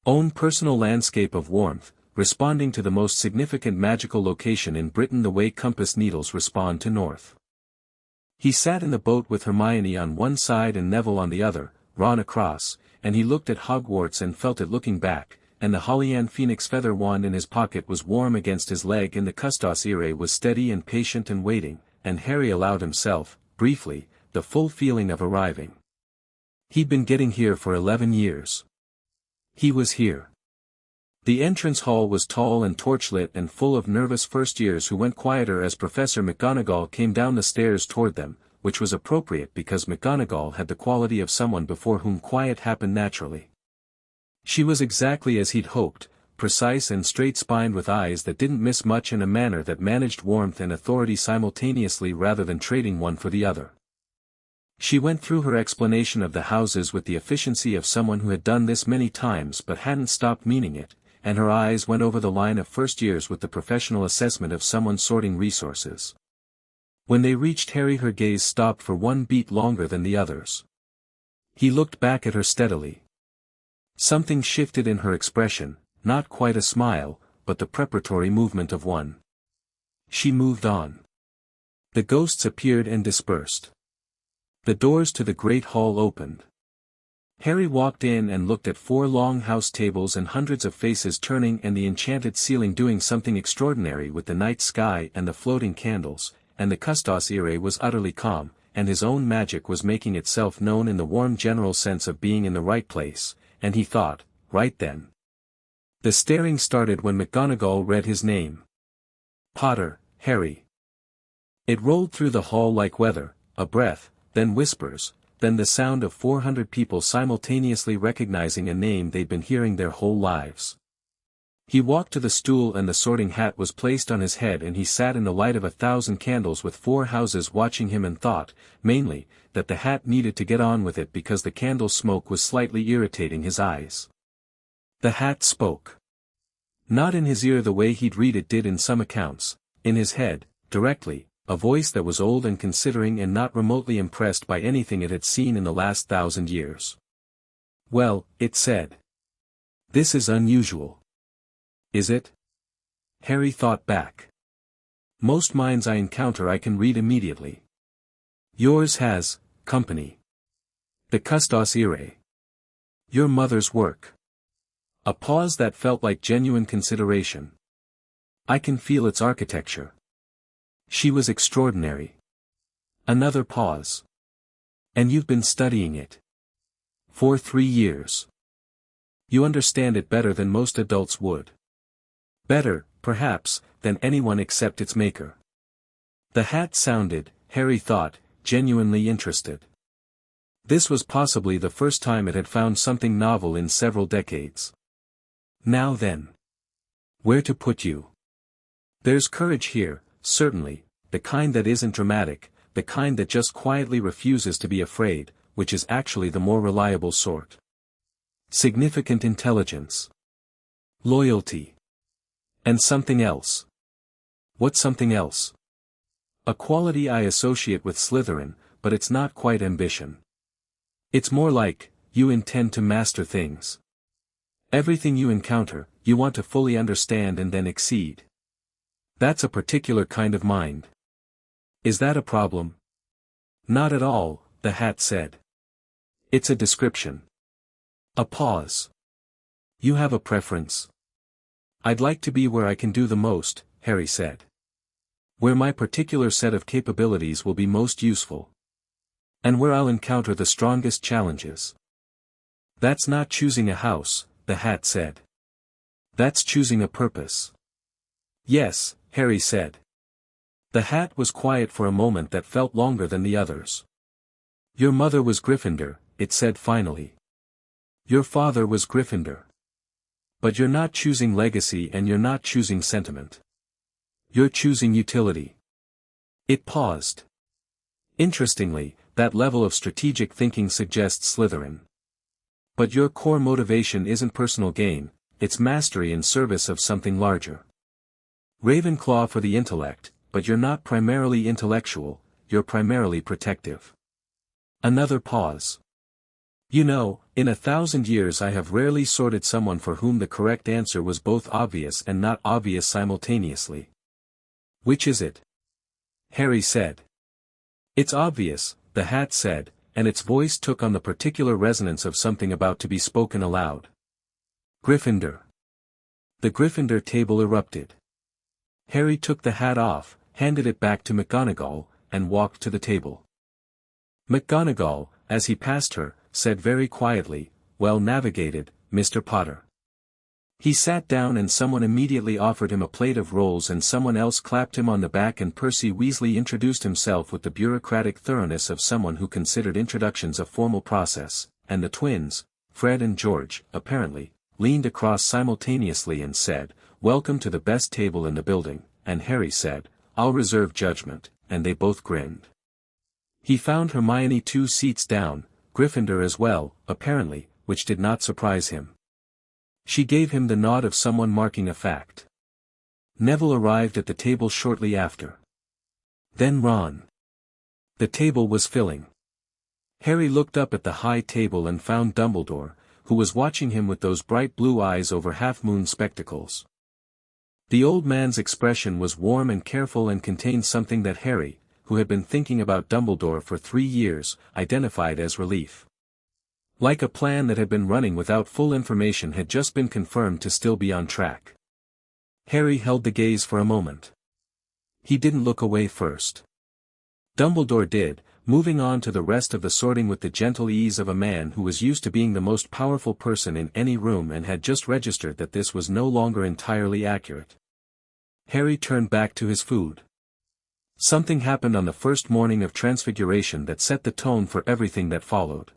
own personal landscape of warmth, responding to the most significant magical location in Britain the way compass needles respond to north. He sat in the boat with Hermione on one side and Neville on the other, Ron across, and he looked at Hogwarts and felt it looking back, and the Hollyann Phoenix feather wand in his pocket was warm against his leg and the custos irae was steady and patient and waiting, and Harry allowed himself, briefly, the full feeling of arriving. He'd been getting here for 11 years. He was here. The entrance hall was tall and torchlit and full of nervous first-years who went quieter as Professor McGonagall came down the stairs toward them, which was appropriate because McGonagall had the quality of someone before whom quiet happened naturally. She was exactly as he'd hoped, precise and straight-spined with eyes that didn't miss much and a manner that managed warmth and authority simultaneously rather than trading one for the other. She went through her explanation of the houses with the efficiency of someone who had done this many times but hadn't stopped meaning it, and her eyes went over the line of first years with the professional assessment of someone sorting resources. When they reached Harry her gaze stopped for one beat longer than the others. He looked back at her steadily. Something shifted in her expression, not quite a smile, but the preparatory movement of one. She moved on. The ghosts appeared and dispersed. The doors to the great hall opened. Harry walked in and looked at 4 long house tables and hundreds of faces turning and the enchanted ceiling doing something extraordinary with the night sky and the floating candles, and the custos irae was utterly calm, and his own magic was making itself known in the warm general sense of being in the right place, and he thought, right then. The staring started when McGonagall read his name. Potter, Harry. It rolled through the hall like weather, a breath, then whispers, then the sound of 400 people simultaneously recognizing a name they'd been hearing their whole lives. He walked to the stool and the sorting hat was placed on his head and he sat in the light of 1,000 candles with 4 houses watching him and thought, mainly, that the hat needed to get on with it because the candle smoke was slightly irritating his eyes. The hat spoke. Not in his ear the way he'd read it did in some accounts, in his head, directly. A voice that was old and considering and not remotely impressed by anything it had seen in the last 1,000 years. Well, it said. This is unusual. Is it? Harry thought back. Most minds I encounter I can read immediately. Yours has, company. The custos irae. Your mother's work. A pause that felt like genuine consideration. I can feel its architecture. She was extraordinary. Another pause. And you've been studying it. For 3 years. You understand it better than most adults would. Better, perhaps, than anyone except its maker. The hat sounded, Harry thought, genuinely interested. This was possibly the first time it had found something novel in several decades. Now then. Where to put you? There's courage here. Certainly, the kind that isn't dramatic, the kind that just quietly refuses to be afraid, which is actually the more reliable sort. Significant intelligence. Loyalty. And something else. What's something else? A quality I associate with Slytherin, but it's not quite ambition. It's more like, you intend to master things. Everything you encounter, you want to fully understand and then exceed. That's a particular kind of mind. Is that a problem? Not at all, the hat said. It's a description. A pause. You have a preference? I'd like to be where I can do the most, Harry said. Where my particular set of capabilities will be most useful. And where I'll encounter the strongest challenges. That's not choosing a house, the hat said. That's choosing a purpose. Yes, Harry said. The hat was quiet for a moment that felt longer than the others. Your mother was Gryffindor, it said finally. Your father was Gryffindor. But you're not choosing legacy and you're not choosing sentiment. You're choosing utility. It paused. Interestingly, that level of strategic thinking suggests Slytherin. But your core motivation isn't personal gain, it's mastery in service of something larger. Ravenclaw for the intellect, but you're not primarily intellectual, you're primarily protective. Another pause. You know, in 1,000 years I have rarely sorted someone for whom the correct answer was both obvious and not obvious simultaneously. Which is it? Harry said. It's obvious, the hat said, and its voice took on the particular resonance of something about to be spoken aloud. Gryffindor. The Gryffindor table erupted. Harry took the hat off, handed it back to McGonagall, and walked to the table. McGonagall, as he passed her, said very quietly, "Well navigated, Mr. Potter." He sat down and someone immediately offered him a plate of rolls and someone else clapped him on the back and Percy Weasley introduced himself with the bureaucratic thoroughness of someone who considered introductions a formal process, and the twins, Fred and George, apparently, leaned across simultaneously and said, "Welcome to the best table in the building," and Harry said, "I'll reserve judgment," and they both grinned. He found Hermione 2 seats down, Gryffindor as well, apparently, which did not surprise him. She gave him the nod of someone marking a fact. Neville arrived at the table shortly after. Then Ron. The table was filling. Harry looked up at the high table and found Dumbledore, who was watching him with those bright blue eyes over half-moon spectacles. The old man's expression was warm and careful and contained something that Harry, who had been thinking about Dumbledore for 3 years, identified as relief. Like a plan that had been running without full information had just been confirmed to still be on track. Harry held the gaze for a moment. He didn't look away first. Dumbledore did, moving on to the rest of the sorting with the gentle ease of a man who was used to being the most powerful person in any room and had just registered that this was no longer entirely accurate. Harry turned back to his food. Something happened on the first morning of Transfiguration that set the tone for everything that followed.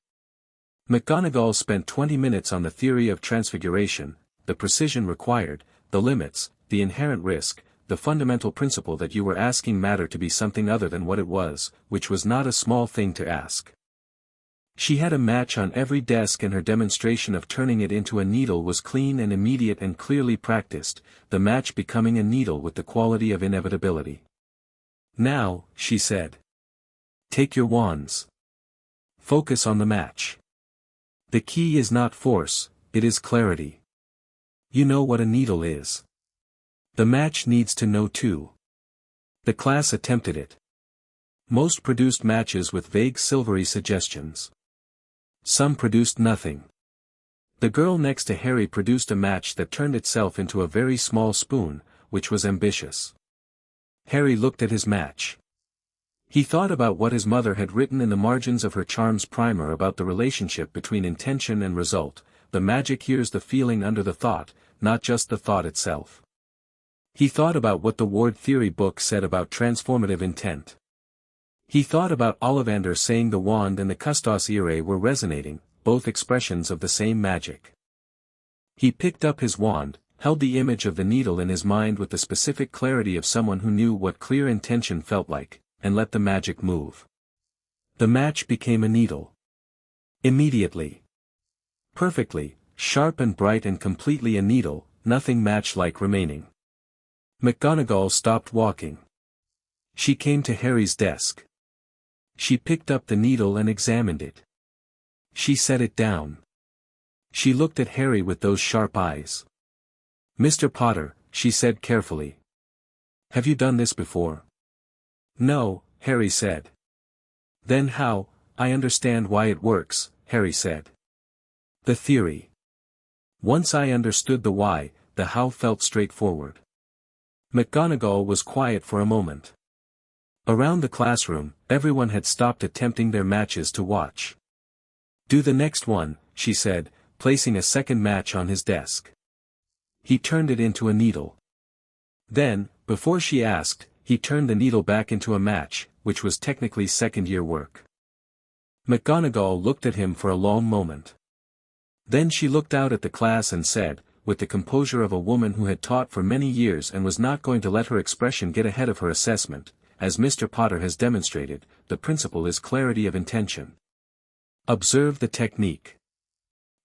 McGonagall spent 20 minutes on the theory of Transfiguration, the precision required, the limits, the inherent risk, the fundamental principle that you were asking matter to be something other than what it was, which was not a small thing to ask. She had a match on every desk and her demonstration of turning it into a needle was clean and immediate and clearly practiced, the match becoming a needle with the quality of inevitability. "Now," she said. "Take your wands. Focus on the match. The key is not force, it is clarity. You know what a needle is. The match needs to know too." The class attempted it. Most produced matches with vague silvery suggestions. Some produced nothing. The girl next to Harry produced a match that turned itself into a very small spoon, which was ambitious. Harry looked at his match. He thought about what his mother had written in the margins of her charms primer about the relationship between intention and result. The magic hears the feeling under the thought, not just the thought itself. He thought about what the Ward Theory book said about transformative intent. He thought about Ollivander saying the wand and the Custos Irae were resonating, both expressions of the same magic. He picked up his wand, held the image of the needle in his mind with the specific clarity of someone who knew what clear intention felt like, and let the magic move. The match became a needle. Immediately. Perfectly, sharp and bright and completely a needle, nothing match-like remaining. McGonagall stopped walking. She came to Harry's desk. She picked up the needle and examined it. She set it down. She looked at Harry with those sharp eyes. "Mr. Potter," she said carefully. "Have you done this before?" "No," Harry said. "Then how? I understand why it works," Harry said. "The theory." Once I understood the why, the how felt straightforward. McGonagall was quiet for a moment. Around the classroom, everyone had stopped attempting their matches to watch. "Do the next one," she said, placing a second match on his desk. He turned it into a needle. Then, before she asked, he turned the needle back into a match, which was technically second-year work. McGonagall looked at him for a long moment. Then she looked out at the class and said, with the composure of a woman who had taught for many years and was not going to let her expression get ahead of her assessment, as Mr. Potter has demonstrated, the principle is clarity of intention. Observe the technique.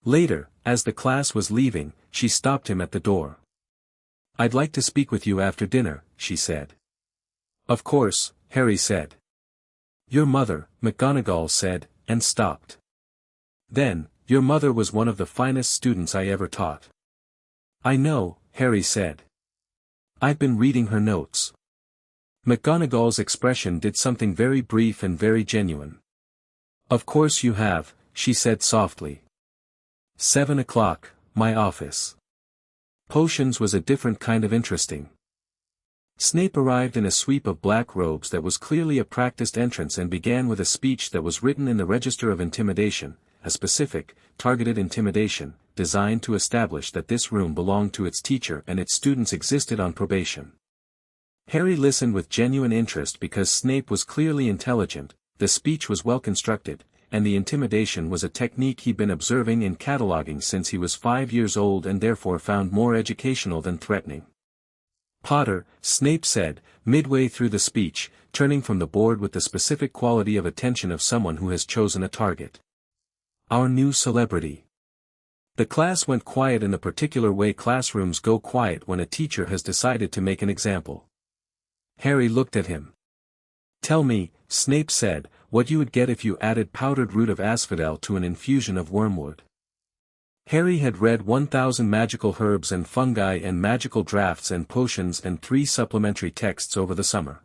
Later, as the class was leaving, she stopped him at the door. "I'd like to speak with you after dinner," she said. "Of course," Harry said. "Your mother," McGonagall said, and stopped. Then, "Your mother was one of the finest students I ever taught." "I know," Harry said. "I've been reading her notes." McGonagall's expression did something very brief and very genuine. "Of course you have," she said softly. 7 o'clock, my office. Potions was a different kind of interesting. Snape arrived in a sweep of black robes that was clearly a practiced entrance and began with a speech that was written in the Register of Intimidation, a specific, targeted intimidation, designed to establish that this room belonged to its teacher and its students existed on probation. Harry listened with genuine interest because Snape was clearly intelligent, the speech was well constructed, and the intimidation was a technique he'd been observing and cataloging since he was 5 years old and therefore found more educational than threatening. "Potter," Snape said, midway through the speech, turning from the board with the specific quality of attention of someone who has chosen a target. "Our new celebrity." The class went quiet in the particular way classrooms go quiet when a teacher has decided to make an example. Harry looked at him. "Tell me," Snape said, "what you would get if you added powdered root of asphodel to an infusion of wormwood." Harry had read 1,000 magical herbs and fungi and magical drafts and potions and 3 supplementary texts over the summer.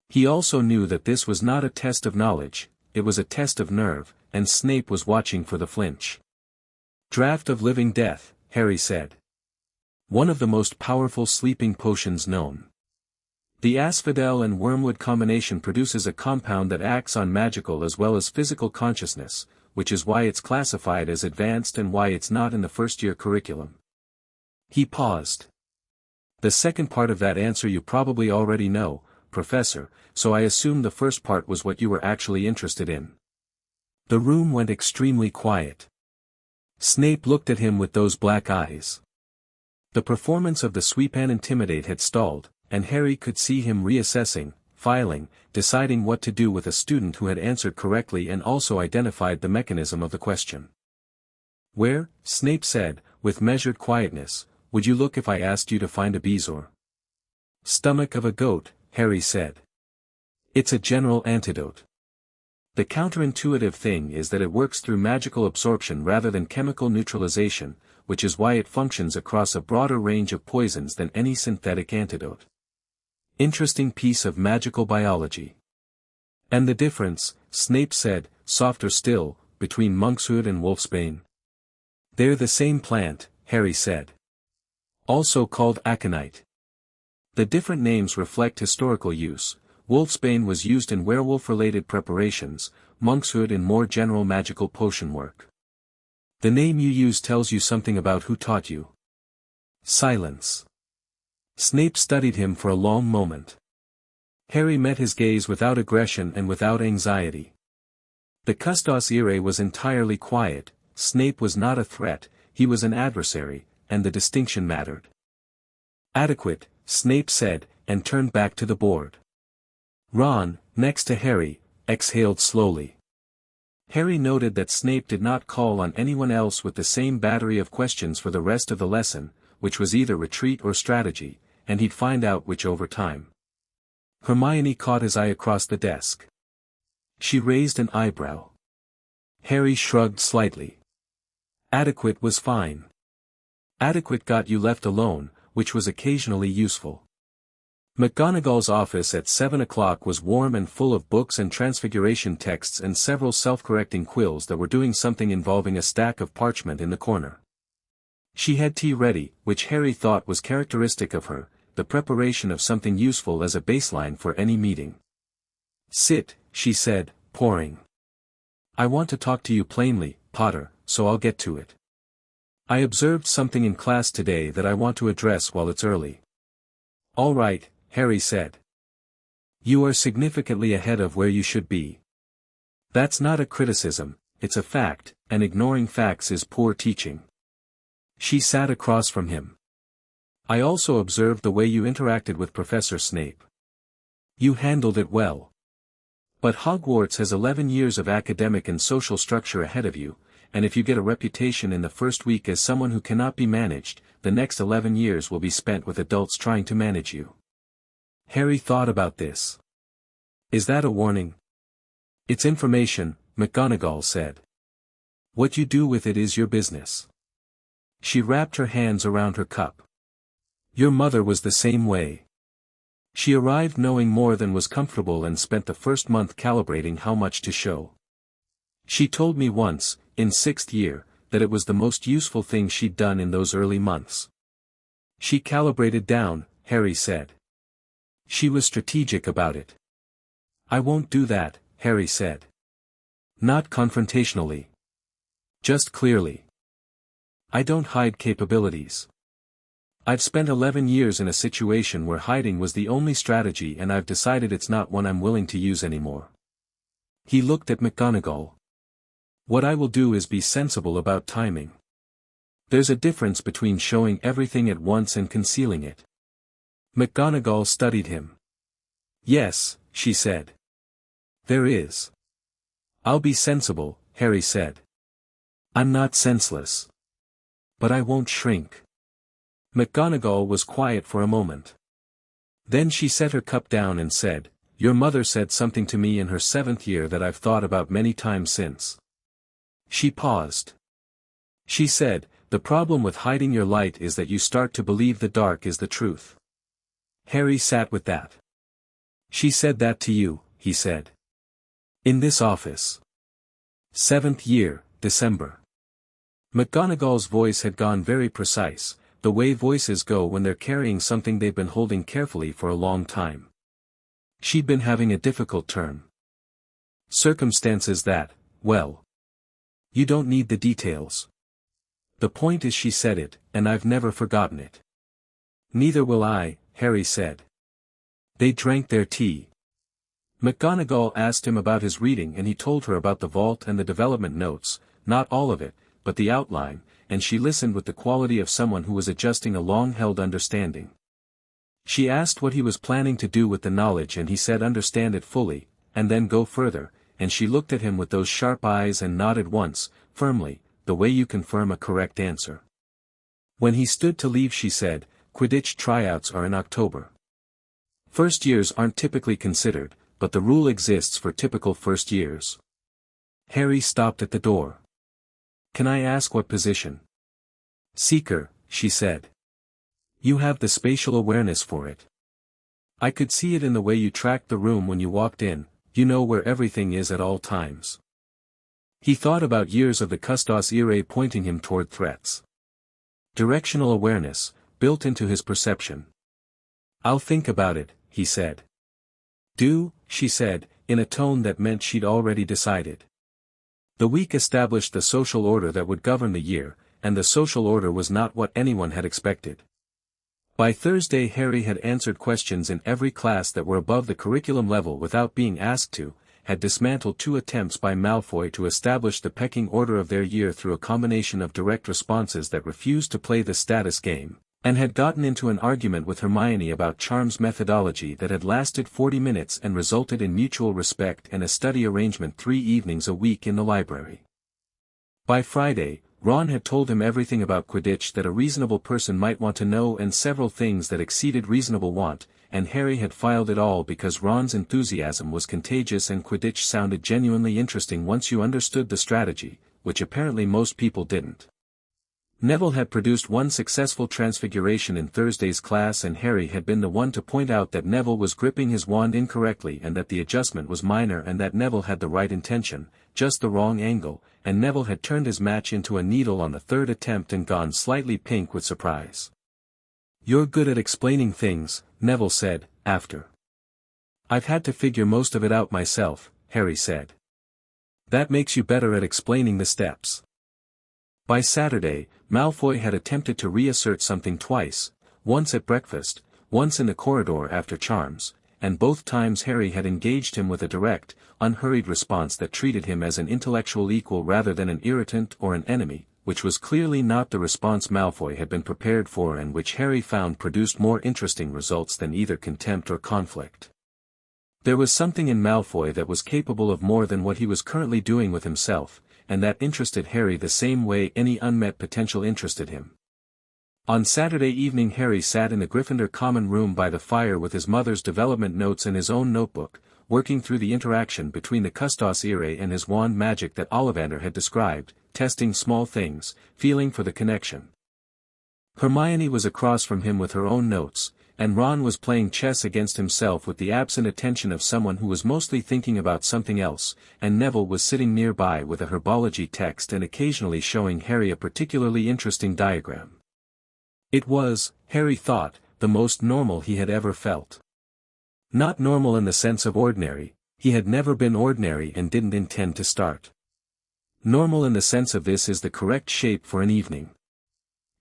He also knew that this was not a test of knowledge, it was a test of nerve, and Snape was watching for the flinch. "Draught of living death," Harry said. "One of the most powerful sleeping potions known. The asphodel and wormwood combination produces a compound that acts on magical as well as physical consciousness, which is why it's classified as advanced and why it's not in the first-year curriculum." He paused. "The second part of that answer you probably already know, Professor, so I assume the first part was what you were actually interested in." The room went extremely quiet. Snape looked at him with those black eyes. The performance of the sweep and intimidate had stalled, and Harry could see him reassessing, filing, deciding what to do with a student who had answered correctly and also identified the mechanism of the question. "Where," Snape said, with measured quietness, "would you look if I asked you to find a bezoar?" "Stomach of a goat," Harry said. "It's a general antidote. The counterintuitive thing is that it works through magical absorption rather than chemical neutralization, which is why it functions across a broader range of poisons than any synthetic antidote. Interesting piece of magical biology." "And the difference," Snape said, softer still, "between monkshood and wolfsbane?" "They're the same plant," Harry said. "Also called aconite. The different names reflect historical use. Wolfsbane was used in werewolf-related preparations, monkshood in more general magical potion work. The name you use tells you something about who taught you." Silence. Snape studied him for a long moment. Harry met his gaze without aggression and without anxiety. The custos ire was entirely quiet, Snape was not a threat, he was an adversary, and the distinction mattered. "Adequate," Snape said, and turned back to the board. Ron, next to Harry, exhaled slowly. Harry noted that Snape did not call on anyone else with the same battery of questions for the rest of the lesson, which was either retreat or strategy, and he'd find out which over time. Hermione caught his eye across the desk. She raised an eyebrow. Harry shrugged slightly. Adequate was fine. Adequate got you left alone, which was occasionally useful. McGonagall's office at 7 o'clock was warm and full of books and transfiguration texts and several self-correcting quills that were doing something involving a stack of parchment in the corner. She had tea ready, which Harry thought was characteristic of her, the preparation of something useful as a baseline for any meeting. "Sit," she said, pouring. "I want to talk to you plainly, Potter, so I'll get to it. I observed something in class today that I want to address while it's early." "All right," Harry said. "You are significantly ahead of where you should be. That's not a criticism, it's a fact, and ignoring facts is poor teaching." She sat across from him. "I also observed the way you interacted with Professor Snape. You handled it well. But Hogwarts has 11 years of academic and social structure ahead of you, and if you get a reputation in the first week as someone who cannot be managed, the next 11 years will be spent with adults trying to manage you. Harry thought about this. Is that a warning? It's information, McGonagall said. What you do with it is your business. She wrapped her hands around her cup. Your mother was the same way. She arrived knowing more than was comfortable and spent the first month calibrating how much to show. She told me once, in 6th year, that it was the most useful thing she'd done in those early months. She calibrated down, Harry said. She was strategic about it. I won't do that, Harry said. Not confrontationally. Just clearly. I don't hide capabilities. I've spent 11 years in a situation where hiding was the only strategy and I've decided it's not one I'm willing to use anymore. He looked at McGonagall. What I will do is be sensible about timing. There's a difference between showing everything at once and concealing it. McGonagall studied him. Yes, she said. There is. I'll be sensible, Harry said. I'm not senseless. But I won't shrink. McGonagall was quiet for a moment. Then she set her cup down and said, Your mother said something to me in her 7th year that I've thought about many times since. She paused. She said, the problem with hiding your light is that you start to believe the dark is the truth. Harry sat with that. She said that to you, he said. In this office. 7th year, December. McGonagall's voice had gone very precise, the way voices go when they're carrying something they've been holding carefully for a long time. She'd been having a difficult term. Circumstances that, well. You don't need the details. The point is she said it, and I've never forgotten it. Neither will I, Harry said. They drank their tea. McGonagall asked him about his reading and he told her about the vault and the development notes, not all of it, but the outline, and she listened with the quality of someone who was adjusting a long-held understanding. She asked what he was planning to do with the knowledge and he said understand it fully, and then go further, and she looked at him with those sharp eyes and nodded once, firmly, the way you confirm a correct answer. When he stood to leave she said, Quidditch tryouts are in October. First years aren't typically considered, but the rule exists for typical first years. Harry stopped at the door. Can I ask what position? Seeker, she said. You have the spatial awareness for it. I could see it in the way you tracked the room when you walked in, you know where everything is at all times. He thought about years of the Custos Irae pointing him toward threats. Directional awareness, built into his perception. I'll think about it, he said. Do, she said, in a tone that meant she'd already decided. The week established the social order that would govern the year, and the social order was not what anyone had expected. By Thursday Harry had answered questions in every class that were above the curriculum level without being asked to, had dismantled 2 attempts by Malfoy to establish the pecking order of their year through a combination of direct responses that refused to play the status game, and had gotten into an argument with Hermione about Charm's methodology that had lasted 40 minutes and resulted in mutual respect and a study arrangement 3 evenings a week in the library. By Friday, Ron had told him everything about Quidditch that a reasonable person might want to know and several things that exceeded reasonable want, and Harry had filed it all because Ron's enthusiasm was contagious and Quidditch sounded genuinely interesting once you understood the strategy, which apparently most people didn't. Neville had produced 1 successful transfiguration in Thursday's class and Harry had been the one to point out that Neville was gripping his wand incorrectly and that the adjustment was minor and that Neville had the right intention, just the wrong angle, and Neville had turned his match into a needle on the 3rd attempt and gone slightly pink with surprise. You're good at explaining things, Neville said, after. I've had to figure most of it out myself, Harry said. That makes you better at explaining the steps. By Saturday, Malfoy had attempted to reassert something twice, once at breakfast, once in the corridor after Charms, and both times Harry had engaged him with a direct, unhurried response that treated him as an intellectual equal rather than an irritant or an enemy, which was clearly not the response Malfoy had been prepared for and which Harry found produced more interesting results than either contempt or conflict. There was something in Malfoy that was capable of more than what he was currently doing with himself, and that interested Harry the same way any unmet potential interested him. On Saturday evening Harry sat in the Gryffindor common room by the fire with his mother's development notes in his own notebook, working through the interaction between the Custos Irae and his wand magic that Ollivander had described, testing small things, feeling for the connection. Hermione was across from him with her own notes, and Ron was playing chess against himself with the absent attention of someone who was mostly thinking about something else, and Neville was sitting nearby with a herbology text and occasionally showing Harry a particularly interesting diagram. It was, Harry thought, the most normal he had ever felt. Not normal in the sense of ordinary, he had never been ordinary and didn't intend to start. Normal in the sense of this is the correct shape for an evening.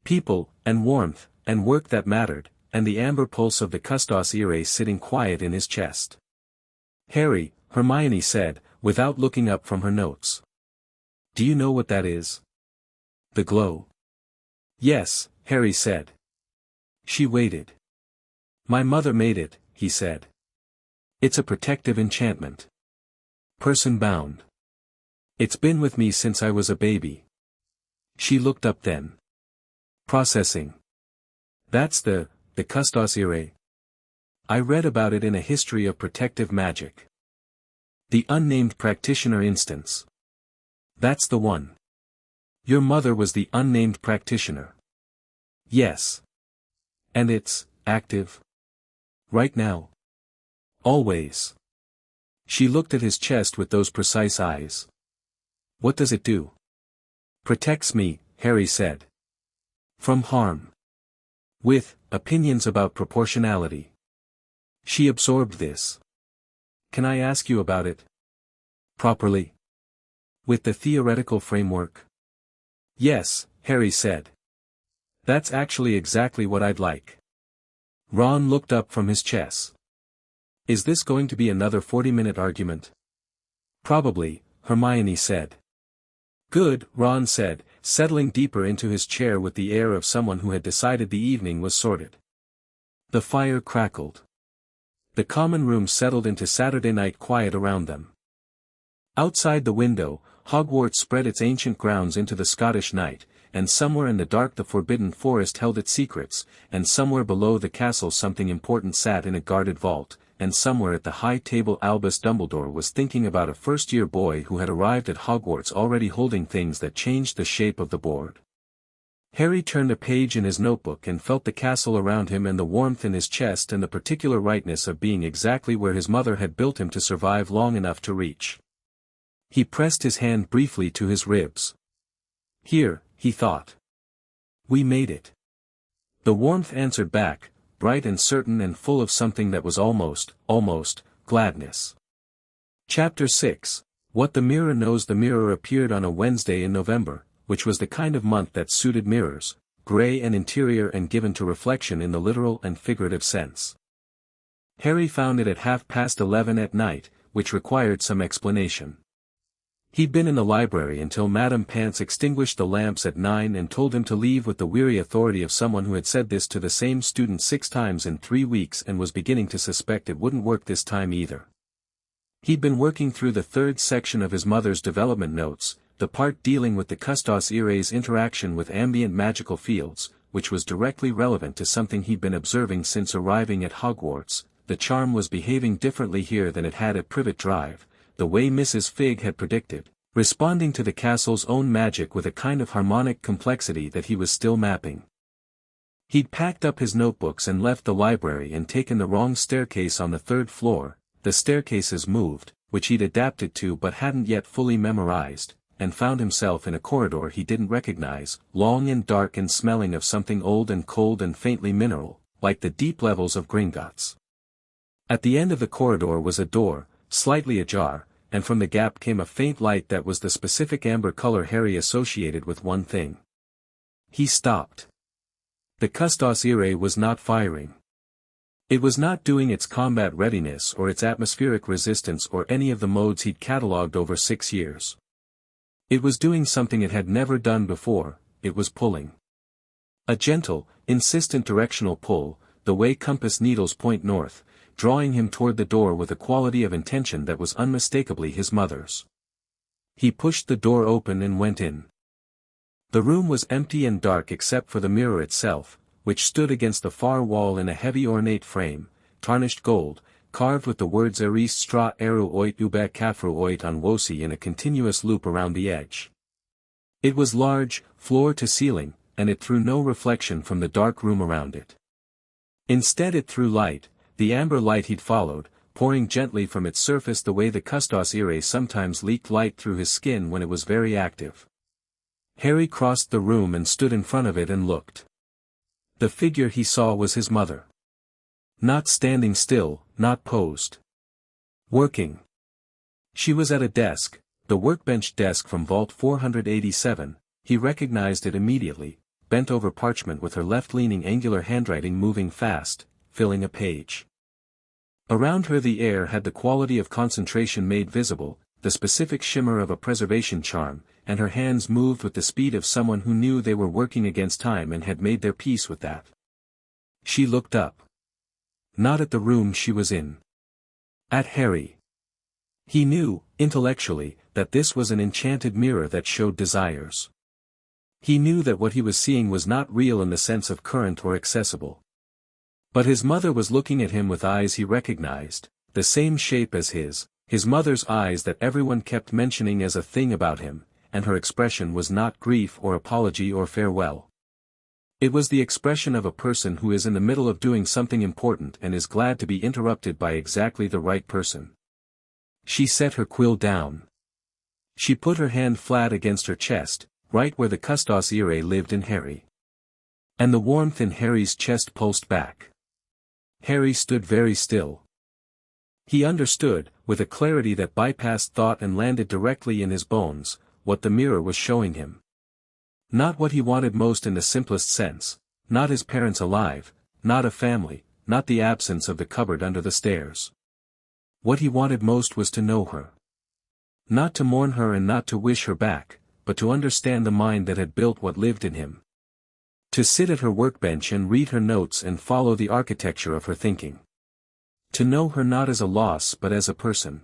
People, and warmth, and work that mattered, and the amber pulse of the Custos Irae sitting quiet in his chest. Harry, Hermione said, without looking up from her notes. Do you know what that is? The glow. Yes, Harry said. She waited. My mother made it, he said. It's a protective enchantment. Person bound. It's been with me since I was a baby. She looked up then. Processing. That's the Custos Irae. I read about it in a history of protective magic. The unnamed practitioner instance. That's the one. Your mother was the unnamed practitioner. Yes. And it's active? Right now? Always. She looked at his chest with those precise eyes. What does it do? Protects me, Harry said. From harm. With opinions about proportionality. She absorbed this. Can I ask you about it? Properly. With the theoretical framework? Yes, Harry said. That's actually exactly what I'd like. Ron looked up from his chess. Is this going to be another 40-minute argument? Probably, Hermione said. Good, Ron said, settling deeper into his chair with the air of someone who had decided the evening was sorted. The fire crackled. The common room settled into Saturday night quiet around them. Outside the window, Hogwarts spread its ancient grounds into the Scottish night, and somewhere in the dark the forbidden forest held its secrets, and somewhere below the castle something important sat in a guarded vault, and somewhere at the high table Albus Dumbledore was thinking about a first-year boy who had arrived at Hogwarts already holding things that changed the shape of the board. Harry turned a page in his notebook and felt the castle around him and the warmth in his chest and the particular rightness of being exactly where his mother had built him to survive long enough to reach. He pressed his hand briefly to his ribs. Here, he thought. We made it. The warmth answered back, bright and certain and full of something that was almost, gladness. Chapter 6, What the Mirror Knows. The Mirror appeared on a Wednesday in November, which was the kind of month that suited mirrors, grey and interior and given to reflection in the literal and figurative sense. Harry found it at 11:30 at night, which required some explanation. He'd been in the library until Madame Pants extinguished the lamps at 9 and told him to leave with the weary authority of someone who had said this to the same student 6 times in 3 weeks and was beginning to suspect it wouldn't work this time either. He'd been working through the third section of his mother's development notes, the part dealing with the Custos Irae's interaction with ambient magical fields, which was directly relevant to something he'd been observing since arriving at Hogwarts. The charm was behaving differently here than it had at Privet Drive, the way Mrs. Figg had predicted, responding to the castle's own magic with a kind of harmonic complexity that he was still mapping. He'd packed up his notebooks and left the library and taken the wrong staircase on the 3rd floor, the staircases moved, which he'd adapted to but hadn't yet fully memorized, and found himself in a corridor he didn't recognize, long and dark and smelling of something old and cold and faintly mineral, like the deep levels of Gringotts. At the end of the corridor was a door, slightly ajar, and from the gap came a faint light that was the specific amber color Harry associated with one thing. He stopped. The Custos Irae was not firing. It was not doing its combat readiness or its atmospheric resistance or any of the modes he'd catalogued over 6 years. It was doing something it had never done before, it was pulling. A gentle, insistent directional pull, the way compass needles point north, drawing him toward the door with a quality of intention that was unmistakably his mother's. He pushed the door open and went in. The room was empty and dark except for the mirror itself, which stood against the far wall in a heavy ornate frame, tarnished gold, carved with the words Eris stra eru oit ube kafru oit on wosi in a continuous loop around the edge. It was large, floor to ceiling, and it threw no reflection from the dark room around it. Instead it threw light, the amber light he'd followed, pouring gently from its surface the way the custos ire sometimes leaked light through his skin when it was very active. Harry crossed the room and stood in front of it and looked. The figure he saw was his mother. Not standing still, not posed. Working. She was at a desk, the workbench desk from Vault 487, he recognized it immediately, bent over parchment with her left-leaning angular handwriting moving fast, filling a page. Around her the air had the quality of concentration made visible, the specific shimmer of a preservation charm, and her hands moved with the speed of someone who knew they were working against time and had made their peace with that. She looked up. Not at the room she was in. At Harry. He knew, intellectually, that this was an enchanted mirror that showed desires. He knew that what he was seeing was not real in the sense of current or accessible. But his mother was looking at him with eyes he recognized, the same shape as his mother's eyes that everyone kept mentioning as a thing about him, and her expression was not grief or apology or farewell. It was the expression of a person who is in the middle of doing something important and is glad to be interrupted by exactly the right person. She set her quill down. She put her hand flat against her chest, right where the custos ire lived in Harry. And the warmth in Harry's chest pulsed back. Harry stood very still. He understood, with a clarity that bypassed thought and landed directly in his bones, what the mirror was showing him. Not what he wanted most in the simplest sense, not his parents alive, not a family, not the absence of the cupboard under the stairs. What he wanted most was to know her. Not to mourn her and not to wish her back, but to understand the mind that had built what lived in him. To sit at her workbench and read her notes and follow the architecture of her thinking. To know her not as a loss but as a person.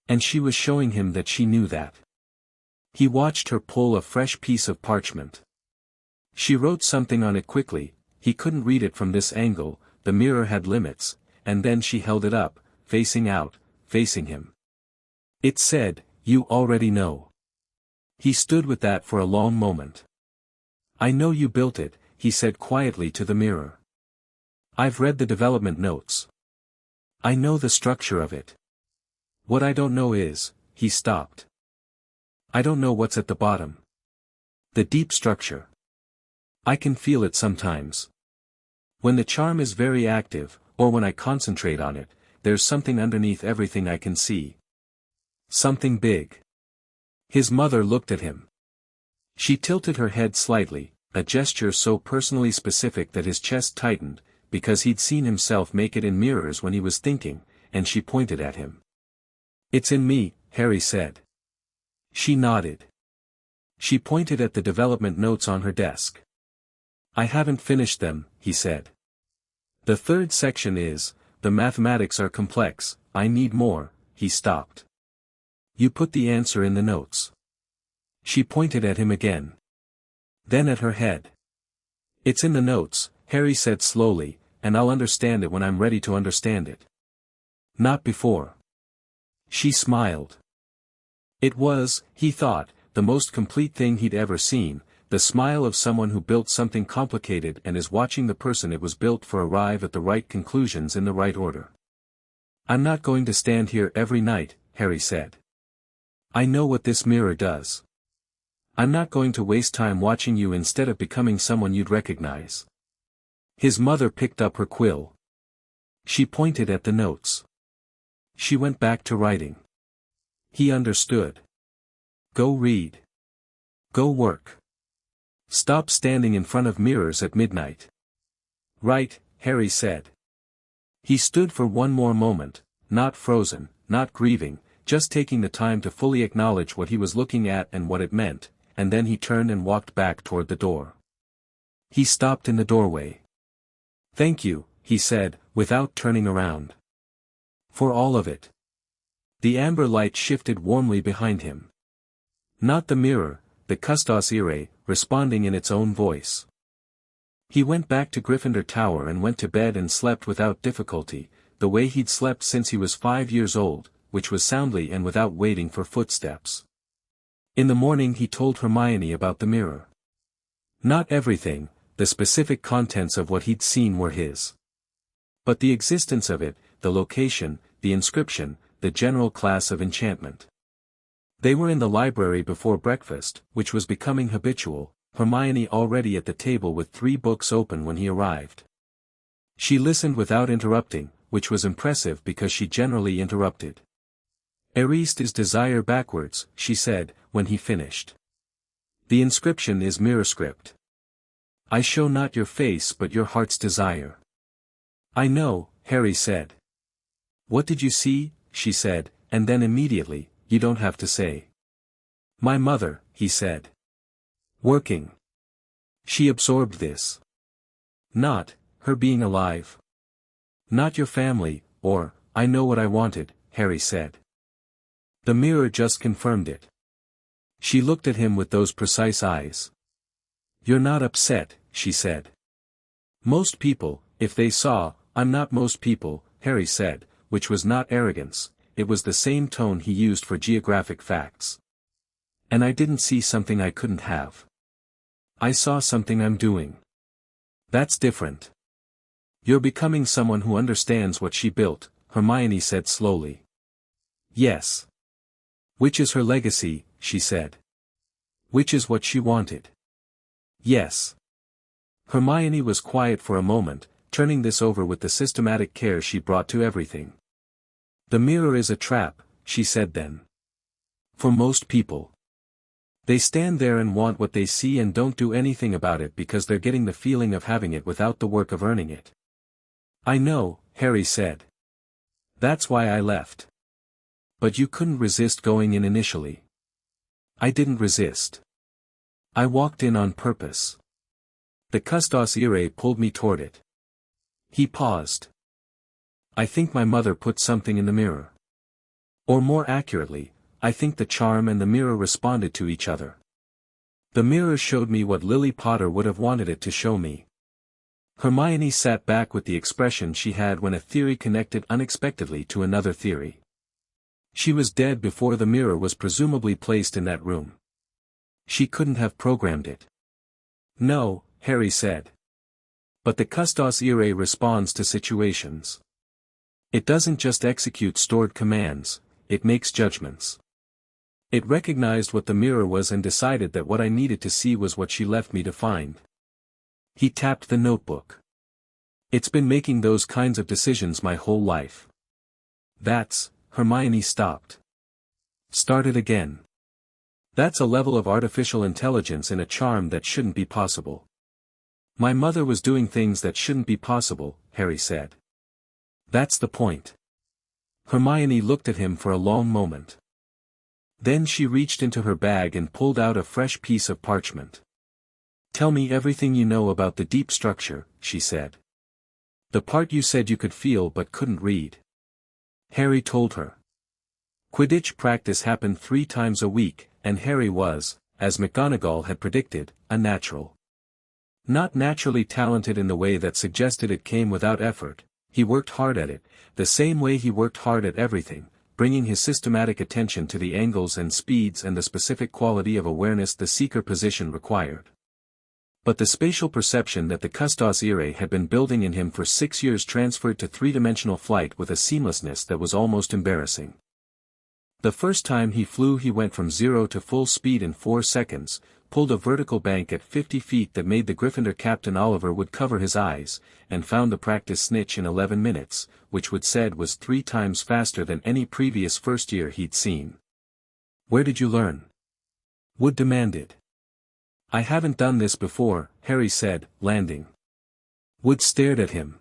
And she was showing him that she knew that. He watched her pull a fresh piece of parchment. She wrote something on it quickly, he couldn't read it from this angle, the mirror had limits, and then she held it up, facing out, facing him. It said, "You already know." He stood with that for a long moment. "I know you built it," he said quietly to the mirror. "I've read the development notes. I know the structure of it. What I don't know is," he stopped. "I don't know what's at the bottom. The deep structure. I can feel it sometimes. When the charm is very active, or when I concentrate on it, there's something underneath everything I can see. Something big." His mother looked at him. She tilted her head slightly, a gesture so personally specific that his chest tightened, because he'd seen himself make it in mirrors when he was thinking, and she pointed at him. "It's in me," Harry said. She nodded. She pointed at the development notes on her desk. "I haven't finished them," he said. "The third section is, the mathematics are complex, I need more," he stopped. "You put the answer in the notes." She pointed at him again. Then at her head. "It's in the notes," Harry said slowly, "and I'll understand it when I'm ready to understand it. Not before." She smiled. It was, he thought, the most complete thing he'd ever seen, the smile of someone who built something complicated and is watching the person it was built for arrive at the right conclusions in the right order. "I'm not going to stand here every night," Harry said. "I know what this mirror does. I'm not going to waste time watching you instead of becoming someone you'd recognize." His mother picked up her quill. She pointed at the notes. She went back to writing. He understood. Go read. Go work. Stop standing in front of mirrors at midnight. "Right," Harry said. He stood for one more moment, not frozen, not grieving, just taking the time to fully acknowledge what he was looking at and what it meant, and then he turned and walked back toward the door. He stopped in the doorway. "Thank you," he said, without turning around. For all of it. The amber light shifted warmly behind him. Not the mirror, the custos irae, responding in its own voice. He went back to Gryffindor Tower and went to bed and slept without difficulty, the way he'd slept since he was 5 years old, which was soundly and without waiting for footsteps. In the morning he told Hermione about the mirror. Not everything, the specific contents of what he'd seen were his. But the existence of it, the location, the inscription, the general class of enchantment. They were in the library before breakfast, which was becoming habitual, Hermione already at the table with 3 books open when he arrived. She listened without interrupting, which was impressive because she generally interrupted. Erased is desire backwards, she said, when he finished. The inscription is mirror script. I show not your face but your heart's desire. I know, Harry said. What did you see? She said, and then immediately, you don't have to say. My mother, he said. Working. She absorbed this. Not, her being alive. Not your family, or, I know what I wanted, Harry said. The mirror just confirmed it. She looked at him with those precise eyes. You're not upset, she said. Most people, if they saw, I'm not most people, Harry said, which was not arrogance, it was the same tone he used for geographic facts. And I didn't see something I couldn't have. I saw something I'm doing. That's different. You're becoming someone who understands what she built, Hermione said slowly. Yes. Which is her legacy, she said. Which is what she wanted. Yes. Hermione was quiet for a moment, turning this over with the systematic care she brought to everything. The mirror is a trap, she said then. For most people. They stand there and want what they see and don't do anything about it because they're getting the feeling of having it without the work of earning it. I know, Harry said. That's why I left. But you couldn't resist going in initially. I didn't resist. I walked in on purpose. The custos irae pulled me toward it. He paused. I think my mother put something in the mirror. Or more accurately, I think the charm and the mirror responded to each other. The mirror showed me what Lily Potter would have wanted it to show me. Hermione sat back with the expression she had when a theory connected unexpectedly to another theory. She was dead before the mirror was presumably placed in that room. She couldn't have programmed it. No, Harry said. But the custos irae responds to situations. It doesn't just execute stored commands, it makes judgments. It recognized what the mirror was and decided that what I needed to see was what she left me to find. He tapped the notebook. It's been making those kinds of decisions my whole life. That's, Hermione stopped. Started again. That's a level of artificial intelligence in a charm that shouldn't be possible. My mother was doing things that shouldn't be possible, Harry said. That's the point. Hermione looked at him for a long moment. Then she reached into her bag and pulled out a fresh piece of parchment. Tell me everything you know about the deep structure, she said. The part you said you could feel but couldn't read. Harry told her. Quidditch practice happened 3 times a week, and Harry was, as McGonagall had predicted, a natural. Not naturally talented in the way that suggested it came without effort. He worked hard at it, the same way he worked hard at everything, bringing his systematic attention to the angles and speeds and the specific quality of awareness the seeker position required. But the spatial perception that the custos irae had been building in him for 6 years transferred to 3-dimensional flight with a seamlessness that was almost embarrassing. The first time he flew he went from 0 to full speed in 4 seconds, pulled a vertical bank at 50 feet that made the Gryffindor captain Oliver would cover his eyes, and found the practice snitch in 11 minutes, which Wood said was 3 times faster than any previous first year he'd seen. Where did you learn? Wood demanded. I haven't done this before, Harry said, landing. Wood stared at him.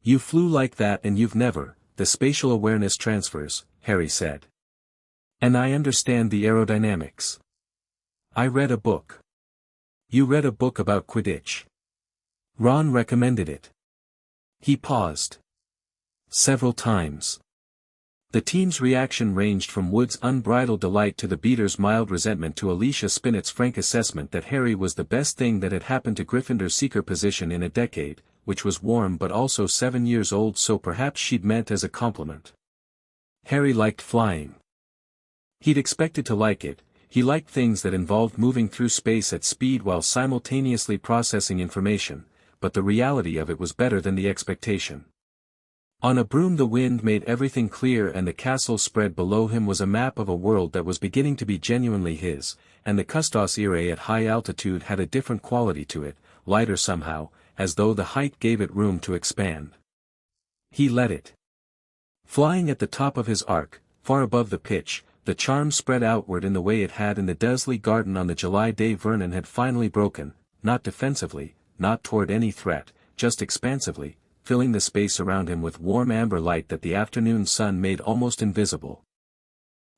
You flew like that and you've never, the spatial awareness transfers, Harry said. And I understand the aerodynamics. I read a book. You read a book about Quidditch. Ron recommended it. He paused. Several times. The team's reaction ranged from Wood's unbridled delight to the beater's mild resentment to Alicia Spinett's frank assessment that Harry was the best thing that had happened to Gryffindor's seeker position in a decade, which was warm but also 7 years old, so perhaps she'd meant as a compliment. Harry liked flying. He'd expected to like it. He liked things that involved moving through space at speed while simultaneously processing information, but the reality of it was better than the expectation. On a broom the wind made everything clear, and the castle spread below him was a map of a world that was beginning to be genuinely his, and the Custos Irae at high altitude had a different quality to it, lighter somehow, as though the height gave it room to expand. He let it. Flying at the top of his arc, far above the pitch, the charm spread outward in the way it had in the Dursley garden on the July day Vernon had finally broken, not defensively, not toward any threat, just expansively, filling the space around him with warm amber light that the afternoon sun made almost invisible.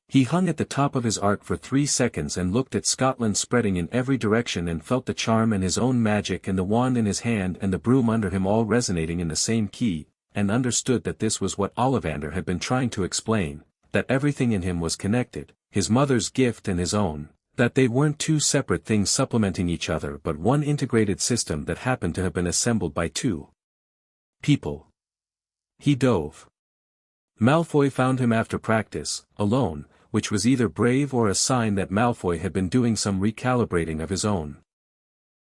He hung at the top of his arc for 3 seconds and looked at Scotland spreading in every direction and felt the charm and his own magic and the wand in his hand and the broom under him all resonating in the same key, and understood that this was what Ollivander had been trying to explain, that everything in him was connected, his mother's gift and his own, that they weren't two separate things supplementing each other but one integrated system that happened to have been assembled by two people. He dove. Malfoy found him after practice, alone, which was either brave or a sign that Malfoy had been doing some recalibrating of his own.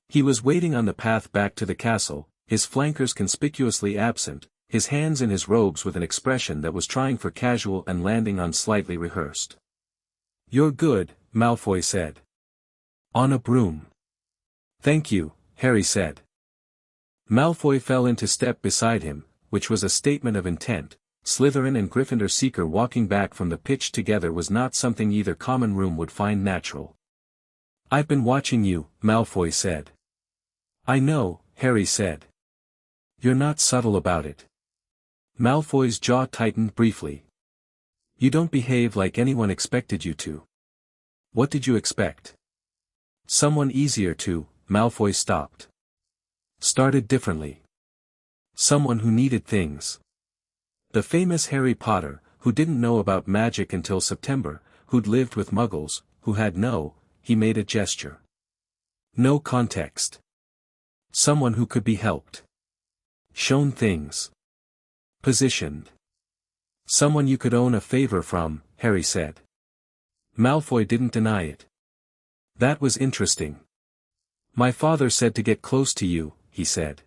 He was waiting on the path back to the castle, his flankers conspicuously absent, his hands in his robes with an expression that was trying for casual and landing on slightly rehearsed. "You're good," Malfoy said. "On a broom." "Thank you," Harry said. Malfoy fell into step beside him, which was a statement of intent. Slytherin and Gryffindor seeker walking back from the pitch together was not something either common room would find natural. "I've been watching you," Malfoy said. "I know," Harry said. "You're not subtle about it." Malfoy's jaw tightened briefly. "You don't behave like anyone expected you to." "What did you expect?" "Someone easier to." Malfoy stopped. "Started differently. Someone who needed things. The famous Harry Potter, who didn't know about magic until September, who'd lived with muggles, who had no," he made a gesture. "No context. Someone who could be helped. Shown things. Positioned. Someone you could own a favor from," Harry said. Malfoy didn't deny it. "That was interesting. My father said to get close to you," he said.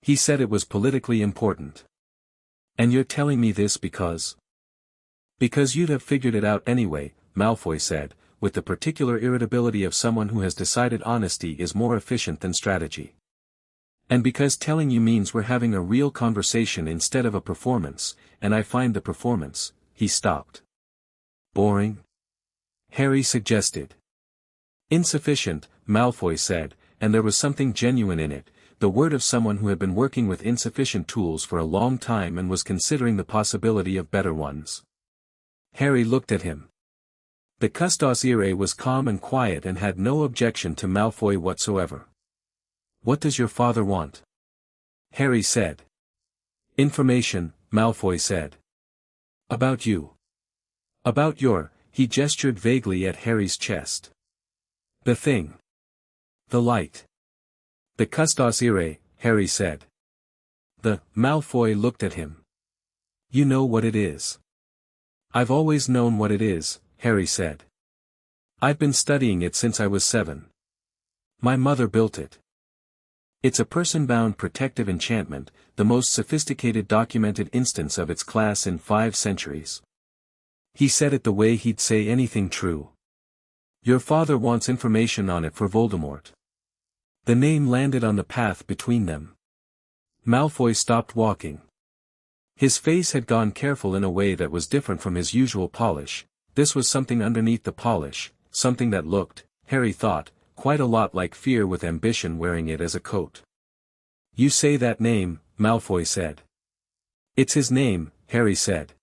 "He said it was politically important. And you're telling me this because?" "Because you'd have figured it out anyway," Malfoy said, with the particular irritability of someone who has decided honesty is more efficient than strategy. "And because telling you means we're having a real conversation instead of a performance, and I find the performance," he stopped. "Boring?" Harry suggested. "Insufficient," Malfoy said, and there was something genuine in it, the word of someone who had been working with insufficient tools for a long time and was considering the possibility of better ones. Harry looked at him. The Custos Irae was calm and quiet and had no objection to Malfoy whatsoever. "What does your father want?" Harry said. "Information," Malfoy said. "About you. About your," he gestured vaguely at Harry's chest. "The thing. The light." "The Custos Irae," Harry said. Malfoy looked at him. "You know what it is." "I've always known what it is," Harry said. "I've been studying it since I was 7. My mother built it. It's a person-bound protective enchantment, the most sophisticated documented instance of its class in 5 centuries. He said it the way he'd say anything true. Your father wants information on it for Voldemort." The name landed on the path between them. Malfoy stopped walking. His face had gone careful in a way that was different from his usual polish. This was something underneath the polish, something that looked, Harry thought, quite a lot like fear with ambition wearing it as a coat. "You say that name," Malfoy said. "It's his name," Harry said.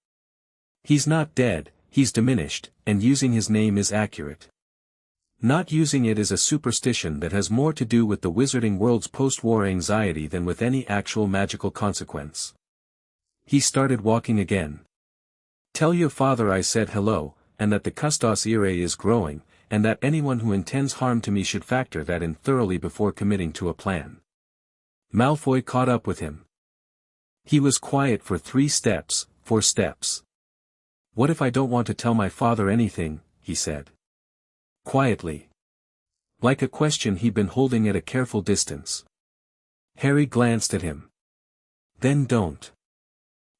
"He's not dead, he's diminished, and using his name is accurate." Not using it is a superstition that has more to do with the wizarding world's post-war anxiety than with any actual magical consequence. He started walking again. Tell your father I said hello, and that the custos irae is growing, and that anyone who intends harm to me should factor that in thoroughly before committing to a plan. Malfoy caught up with him. He was quiet for 4 steps. What if I don't want to tell my father anything, he said. Quietly. Like a question he'd been holding at a careful distance. Harry glanced at him. Then don't.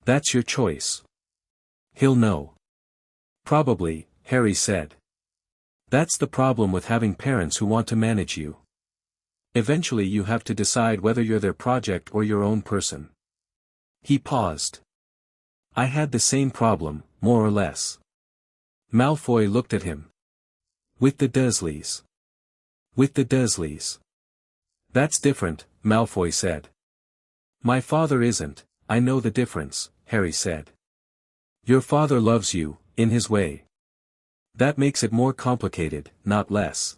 That's your choice. He'll know. Probably, Harry said. That's the problem with having parents who want to manage you. Eventually you have to decide whether you're their project or your own person. He paused. I had the same problem, more or less. Malfoy looked at him. With the Dursleys. With the Dursleys. That's different, Malfoy said. My father isn't, I know the difference, Harry said. Your father loves you, in his way. That makes it more complicated, not less.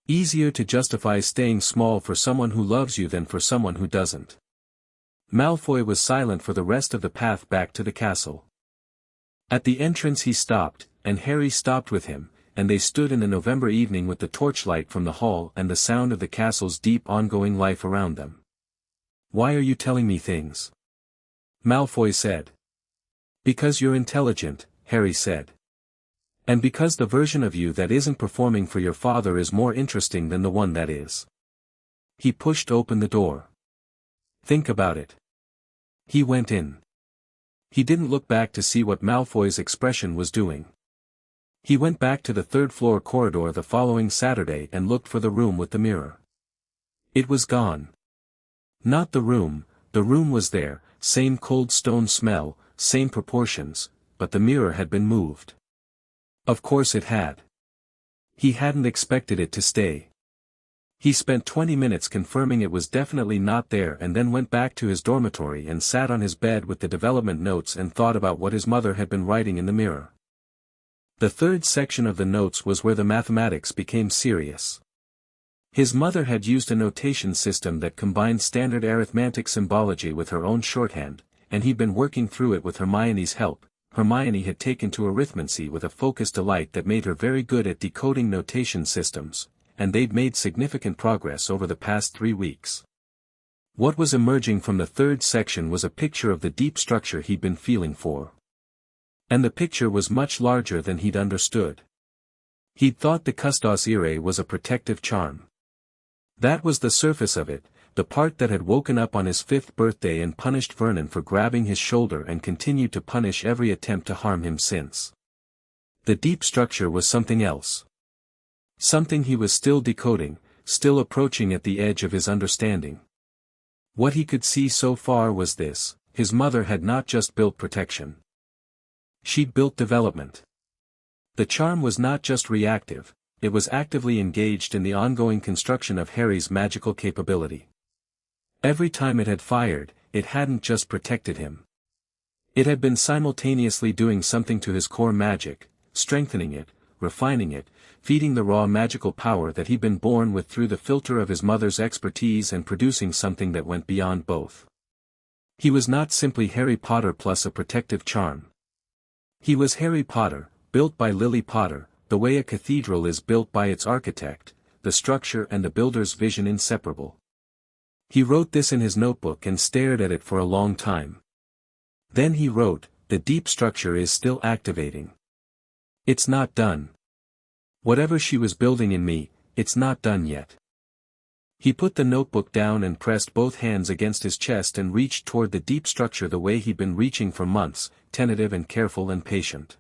Easier to justify staying small for someone who loves you than for someone who doesn't. Malfoy was silent for the rest of the path back to the castle. At the entrance he stopped, and Harry stopped with him, and they stood in the November evening with the torchlight from the hall and the sound of the castle's deep ongoing life around them. Why are you telling me things? Malfoy said. Because you're intelligent, Harry said. And because the version of you that isn't performing for your father is more interesting than the one that is. He pushed open the door. Think about it. He went in. He didn't look back to see what Malfoy's expression was doing. He went back to the 3rd-floor corridor the following Saturday and looked for the room with the mirror. It was gone. Not the room was there, same cold stone smell, same proportions, but the mirror had been moved. Of course it had. He hadn't expected it to stay. He spent 20 minutes confirming it was definitely not there and then went back to his dormitory and sat on his bed with the development notes and thought about what his mother had been writing in the mirror. The 3rd section of the notes was where the mathematics became serious. His mother had used a notation system that combined standard arithmetic symbology with her own shorthand, and he'd been working through it with Hermione's help. Hermione had taken to arithmancy with a focused delight that made her very good at decoding notation systems, and they'd made significant progress over the past 3 weeks. What was emerging from the 3rd section was a picture of the deep structure he'd been feeling for. And the picture was much larger than he'd understood. He'd thought the custos irae was a protective charm. That was the surface of it, the part that had woken up on his 5th birthday and punished Vernon for grabbing his shoulder and continued to punish every attempt to harm him since. The deep structure was something else. Something he was still decoding, still approaching at the edge of his understanding. What he could see so far was this: his mother had not just built protection. She'd built development. The charm was not just reactive, it was actively engaged in the ongoing construction of Harry's magical capability. Every time it had fired, it hadn't just protected him. It had been simultaneously doing something to his core magic, strengthening it, refining it, feeding the raw magical power that he'd been born with through the filter of his mother's expertise and producing something that went beyond both. He was not simply Harry Potter plus a protective charm. He was Harry Potter, built by Lily Potter, the way a cathedral is built by its architect, the structure and the builder's vision inseparable. He wrote this in his notebook and stared at it for a long time. Then he wrote, "The deep structure is still activating. It's not done. Whatever she was building in me, it's not done yet." He put the notebook down and pressed both hands against his chest and reached toward the deep structure the way he'd been reaching for months, tentative and careful and patient.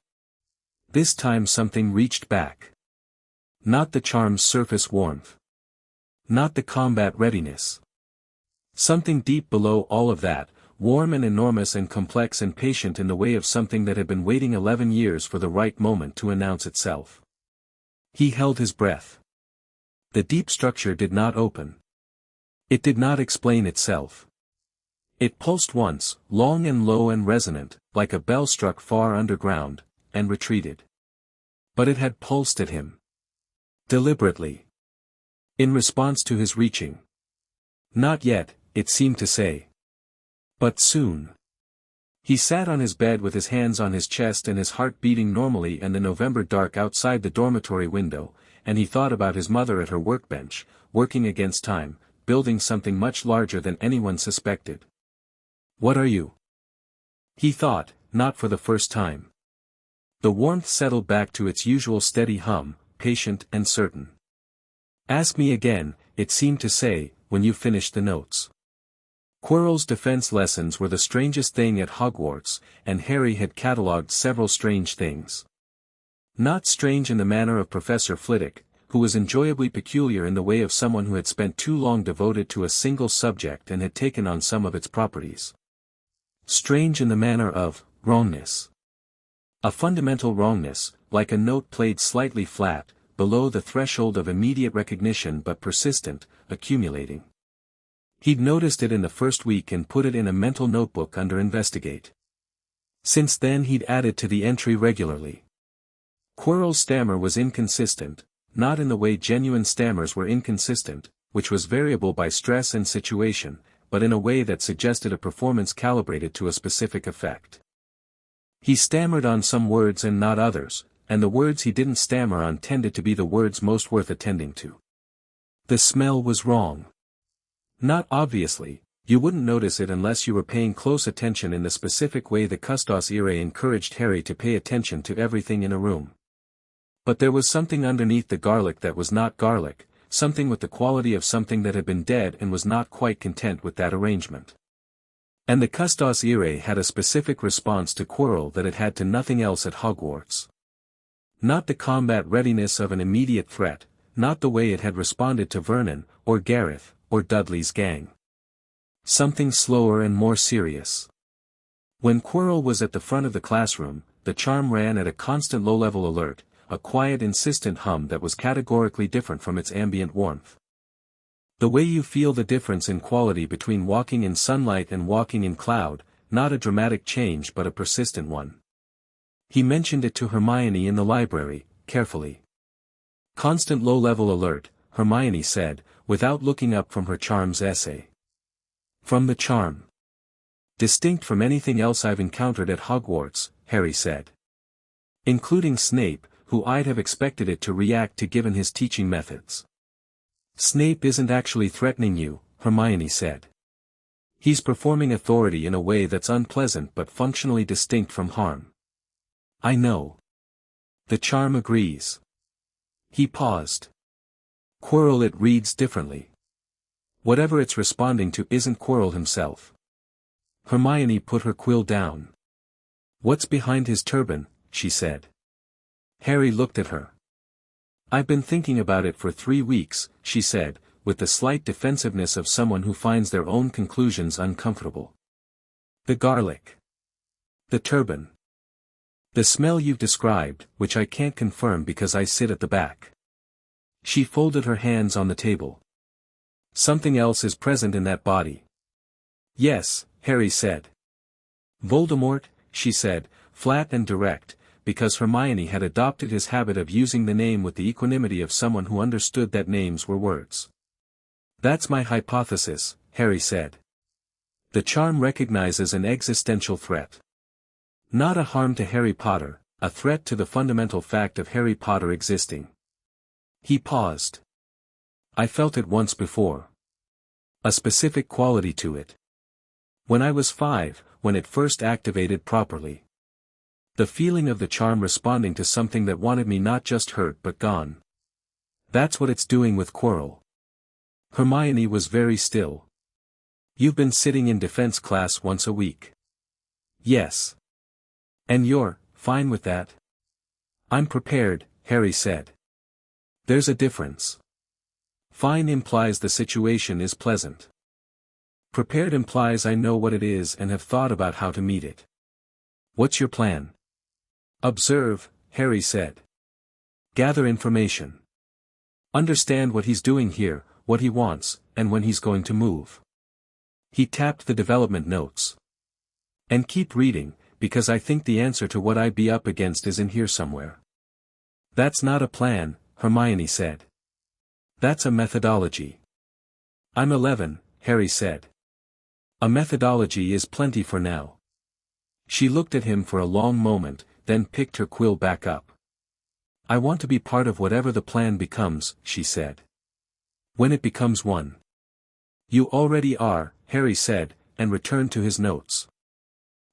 This time something reached back. Not the charm's surface warmth. Not the combat readiness. Something deep below all of that, warm and enormous and complex and patient in the way of something that had been waiting 11 years for the right moment to announce itself. He held his breath. The deep structure did not open. It did not explain itself. It pulsed once, long and low and resonant, like a bell struck far underground, and retreated. But it had pulsed at him. Deliberately. In response to his reaching. Not yet, it seemed to say. But soon. He sat on his bed with his hands on his chest and his heart beating normally and the November dark outside the dormitory window, and he thought about his mother at her workbench, working against time, building something much larger than anyone suspected. What are you? He thought, not for the first time. The warmth settled back to its usual steady hum, patient and certain. Ask me again, it seemed to say, when you finish the notes. Quirrell's defense lessons were the strangest thing at Hogwarts, and Harry had catalogued several strange things. Not strange in the manner of Professor Flitwick, who was enjoyably peculiar in the way of someone who had spent too long devoted to a single subject and had taken on some of its properties. Strange in the manner of wrongness. A fundamental wrongness, like a note played slightly flat, below the threshold of immediate recognition but persistent, accumulating. He'd noticed it in the first week and put it in a mental notebook under investigate. Since then he'd added to the entry regularly. Quirrell's stammer was inconsistent, not in the way genuine stammers were inconsistent, which was variable by stress and situation, but in a way that suggested a performance calibrated to a specific effect. He stammered on some words and not others, and the words he didn't stammer on tended to be the words most worth attending to. The smell was wrong. Not obviously, you wouldn't notice it unless you were paying close attention in the specific way the custos irae encouraged Harry to pay attention to everything in a room. But there was something underneath the garlic that was not garlic, something with the quality of something that had been dead and was not quite content with that arrangement. And the custos irae had a specific response to Quirrell that it had to nothing else at Hogwarts. Not the combat readiness of an immediate threat, not the way it had responded to Vernon, or Gareth, or Dudley's gang. Something slower and more serious. When Quirrell was at the front of the classroom, the charm ran at a constant low-level alert, a quiet insistent hum that was categorically different from its ambient warmth. The way you feel the difference in quality between walking in sunlight and walking in cloud, not a dramatic change but a persistent one. He mentioned it to Hermione in the library, carefully. Constant low-level alert, Hermione said, without looking up from her charms essay. From the charm. Distinct from anything else I've encountered at Hogwarts, Harry said. Including Snape, who I'd have expected it to react to given his teaching methods. Snape isn't actually threatening you, Hermione said. He's performing authority in a way that's unpleasant but functionally distinct from harm. I know. The charm agrees. He paused. Quirrell it reads differently. Whatever it's responding to isn't Quirrell himself. Hermione put her quill down. What's behind his turban, she said. Harry looked at her. I've been thinking about it for 3 weeks, she said, with the slight defensiveness of someone who finds their own conclusions uncomfortable. The garlic. The turban. The smell you've described, which I can't confirm because I sit at the back. She folded her hands on the table. Something else is present in that body. Yes, Harry said. Voldemort, she said, flat and direct, because Hermione had adopted his habit of using the name with the equanimity of someone who understood that names were words. That's my hypothesis, Harry said. The charm recognizes an existential threat. Not a harm to Harry Potter, a threat to the fundamental fact of Harry Potter existing. He paused. I felt it once before. A specific quality to it. When I was 5, when it first activated properly. The feeling of the charm responding to something that wanted me not just hurt but gone. That's what it's doing with Quirrell. Hermione was very still. You've been sitting in defense class once a week. Yes. And you're fine with that? I'm prepared, Harry said. There's a difference. Fine implies the situation is pleasant. Prepared implies I know what it is and have thought about how to meet it. What's your plan? Observe, Harry said. Gather information. Understand what he's doing here, what he wants, and when he's going to move. He tapped the development notes. And keep reading, because I think the answer to what I'd be up against is in here somewhere. That's not a plan, Hermione said. That's a methodology. I'm 11, Harry said. A methodology is plenty for now. She looked at him for a long moment, then picked her quill back up. I want to be part of whatever the plan becomes, she said. When it becomes one. You already are, Harry said, and returned to his notes.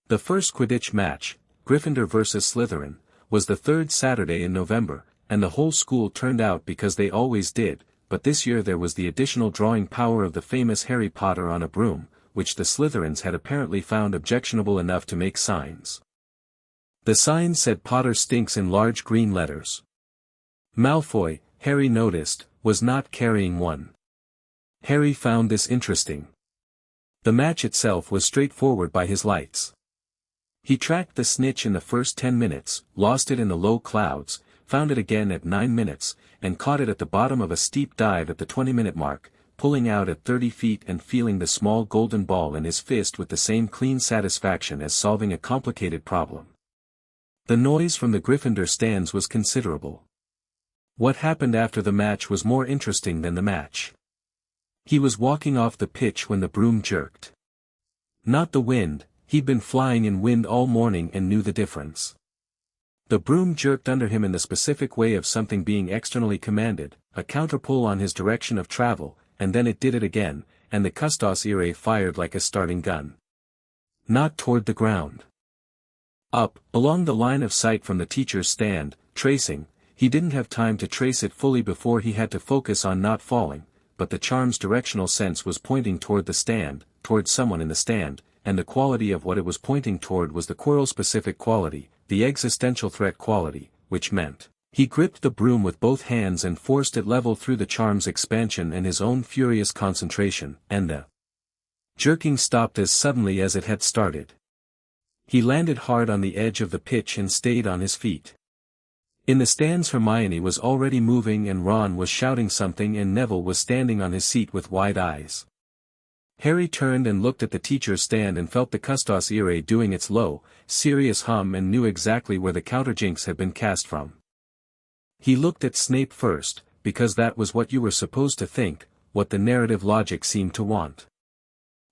The first Quidditch match, Gryffindor vs. Slytherin, was the third Saturday in November, and the whole school turned out because they always did, but this year there was the additional drawing power of the famous Harry Potter on a broom, which the Slytherins had apparently found objectionable enough to make signs. The sign said Potter stinks in large green letters. Malfoy, Harry noticed, was not carrying one. Harry found this interesting. The match itself was straightforward by his lights. He tracked the snitch in the first 10 minutes, lost it in the low clouds, found it again at 9 minutes, and caught it at the bottom of a steep dive at the 20-minute mark, pulling out at 30 feet and feeling the small golden ball in his fist with the same clean satisfaction as solving a complicated problem. The noise from the Gryffindor stands was considerable. What happened after the match was more interesting than the match. He was walking off the pitch when the broom jerked. Not the wind, he'd been flying in wind all morning and knew the difference. The broom jerked under him in the specific way of something being externally commanded, a counterpull on his direction of travel, and then it did it again, and the custos irae fired like a starting gun. Not toward the ground. Up, along the line of sight from the teacher's stand, tracing. He didn't have time to trace it fully before he had to focus on not falling, but the charm's directional sense was pointing toward the stand, toward someone in the stand, and the quality of what it was pointing toward was the Quirrell-specific quality, the existential threat quality, which meant, he gripped the broom with both hands and forced it level through the charm's expansion and his own furious concentration, and the jerking stopped as suddenly as it had started. He landed hard on the edge of the pitch and stayed on his feet. In the stands Hermione was already moving and Ron was shouting something and Neville was standing on his seat with wide eyes. Harry turned and looked at the teacher's stand and felt the custos irae doing its low, serious hum and knew exactly where the counterjinx had been cast from. He looked at Snape first, because that was what you were supposed to think, what the narrative logic seemed to want.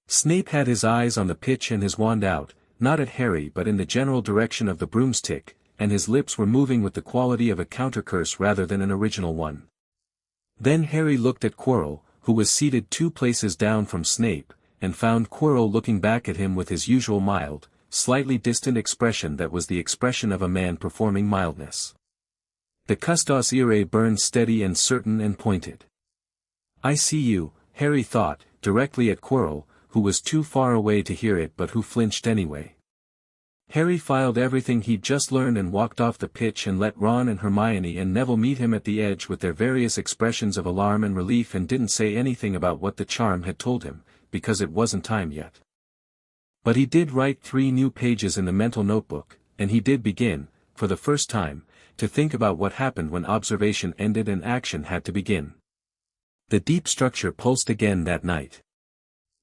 Snape had his eyes on the pitch and his wand out, not at Harry but in the general direction of the broomstick, and his lips were moving with the quality of a countercurse rather than an original one. Then Harry looked at Quirrell, who was seated 2 places down from Snape, and found Quirrell looking back at him with his usual mild, slightly distant expression that was the expression of a man performing mildness. The custos irae burned steady and certain and pointed. I see you, Harry thought, directly at Quirrell, who was too far away to hear it but who flinched anyway. Harry filed everything he'd just learned and walked off the pitch and let Ron and Hermione and Neville meet him at the edge with their various expressions of alarm and relief and didn't say anything about what the charm had told him, because it wasn't time yet. But he did write 3 new pages in the mental notebook, and he did begin, for the first time, to think about what happened when observation ended and action had to begin. The deep structure pulsed again that night.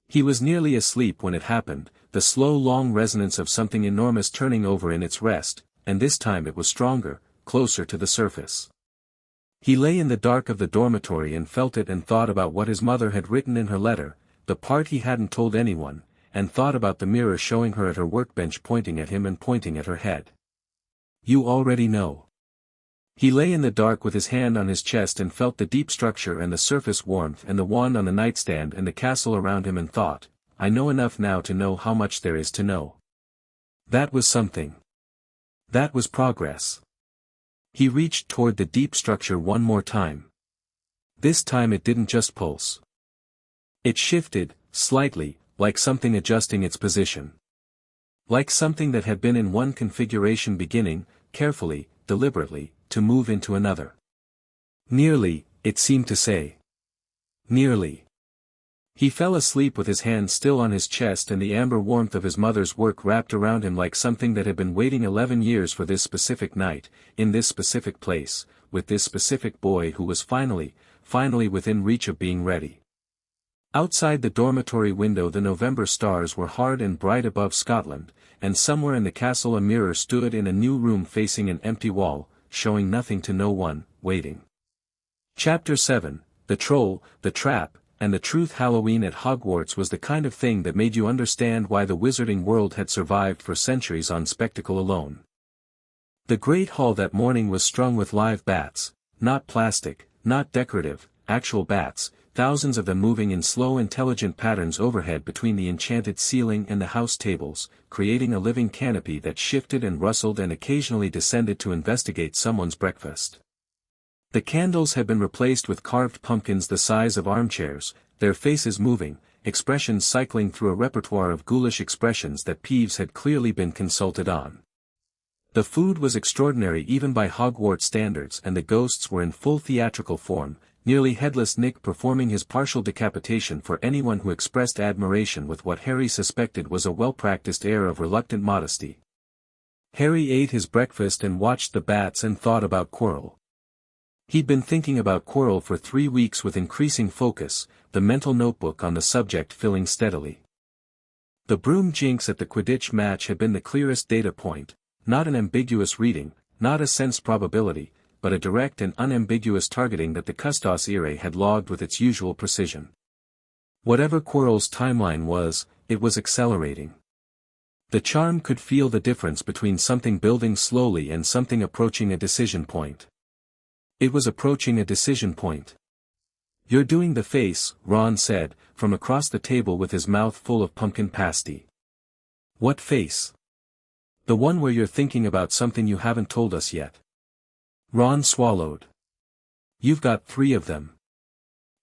He was nearly asleep when it happened, the slow long resonance of something enormous turning over in its rest, and this time it was stronger, closer to the surface. He lay in the dark of the dormitory and felt it and thought about what his mother had written in her letter, the part he hadn't told anyone, and thought about the mirror showing her at her workbench pointing at him and pointing at her head. You already know. He lay in the dark with his hand on his chest and felt the deep structure and the surface warmth and the wand on the nightstand and the castle around him and thought, I know enough now to know how much there is to know. That was something. That was progress. He reached toward the deep structure one more time. This time it didn't just pulse. It shifted, slightly, like something adjusting its position. Like something that had been in one configuration beginning, carefully, deliberately, to move into another. Nearly, it seemed to say. Nearly. He fell asleep with his hand still on his chest and the amber warmth of his mother's work wrapped around him like something that had been waiting 11 years for this specific night, in this specific place, with this specific boy who was finally within reach of being ready. Outside the dormitory window the November stars were hard and bright above Scotland, and somewhere in the castle a mirror stood in a new room facing an empty wall, showing nothing to no one, waiting. Chapter 7, The Troll, the Trap, and the Truth. Halloween at Hogwarts was the kind of thing that made you understand why the wizarding world had survived for centuries on spectacle alone. The Great Hall that morning was strung with live bats, not plastic, not decorative, actual bats, thousands of them moving in slow intelligent patterns overhead between the enchanted ceiling and the house tables, creating a living canopy that shifted and rustled and occasionally descended to investigate someone's breakfast. The candles had been replaced with carved pumpkins the size of armchairs, their faces moving, expressions cycling through a repertoire of ghoulish expressions that Peeves had clearly been consulted on. The food was extraordinary even by Hogwarts standards, and the ghosts were in full theatrical form, nearly headless Nick performing his partial decapitation for anyone who expressed admiration with what Harry suspected was a well-practiced air of reluctant modesty. Harry ate his breakfast and watched the bats and thought about Quirrell. He'd been thinking about Quirrell for 3 weeks with increasing focus, the mental notebook on the subject filling steadily. The broom jinx at the Quidditch match had been the clearest data point, not an ambiguous reading, not a sensed probability, but a direct and unambiguous targeting that the Custos Irae had logged with its usual precision. Whatever Quirrell's timeline was, it was accelerating. The charm could feel the difference between something building slowly and something approaching a decision point. It was approaching a decision point. "You're doing the face," Ron said, from across the table with his mouth full of pumpkin pasty. "What face?" "The one where you're thinking about something you haven't told us yet." Ron swallowed. "You've got 3 of them.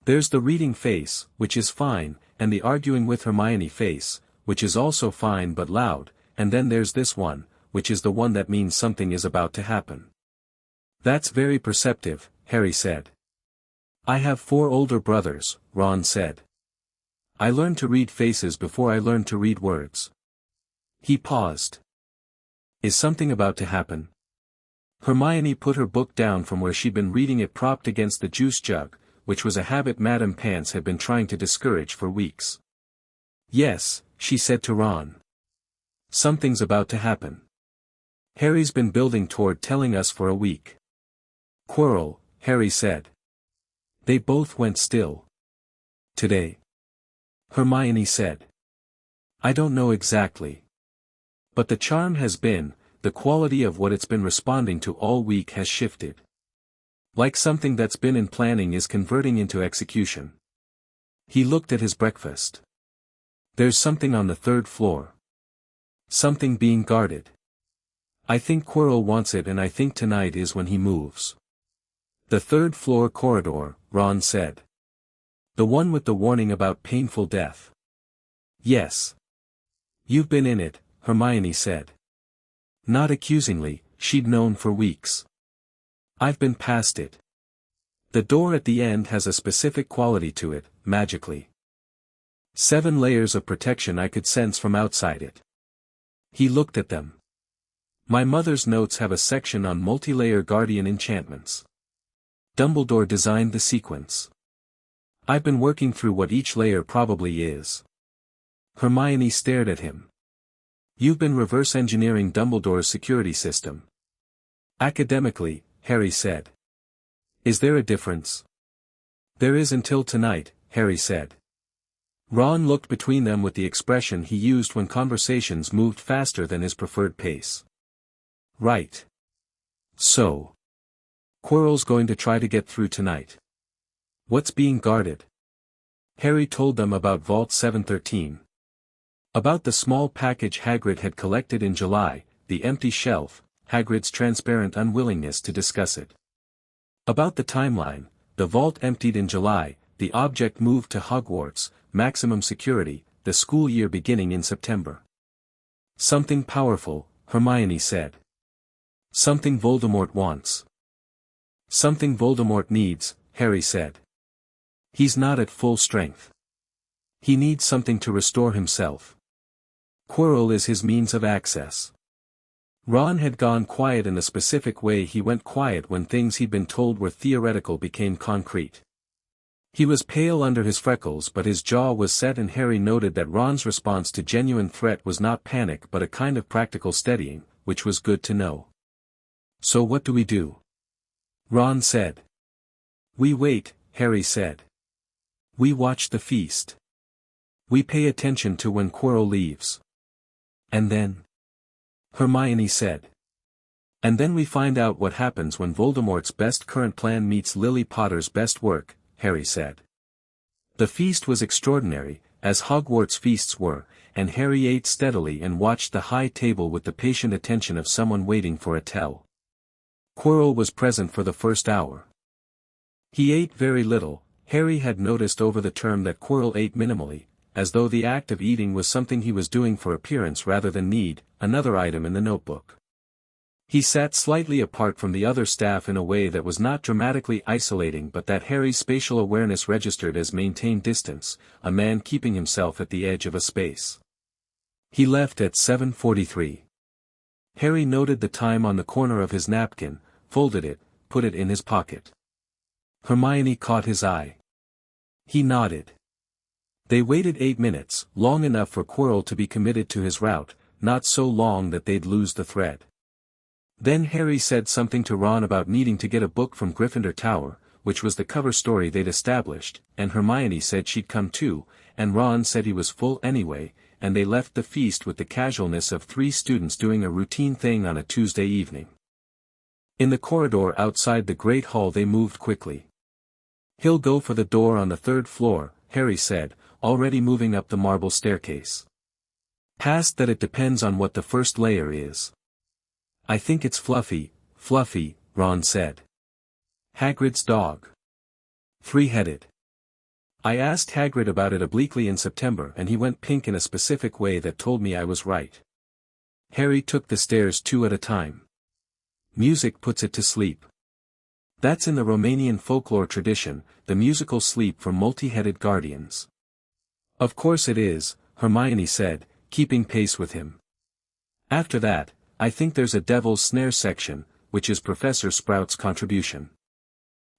There's the reading face, which is fine, and the arguing with Hermione face, which is also fine but loud, and then there's this one, which is the one that means something is about to happen." "That's very perceptive," Harry said. "I have 4 older brothers," Ron said. "I learned to read faces before I learned to read words." He paused. "Is something about to happen?" Hermione put her book down from where she'd been reading it propped against the juice jug, which was a habit Madame Pants had been trying to discourage for weeks. "Yes," she said to Ron. "Something's about to happen. Harry's been building toward telling us for a week." "Quirrell," Harry said. They both went still. "Today?" Hermione said. "I don't know exactly. But the charm has been, the quality of what it's been responding to all week has shifted. Like something that's been in planning is converting into execution." He looked at his breakfast. "There's something on the 3rd floor. Something being guarded. I think Quirrell wants it, and I think tonight is when he moves." "The 3rd floor corridor," Ron said. "The one with the warning about painful death." "Yes. You've been in it," Hermione said. Not accusingly, she'd known for weeks. "I've been past it. The door at the end has a specific quality to it, magically. 7 layers of protection I could sense from outside it." He looked at them. "My mother's notes have a section on multi-layer guardian enchantments. Dumbledore designed the sequence. I've been working through what each layer probably is." Hermione stared at him. "You've been reverse engineering Dumbledore's security system." "Academically," Harry said. "Is there a difference?" "There is until tonight," Harry said. Ron looked between them with the expression he used when conversations moved faster than his preferred pace. "Right. So. Quirrell's going to try to get through tonight. What's being guarded?" Harry told them about Vault 713. About the small package Hagrid had collected in July, the empty shelf, Hagrid's transparent unwillingness to discuss it. About the timeline, the vault emptied in July, the object moved to Hogwarts, maximum security, the school year beginning in September. "Something powerful," Hermione said. "Something Voldemort wants." "Something Voldemort needs," Harry said. "He's not at full strength. He needs something to restore himself. Quirrell is his means of access." Ron had gone quiet in a specific way. He went quiet when things he'd been told were theoretical became concrete. He was pale under his freckles, but his jaw was set, and Harry noted that Ron's response to genuine threat was not panic but a kind of practical steadying, which was good to know. "So what do we do?" Ron said. We wait, Harry said. We watch the feast. We pay attention to when Quirrell leaves. And then? Hermione said. And then we find out what happens when Voldemort's best current plan meets Lily Potter's best work, Harry said. The feast was extraordinary, as Hogwarts feasts were, and Harry ate steadily and watched the high table with the patient attention of someone waiting for a tell. Quirrell was present for the first hour. He ate very little. Harry had noticed over the term that Quirrell ate minimally, as though the act of eating was something he was doing for appearance rather than need, another item in the notebook. He sat slightly apart from the other staff in a way that was not dramatically isolating but that Harry's spatial awareness registered as maintained distance, a man keeping himself at the edge of a space. He left at 7:43. Harry noted the time on the corner of his napkin, folded it, put it in his pocket. Hermione caught his eye. He nodded. They waited 8 minutes, long enough for Quirrell to be committed to his route, not so long that they'd lose the thread. Then Harry said something to Ron about needing to get a book from Gryffindor Tower, which was the cover story they'd established, and Hermione said she'd come too, and Ron said he was full anyway, and they left the feast with the casualness of 3 students doing a routine thing on a Tuesday evening. In the corridor outside the Great Hall they moved quickly. He'll go for the door on the 3rd floor, Harry said, already moving up the marble staircase. Past that it depends on what the first layer is. I think it's Fluffy, Ron said. Hagrid's dog. 3-headed. I asked Hagrid about it obliquely in September and he went pink in a specific way that told me I was right. Harry took the stairs 2 at a time. Music puts it to sleep. That's in the Romanian folklore tradition, the musical sleep for multi-headed guardians. Of course it is, Hermione said, keeping pace with him. After that, I think there's a devil's snare section, which is Professor Sprout's contribution.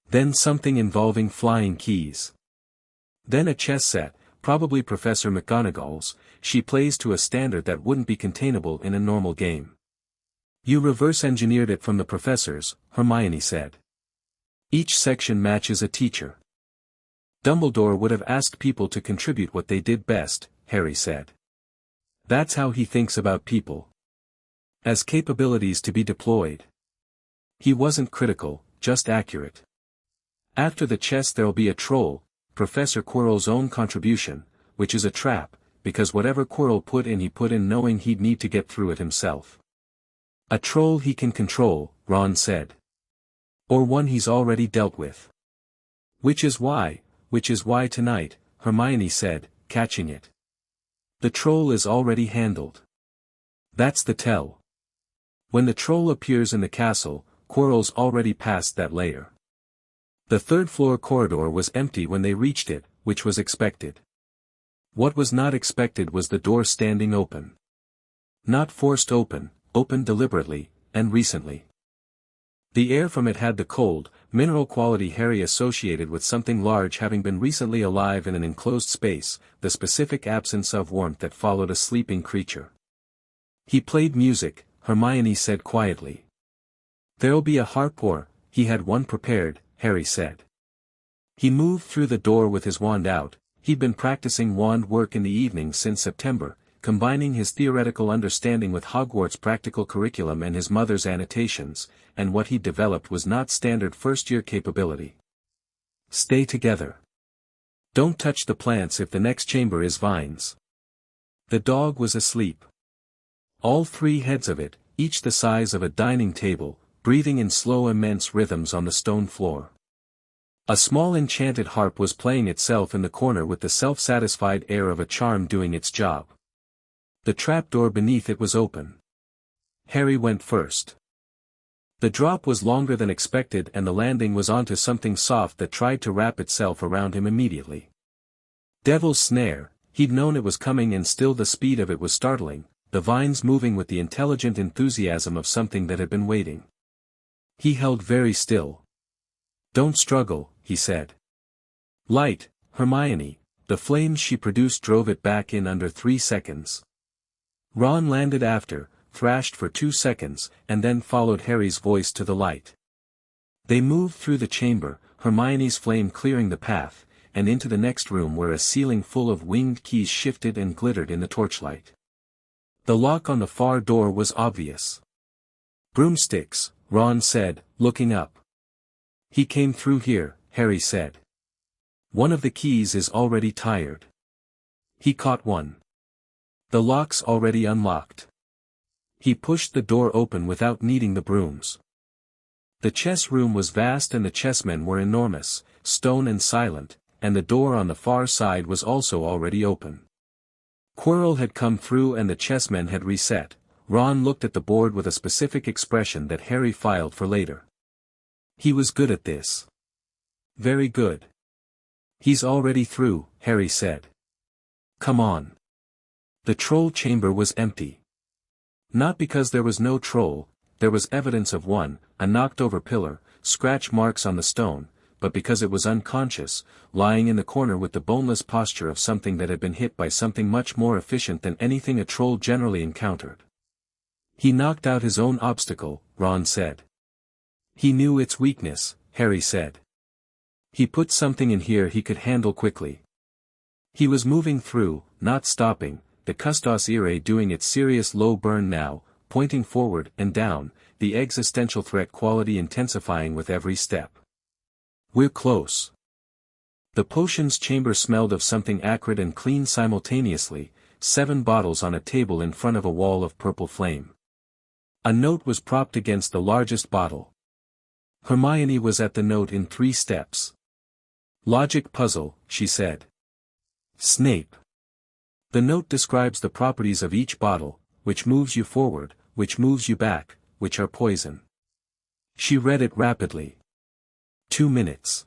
Then something involving flying keys. Then a chess set, probably Professor McGonagall's, she plays to a standard that wouldn't be containable in a normal game. You reverse-engineered it from the professors, Hermione said. Each section matches a teacher. Dumbledore would have asked people to contribute what they did best, Harry said. That's how he thinks about people. As capabilities to be deployed. He wasn't critical, just accurate. After the chess there'll be a troll, Professor Quirrell's own contribution, which is a trap, because whatever Quirrell put in he put in knowing he'd need to get through it himself. A troll he can control, Ron said. Or one he's already dealt with. Which is why tonight, Hermione said, catching it. The troll is already handled. That's the tell. When the troll appears in the castle, Quirrell's already past that layer. The 3rd floor corridor was empty when they reached it, which was expected. What was not expected was the door standing open. Not forced open, opened deliberately, and recently. The air from it had the cold, mineral quality Harry associated with something large having been recently alive in an enclosed space, the specific absence of warmth that followed a sleeping creature. He played music, Hermione said quietly. There'll be a harp or, he had one prepared, Harry said. He moved through the door with his wand out. He'd been practicing wand work in the evenings since September, combining his theoretical understanding with Hogwarts' practical curriculum and his mother's annotations, and what he'd developed was not standard first-year capability. Stay together. Don't touch the plants if the next chamber is vines. The dog was asleep. All 3 heads of it, each the size of a dining table, breathing in slow immense rhythms on the stone floor. A small enchanted harp was playing itself in the corner with the self-satisfied air of a charm doing its job. The trapdoor beneath it was open. Harry went first. The drop was longer than expected and the landing was onto something soft that tried to wrap itself around him immediately. Devil's snare, he'd known it was coming and still the speed of it was startling, the vines moving with the intelligent enthusiasm of something that had been waiting. He held very still. Don't struggle, he said. Light, Hermione, the flames she produced drove it back in under 3 seconds. Ron landed after, thrashed for 2 seconds, and then followed Harry's voice to the light. They moved through the chamber, Hermione's flame clearing the path, and into the next room where a ceiling full of winged keys shifted and glittered in the torchlight. The lock on the far door was obvious. "Broomsticks," Ron said, looking up. "He came through here," Harry said. "One of the keys is already tired." He caught one. "The lock's already unlocked." He pushed the door open without needing the brooms. The chess room was vast and the chessmen were enormous, stone and silent, and the door on the far side was also already open. Quirrell had come through and the chessmen had reset. Ron looked at the board with a specific expression that Harry filed for later. He was good at this. Very good. "He's already through," Harry said. "Come on." The troll chamber was empty. Not because there was no troll, there was evidence of one, a knocked-over pillar, scratch marks on the stone, but because it was unconscious, lying in the corner with the boneless posture of something that had been hit by something much more efficient than anything a troll generally encountered. "He knocked out his own obstacle," Ron said. "He knew its weakness," Harry said. "He put something in here he could handle quickly." He was moving through, not stopping, the custos irae doing its serious low burn now, pointing forward and down, the existential threat quality intensifying with every step. "We're close." The potions chamber smelled of something acrid and clean simultaneously, 7 bottles on a table in front of a wall of purple flame. A note was propped against the largest bottle. Hermione was at the note in 3 steps. "Logic puzzle," she said. "Snape." The note describes the properties of each bottle, which moves you forward, which moves you back, which are poison. She read it rapidly. 2 minutes.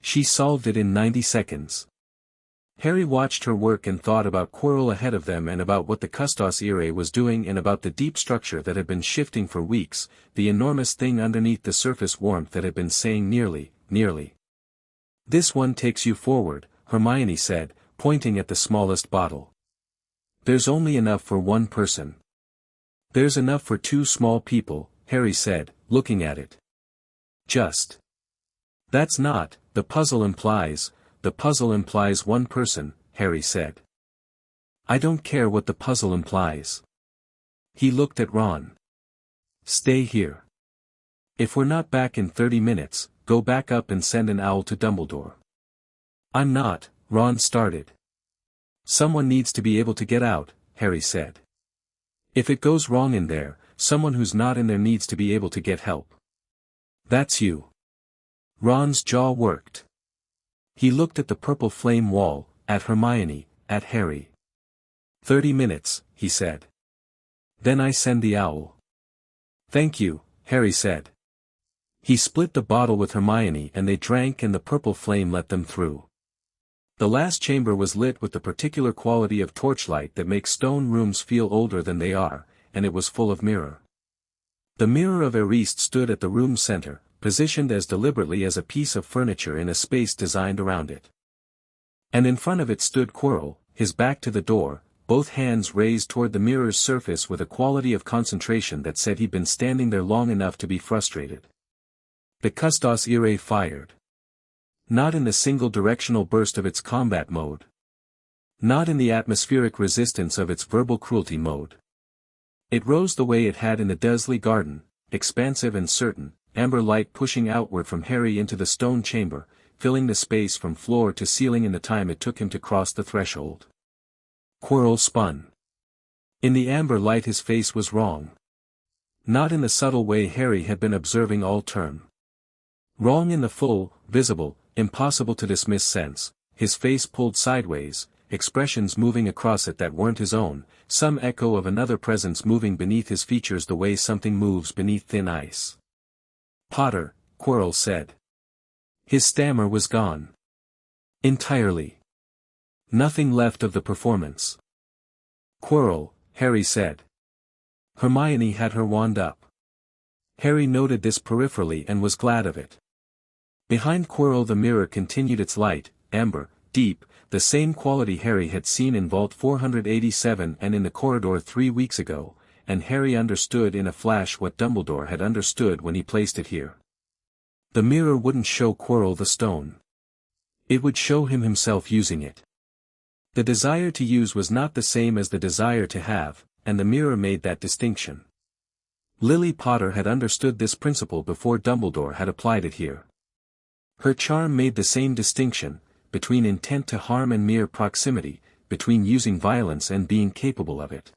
She solved it in 90 seconds. Harry watched her work and thought about Quirrell ahead of them and about what the custos irae was doing and about the deep structure that had been shifting for weeks, the enormous thing underneath the surface warmth that had been saying nearly, nearly. "This one takes you forward," Hermione said, pointing at the smallest bottle. "There's only enough for one person." "There's enough for 2 small people," Harry said, looking at it. "Just. That's not, the puzzle implies 1 person," Harry said. "I don't care what the puzzle implies." He looked at Ron. "Stay here. If we're not back in 30 minutes, go back up and send an owl to Dumbledore." "I'm not," Ron started. "Someone needs to be able to get out," Harry said. "If it goes wrong in there, someone who's not in there needs to be able to get help." "That's you." Ron's jaw worked. He looked at the purple flame wall, at Hermione, at Harry. 30 minutes, he said. "Then I send the owl." "Thank you," Harry said. He split the bottle with Hermione and they drank and the purple flame let them through. The last chamber was lit with the particular quality of torchlight that makes stone rooms feel older than they are, and it was full of mirror. The mirror of Eriste stood at the room's center, positioned as deliberately as a piece of furniture in a space designed around it. And in front of it stood Quirrell, his back to the door, both hands raised toward the mirror's surface with a quality of concentration that said he'd been standing there long enough to be frustrated. The custos irae fired. Not in the single-directional burst of its combat mode. Not in the atmospheric resistance of its verbal cruelty mode. It rose the way it had in the Dursley garden, expansive and certain, amber light pushing outward from Harry into the stone chamber, filling the space from floor to ceiling in the time it took him to cross the threshold. Quirrell spun. In the amber light his face was wrong. Not in the subtle way Harry had been observing all term. Wrong in the full, visible, impossible to dismiss sense, his face pulled sideways, expressions moving across it that weren't his own, some echo of another presence moving beneath his features the way something moves beneath thin ice. "Potter," Quirrell said. His stammer was gone. Entirely. Nothing left of the performance. "Quirrell," Harry said. Hermione had her wand up. Harry noted this peripherally and was glad of it. Behind Quirrell the mirror continued its light, amber, deep, the same quality Harry had seen in Vault 487 and in the corridor 3 weeks ago, and Harry understood in a flash what Dumbledore had understood when he placed it here. The mirror wouldn't show Quirrell the stone. It would show him himself using it. The desire to use was not the same as the desire to have, and the mirror made that distinction. Lily Potter had understood this principle before Dumbledore had applied it here. Her charm made the same distinction, between intent to harm and mere proximity, between using violence and being capable of it.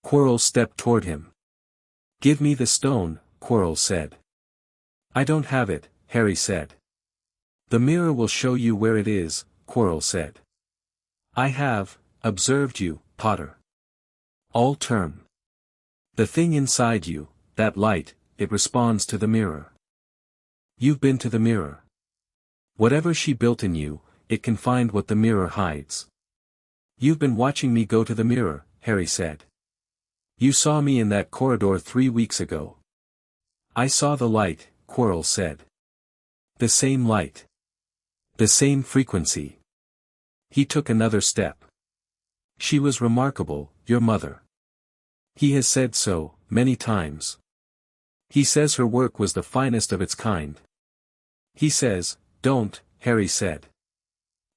Quirrell stepped toward him. "Give me the stone," Quirrell said. "I don't have it," Harry said. "The mirror will show you where it is," Quirrell said. "I have observed you, Potter. All term. The thing inside you, that light, it responds to the mirror. You've been to the mirror. Whatever she built in you, it can find what the mirror hides." "You've been watching me go to the mirror," Harry said. "You saw me in that corridor 3 weeks ago." "I saw the light," Quirrell said. "The same light. The same frequency." He took another step. "She was remarkable, your mother. He has said so, many times. He says her work was the finest of its kind." "He says, don't," Harry said.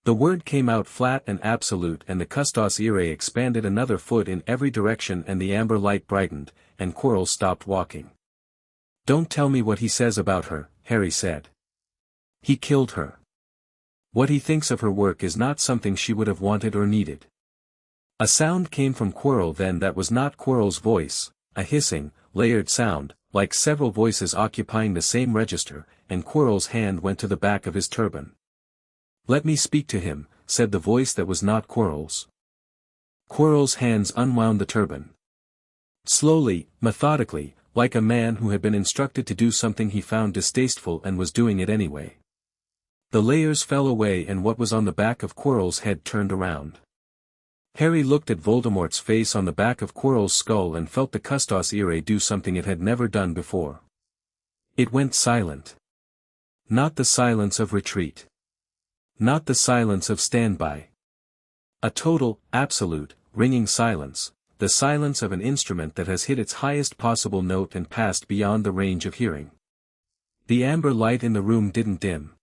The word came out flat and absolute, and the Custos Irae expanded another foot in every direction, and the amber light brightened, and Quirrell stopped walking. "Don't tell me what he says about her," Harry said. "He killed her. What he thinks of her work is not something she would have wanted or needed." A sound came from Quirrell then that was not Quirrell's voice, a hissing, layered sound, like several voices occupying the same register, and Quirrell's hand went to the back of his turban. "Let me speak to him," said the voice that was not Quirrell's. Quirrell's hands unwound the turban. Slowly, methodically, like a man who had been instructed to do something he found distasteful and was doing it anyway. The layers fell away and what was on the back of Quirrell's head turned around. Harry looked at Voldemort's face on the back of Quirrell's skull and felt the Custos Irae do something it had never done before. It went silent. Not the silence of retreat. Not the silence of standby. A total, absolute, ringing silence, the silence of an instrument that has hit its highest possible note and passed beyond the range of hearing. The amber light in the room didn't dim.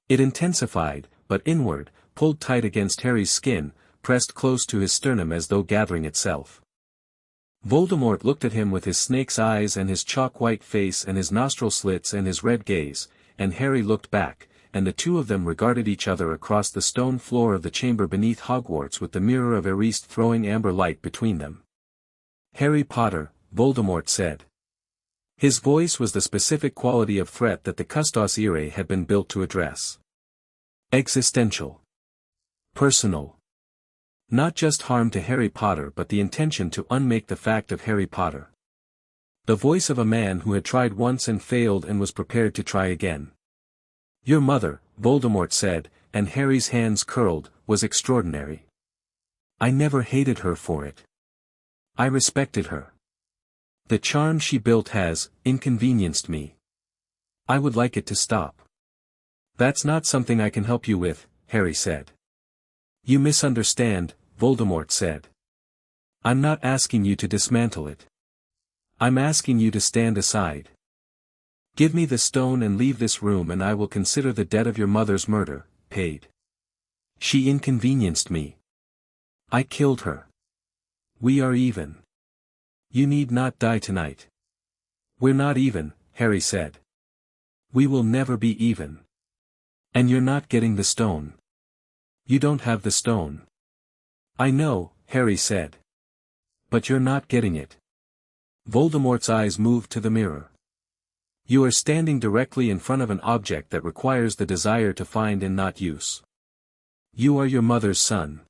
It intensified, but inward, pulled tight against Harry's skin, pressed close to his sternum as though gathering itself. Voldemort looked at him with his snake's eyes and his chalk-white face and his nostril slits and his red gaze, and Harry looked back, and the two of them regarded each other across the stone floor of the chamber beneath Hogwarts with the mirror of Erised throwing amber light between them. "Harry Potter," Voldemort said. His voice was the specific quality of threat that the Custos Irae had been built to address. Existential. Personal. Not just harm to Harry Potter but the intention to unmake the fact of Harry Potter. The voice of a man who had tried once and failed and was prepared to try again. "Your mother," Voldemort said, and Harry's hands curled, "was extraordinary. I never hated her for it. I respected her. The charm she built has inconvenienced me. I would like it to stop." "That's not something I can help you with," Harry said. "You misunderstand," Voldemort said. "I'm not asking you to dismantle it. I'm asking you to stand aside. Give me the stone and leave this room and I will consider the debt of your mother's murder paid. She inconvenienced me. I killed her. We are even. You need not die tonight." "We're not even," Harry said. "We will never be even. And you're not getting the stone. You don't have the stone." "I know," Harry said. "But you're not getting it." Voldemort's eyes moved to the mirror. "You are standing directly in front of an object that requires the desire to find and not use. You are your mother's son.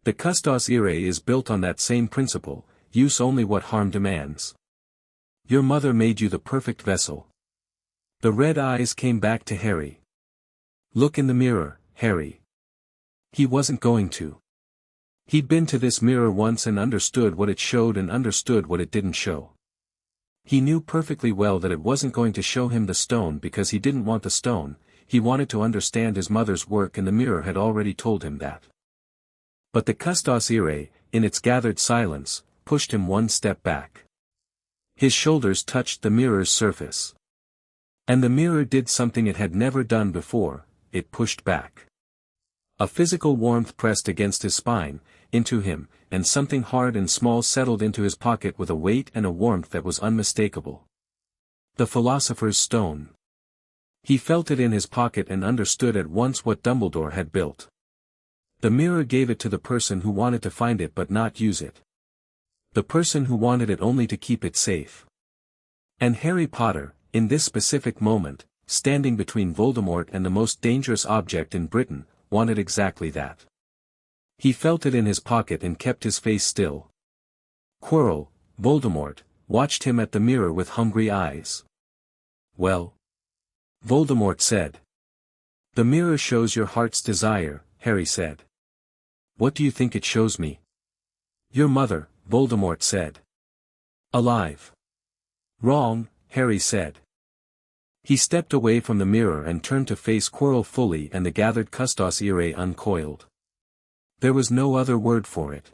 The Custos Irae is built on that same principle, use only what harm demands. Your mother made you the perfect vessel." The red eyes came back to Harry. "Look in the mirror, Harry." He wasn't going to. He'd been to this mirror once and understood what it showed and understood what it didn't show. He knew perfectly well that it wasn't going to show him the stone because he didn't want the stone, he wanted to understand his mother's work and the mirror had already told him that. But the Custos Irae, in its gathered silence, pushed him one step back. His shoulders touched the mirror's surface. And the mirror did something it had never done before, it pushed back. A physical warmth pressed against his spine, into him, and something hard and small settled into his pocket with a weight and a warmth that was unmistakable. The philosopher's stone. He felt it in his pocket and understood at once what Dumbledore had built. The mirror gave it to the person who wanted to find it but not use it. The person who wanted it only to keep it safe. And Harry Potter, in this specific moment, standing between Voldemort and the most dangerous object in Britain, wanted exactly that. He felt it in his pocket and kept his face still. Quirrell, Voldemort, watched him at the mirror with hungry eyes. "Well?" Voldemort said. "The mirror shows your heart's desire," Harry said. "What do you think it shows me?" "Your mother," Voldemort said. "Alive." "Wrong," Harry said. He stepped away from the mirror and turned to face Quirrell fully, and the gathered custos irae uncoiled. There was no other word for it.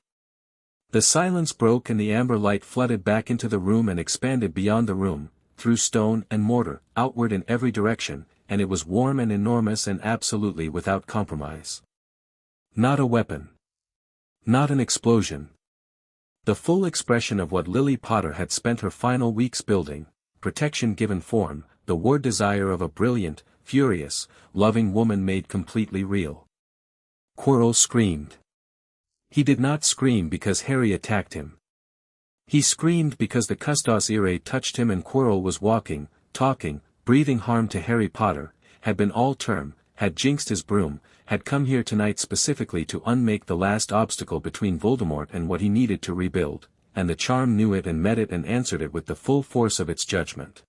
The silence broke and the amber light flooded back into the room and expanded beyond the room, through stone and mortar, outward in every direction, and it was warm and enormous and absolutely without compromise. Not a weapon. Not an explosion. The full expression of what Lily Potter had spent her final weeks building, protection given form, the war desire of a brilliant, furious, loving woman made completely real. Quirrell screamed. He did not scream because Harry attacked him. He screamed because the custos irae touched him and Quirrell was walking, talking, breathing harm to Harry Potter, had been all term, had jinxed his broom, had come here tonight specifically to unmake the last obstacle between Voldemort and what he needed to rebuild, and the charm knew it and met it and answered it with the full force of its judgment.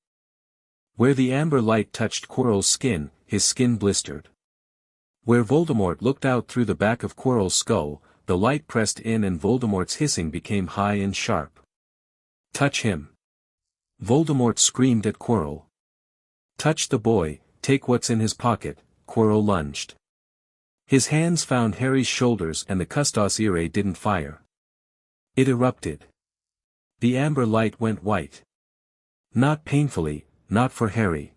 Where the amber light touched Quirrell's skin, his skin blistered. Where Voldemort looked out through the back of Quirrell's skull, the light pressed in and Voldemort's hissing became high and sharp. "Touch him!" Voldemort screamed at Quirrell. "Touch the boy, take what's in his pocket," Quirrell lunged. His hands found Harry's shoulders and the custos irae didn't fire. It erupted. The amber light went white. Not painfully, not for Harry.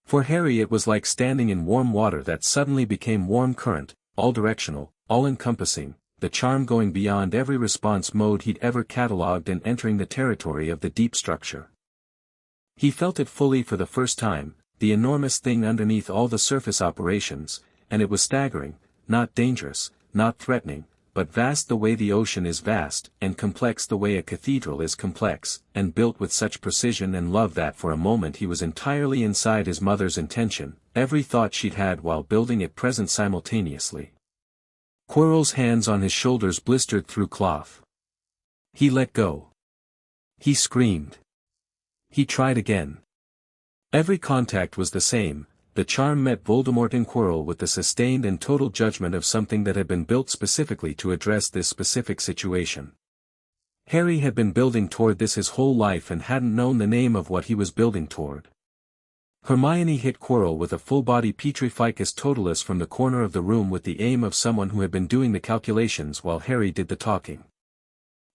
For Harry it was like standing in warm water that suddenly became warm current, all-directional, all-encompassing, the charm going beyond every response mode he'd ever catalogued and entering the territory of the deep structure. He felt it fully for the first time, the enormous thing underneath all the surface operations, and it was staggering, not dangerous, not threatening, but vast the way the ocean is vast, and complex the way a cathedral is complex, and built with such precision and love that for a moment he was entirely inside his mother's intention, every thought she'd had while building it present simultaneously. Quirrell's hands on his shoulders blistered through cloth. He let go. He screamed. He tried again. Every contact was the same. The charm met Voldemort and Quirrell with the sustained and total judgment of something that had been built specifically to address this specific situation. Harry had been building toward this his whole life and hadn't known the name of what he was building toward. Hermione hit Quirrell with a full-body Petrificus Totalis from the corner of the room with the aim of someone who had been doing the calculations while Harry did the talking.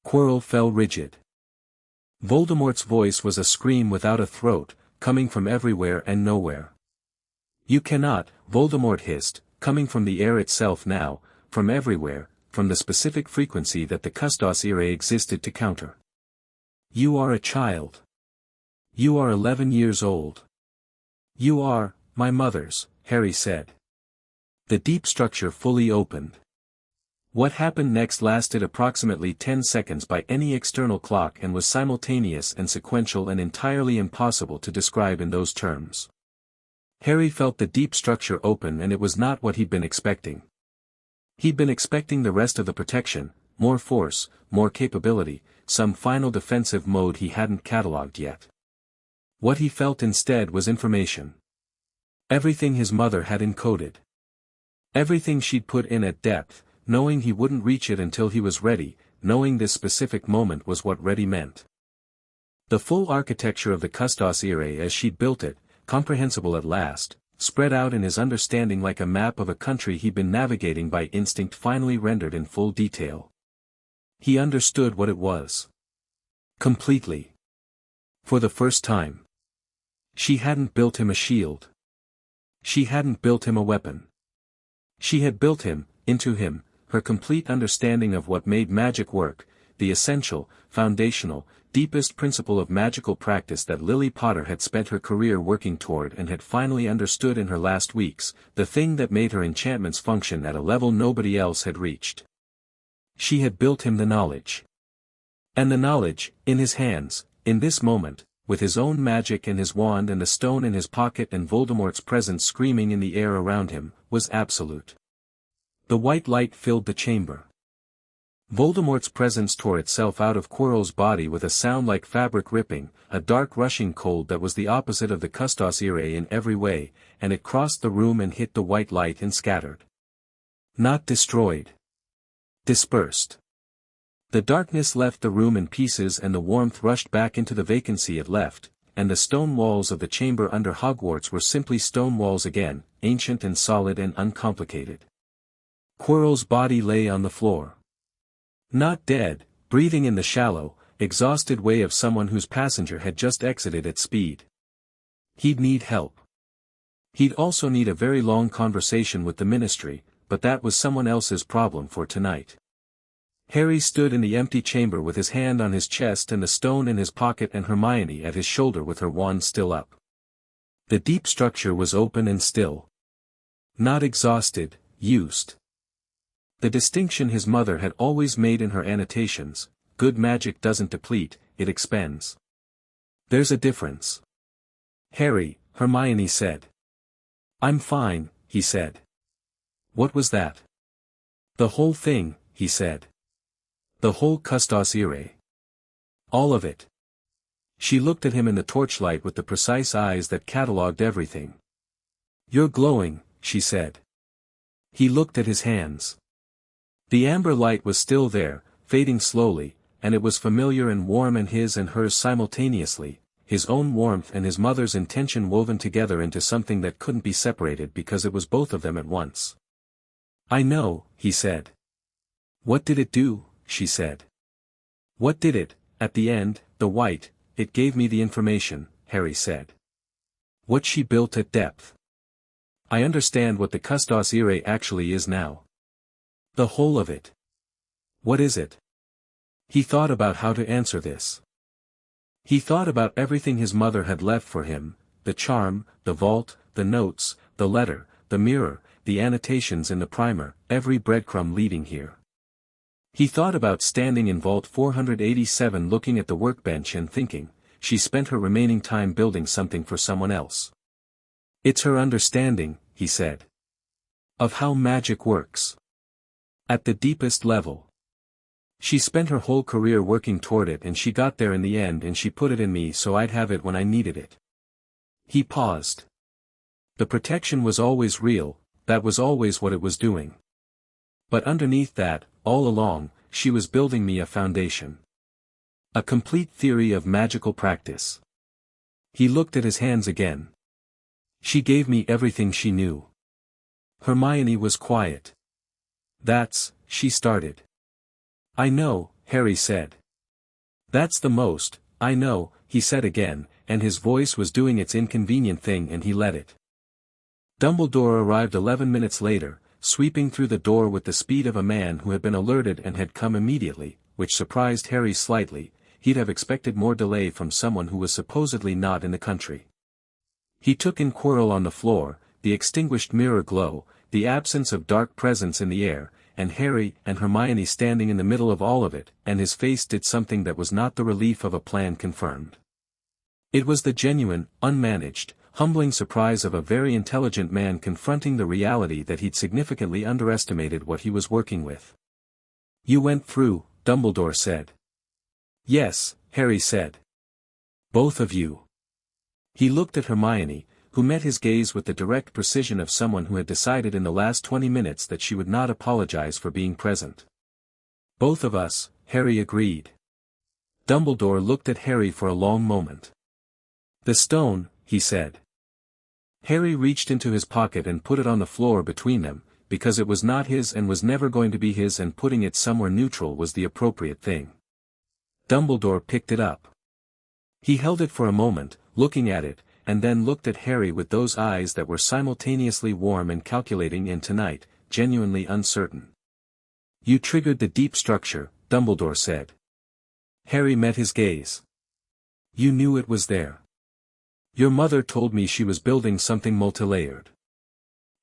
Quirrell fell rigid. Voldemort's voice was a scream without a throat, coming from everywhere and nowhere. "You cannot," Voldemort hissed, coming from the air itself now, from everywhere, from the specific frequency that the custos irae existed to counter. "You are a child. You are 11 years old. You are, my mother's," Harry said. The deep structure fully opened. What happened next lasted approximately 10 seconds by any external clock and was simultaneous and sequential and entirely impossible to describe in those terms. Harry felt the deep structure open and it was not what he'd been expecting. He'd been expecting the rest of the protection, more force, more capability, some final defensive mode he hadn't catalogued yet. What he felt instead was information. Everything his mother had encoded. Everything she'd put in at depth, knowing he wouldn't reach it until he was ready, knowing this specific moment was what ready meant. The full architecture of the custos irae as she'd built it, comprehensible at last, spread out in his understanding like a map of a country he'd been navigating by instinct finally rendered in full detail. He understood what it was. Completely. For the first time. She hadn't built him a shield. She hadn't built him a weapon. She had built him, into him, her complete understanding of what made magic work, the essential, foundational, deepest principle of magical practice that Lily Potter had spent her career working toward and had finally understood in her last weeks, the thing that made her enchantments function at a level nobody else had reached. She had built him the knowledge. And the knowledge, in his hands, in this moment, with his own magic and his wand and the stone in his pocket and Voldemort's presence screaming in the air around him, was absolute. The white light filled the chamber. Voldemort's presence tore itself out of Quirrell's body with a sound like fabric ripping, a dark rushing cold that was the opposite of the Custos Irae in every way, and it crossed the room and hit the white light and scattered. Not destroyed. Dispersed. The darkness left the room in pieces and the warmth rushed back into the vacancy it left, and the stone walls of the chamber under Hogwarts were simply stone walls again, ancient and solid and uncomplicated. Quirrell's body lay on the floor. Not dead, breathing in the shallow, exhausted way of someone whose passenger had just exited at speed. He'd need help. He'd also need a very long conversation with the Ministry, but that was someone else's problem for tonight. Harry stood in the empty chamber with his hand on his chest and the stone in his pocket and Hermione at his shoulder with her wand still up. The deep structure was open and still. Not exhausted, used. The distinction his mother had always made in her annotations, good magic doesn't deplete, it expends. There's a difference. Harry, Hermione said. I'm fine, he said. What was that? The whole thing, he said. The whole Custos Irae. All of it. She looked at him in the torchlight with the precise eyes that catalogued everything. You're glowing, she said. He looked at his hands. The amber light was still there, fading slowly, and it was familiar and warm and his and hers simultaneously, his own warmth and his mother's intention woven together into something that couldn't be separated because it was both of them at once. I know, he said. What did it do? She said. What did it, at the end, the white, it gave me the information, Harry said. What she built at depth. I understand what the Custos Irae actually is now. The whole of it. What is it? He thought about how to answer this. He thought about everything his mother had left for him, the charm, the vault, the notes, the letter, the mirror, the annotations in the primer, every breadcrumb leading here. He thought about standing in Vault 487 looking at the workbench and thinking, she spent her remaining time building something for someone else. It's her understanding, he said. Of how magic works. At the deepest level. She spent her whole career working toward it and she got there in the end and she put it in me so I'd have it when I needed it. He paused. The protection was always real, that was always what it was doing. But underneath that, all along, she was building me a foundation. A complete theory of magical practice. He looked at his hands again. She gave me everything she knew. Hermione was quiet. That's, she started. I know, Harry said. That's the most, I know, he said again, and his voice was doing its inconvenient thing and he let it. Dumbledore arrived 11 minutes later, sweeping through the door with the speed of a man who had been alerted and had come immediately, which surprised Harry slightly. He'd have expected more delay from someone who was supposedly not in the country. He took in Quirrell on the floor, the extinguished mirror glow, the absence of dark presence in the air, and Harry and Hermione standing in the middle of all of it, and his face did something that was not the relief of a plan confirmed. It was the genuine, unmanaged, humbling surprise of a very intelligent man confronting the reality that he'd significantly underestimated what he was working with. You went through, Dumbledore said. Yes, Harry said. Both of you. He looked at Hermione, who met his gaze with the direct precision of someone who had decided in the last 20 minutes that she would not apologize for being present. Both of us, Harry agreed. Dumbledore looked at Harry for a long moment. The stone, he said. Harry reached into his pocket and put it on the floor between them, because it was not his and was never going to be his and putting it somewhere neutral was the appropriate thing. Dumbledore picked it up. He held it for a moment, looking at it, and then looked at Harry with those eyes that were simultaneously warm and calculating and tonight, genuinely uncertain. "You triggered the deep structure," Dumbledore said. Harry met his gaze. "You knew it was there." "Your mother told me she was building something multilayered."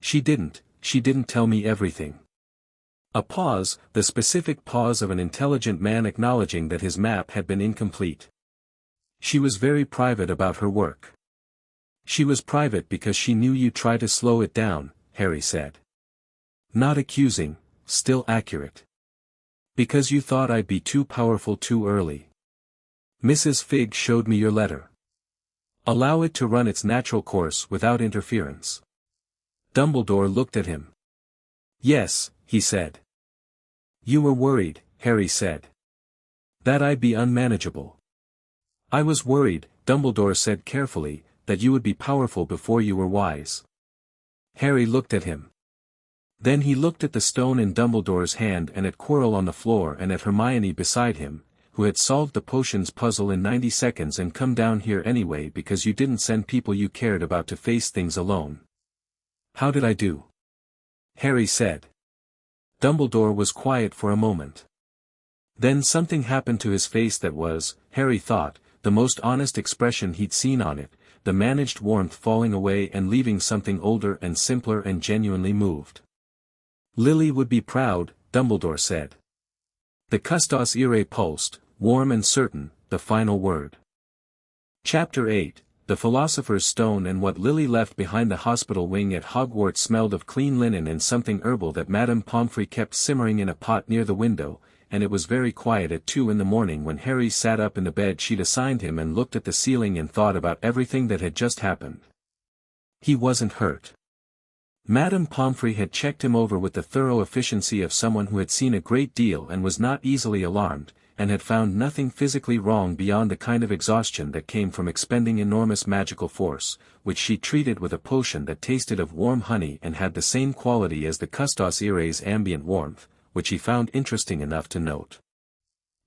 She didn't tell me everything." A pause, the specific pause of an intelligent man acknowledging that his map had been incomplete. "She was very private about her work." "She was private because she knew you'd try to slow it down," Harry said. Not accusing, still accurate. "Because you thought I'd be too powerful too early. Mrs. Figg showed me your letter. Allow it to run its natural course without interference." Dumbledore looked at him. "Yes," he said. "You were worried," Harry said. "That I'd be unmanageable." "I was worried," Dumbledore said carefully, "that you would be powerful before you were wise." Harry looked at him. Then he looked at the stone in Dumbledore's hand and at Quirrell on the floor and at Hermione beside him, who had solved the potions puzzle in 90 seconds and come down here anyway because you didn't send people you cared about to face things alone. "How did I do?" Harry said. Dumbledore was quiet for a moment. Then something happened to his face that was, Harry thought, the most honest expression he'd seen on it, the managed warmth falling away and leaving something older and simpler and genuinely moved. "Lily would be proud," Dumbledore said. The custos irae pulsed, warm and certain, the final word. Chapter 8, The Philosopher's Stone and what Lily left behind. The hospital wing at Hogwarts smelled of clean linen and something herbal that Madame Pomfrey kept simmering in a pot near the window, and it was very quiet at 2 in the morning when Harry sat up in the bed she'd assigned him and looked at the ceiling and thought about everything that had just happened. He wasn't hurt. Madame Pomfrey had checked him over with the thorough efficiency of someone who had seen a great deal and was not easily alarmed, and had found nothing physically wrong beyond the kind of exhaustion that came from expending enormous magical force, which she treated with a potion that tasted of warm honey and had the same quality as the custos irae's ambient warmth, which he found interesting enough to note.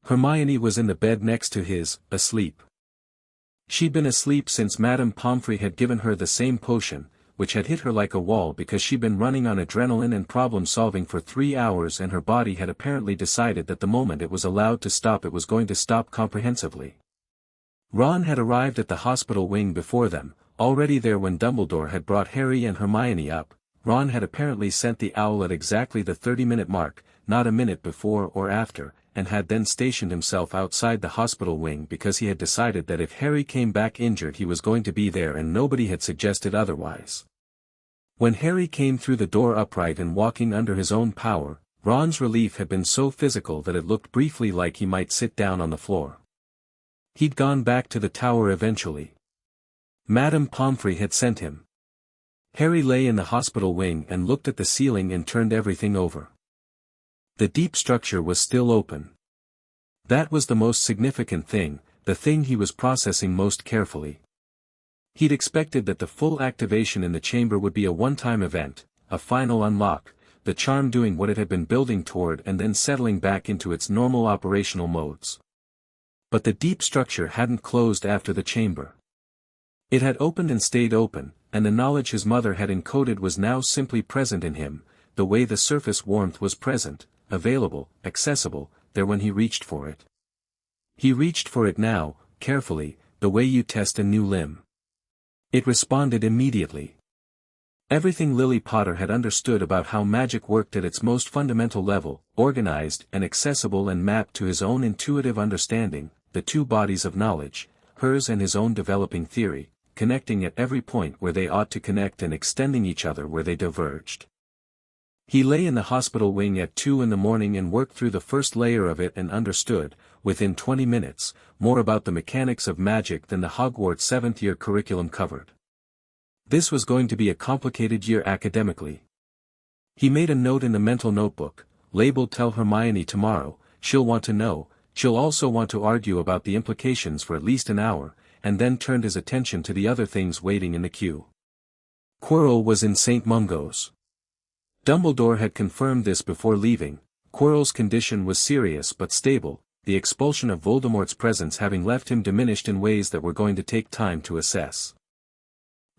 Hermione was in the bed next to his, asleep. She'd been asleep since Madame Pomfrey had given her the same potion, which had hit her like a wall because she'd been running on adrenaline and problem-solving for 3 hours and her body had apparently decided that the moment it was allowed to stop it was going to stop comprehensively. Ron had arrived at the hospital wing before them, already there when Dumbledore had brought Harry and Hermione up. Ron had apparently sent the owl at exactly the 30-minute mark, not a minute before or after, and had then stationed himself outside the hospital wing because he had decided that if Harry came back injured he was going to be there and nobody had suggested otherwise. When Harry came through the door upright and walking under his own power, Ron's relief had been so physical that it looked briefly like he might sit down on the floor. He'd gone back to the tower eventually. Madame Pomfrey had sent him. Harry lay in the hospital wing and looked at the ceiling and turned everything over. The deep structure was still open. That was the most significant thing, the thing he was processing most carefully. He'd expected that the full activation in the chamber would be a one-time event, a final unlock, the charm doing what it had been building toward and then settling back into its normal operational modes. But the deep structure hadn't closed after the chamber. It had opened and stayed open, and the knowledge his mother had encoded was now simply present in him, the way the surface warmth was present, available, accessible, there when he reached for it. He reached for it now, carefully, the way you test a new limb. It responded immediately. Everything Lily Potter had understood about how magic worked at its most fundamental level, organized and accessible and mapped to his own intuitive understanding, the two bodies of knowledge, hers and his own developing theory, connecting at every point where they ought to connect and extending each other where they diverged. He lay in the hospital wing at 2 in the morning and worked through the first layer of it and understood, within 20 minutes, more about the mechanics of magic than the Hogwarts 7th-year curriculum covered. This was going to be a complicated year academically. He made a note in the mental notebook, labeled "Tell Hermione tomorrow, she'll want to know, she'll also want to argue about the implications for at least an hour," and then turned his attention to the other things waiting in the queue. Quirrell was in St. Mungo's. Dumbledore had confirmed this before leaving. Quirrell's condition was serious but stable, the expulsion of Voldemort's presence having left him diminished in ways that were going to take time to assess.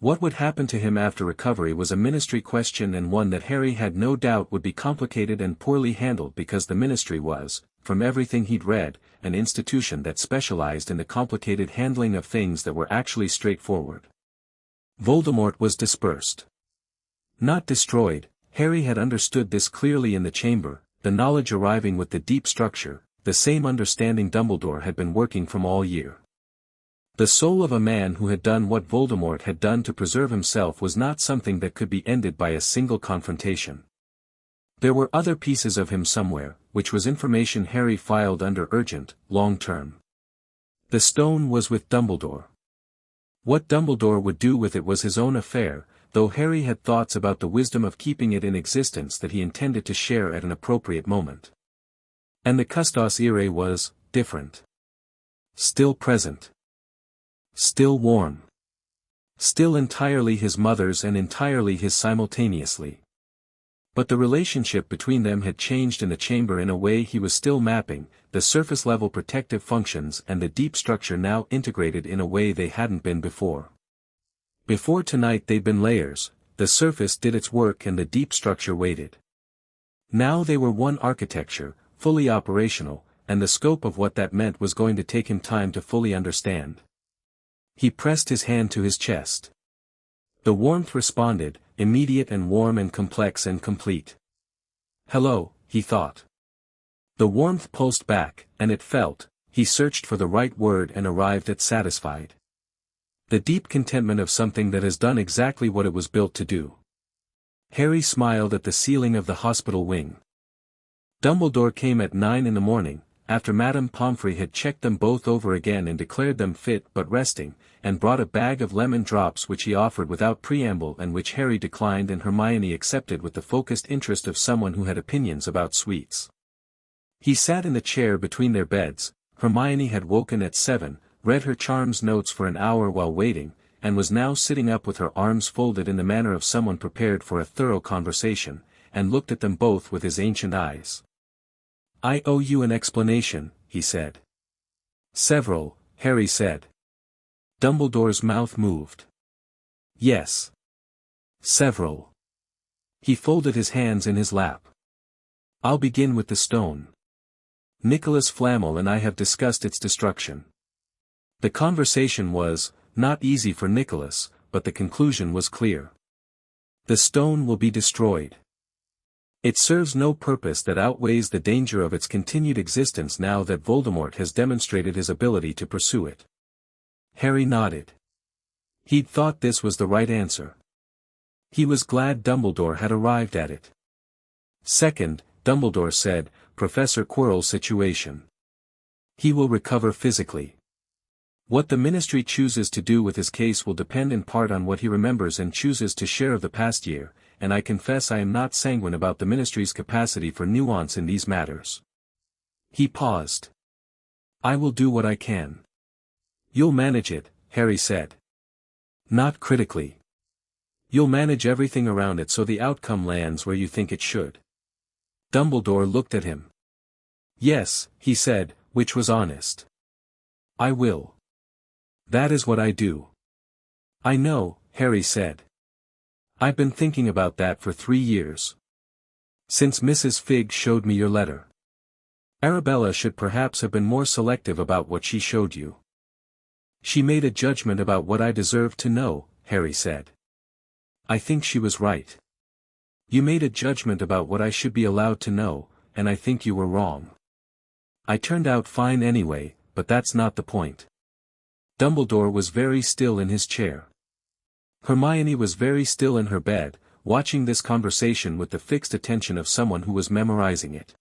What would happen to him after recovery was a ministry question, and one that Harry had no doubt would be complicated and poorly handled, because the ministry was, from everything he'd read, an institution that specialized in the complicated handling of things that were actually straightforward. Voldemort was dispersed. Not destroyed. Harry had understood this clearly in the chamber, the knowledge arriving with the deep structure, the same understanding Dumbledore had been working from all year. The soul of a man who had done what Voldemort had done to preserve himself was not something that could be ended by a single confrontation. There were other pieces of him somewhere, which was information Harry filed under urgent, long-term. The stone was with Dumbledore. What Dumbledore would do with it was his own affair, though Harry had thoughts about the wisdom of keeping it in existence that he intended to share at an appropriate moment. And the Custos Irae was different. Still present. Still warm. Still entirely his mother's and entirely his simultaneously. But the relationship between them had changed in the chamber in a way he was still mapping, the surface-level protective functions and the deep structure now integrated in a way they hadn't been before. Before tonight they'd been layers, the surface did its work and the deep structure waited. Now they were one architecture, fully operational, and the scope of what that meant was going to take him time to fully understand. He pressed his hand to his chest. The warmth responded, immediate and warm and complex and complete. Hello, he thought. The warmth pulsed back, and it felt, he searched for the right word and arrived at satisfied. The deep contentment of something that has done exactly what it was built to do. Harry smiled at the ceiling of the hospital wing. Dumbledore came at 9 a.m, after Madame Pomfrey had checked them both over again and declared them fit but resting, and brought a bag of lemon drops which he offered without preamble and which Harry declined and Hermione accepted with the focused interest of someone who had opinions about sweets. He sat in the chair between their beds. Hermione had woken at 7, read her charms notes for an hour while waiting, and was now sitting up with her arms folded in the manner of someone prepared for a thorough conversation, and looked at them both with his ancient eyes. I owe you an explanation, he said. Several, Harry said. Dumbledore's mouth moved. Yes. Several. He folded his hands in his lap. I'll begin with the stone. Nicholas Flamel and I have discussed its destruction. The conversation was, not easy for Nicholas, but the conclusion was clear. The stone will be destroyed. It serves no purpose that outweighs the danger of its continued existence now that Voldemort has demonstrated his ability to pursue it. Harry nodded. He'd thought this was the right answer. He was glad Dumbledore had arrived at it. Second, Dumbledore said, Professor Quirrell's situation. He will recover physically. What the Ministry chooses to do with his case will depend in part on what he remembers and chooses to share of the past year, and I confess I am not sanguine about the Ministry's capacity for nuance in these matters. He paused. I will do what I can. You'll manage it, Harry said. Not critically. You'll manage everything around it so the outcome lands where you think it should. Dumbledore looked at him. Yes, he said, which was honest. I will. That is what I do. I know, Harry said. I've been thinking about that for 3 years. Since Mrs. Figg showed me your letter. Arabella should perhaps have been more selective about what she showed you. She made a judgment about what I deserved to know, Harry said. I think she was right. You made a judgment about what I should be allowed to know, and I think you were wrong. I turned out fine anyway, but that's not the point. Dumbledore was very still in his chair. Hermione was very still in her bed, watching this conversation with the fixed attention of someone who was memorizing it.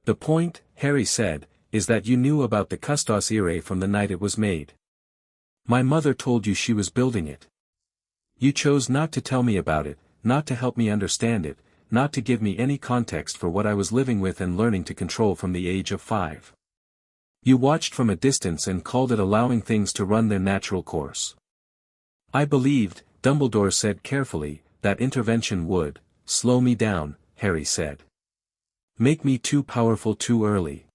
The point, Harry said, is that you knew about the Custos Irae from the night it was made. My mother told you she was building it. You chose not to tell me about it, not to help me understand it, not to give me any context for what I was living with and learning to control from the age of 5. You watched from a distance and called it allowing things to run their natural course. I believed, Dumbledore said carefully, that intervention would slow me down, Harry said. Make me too powerful too early.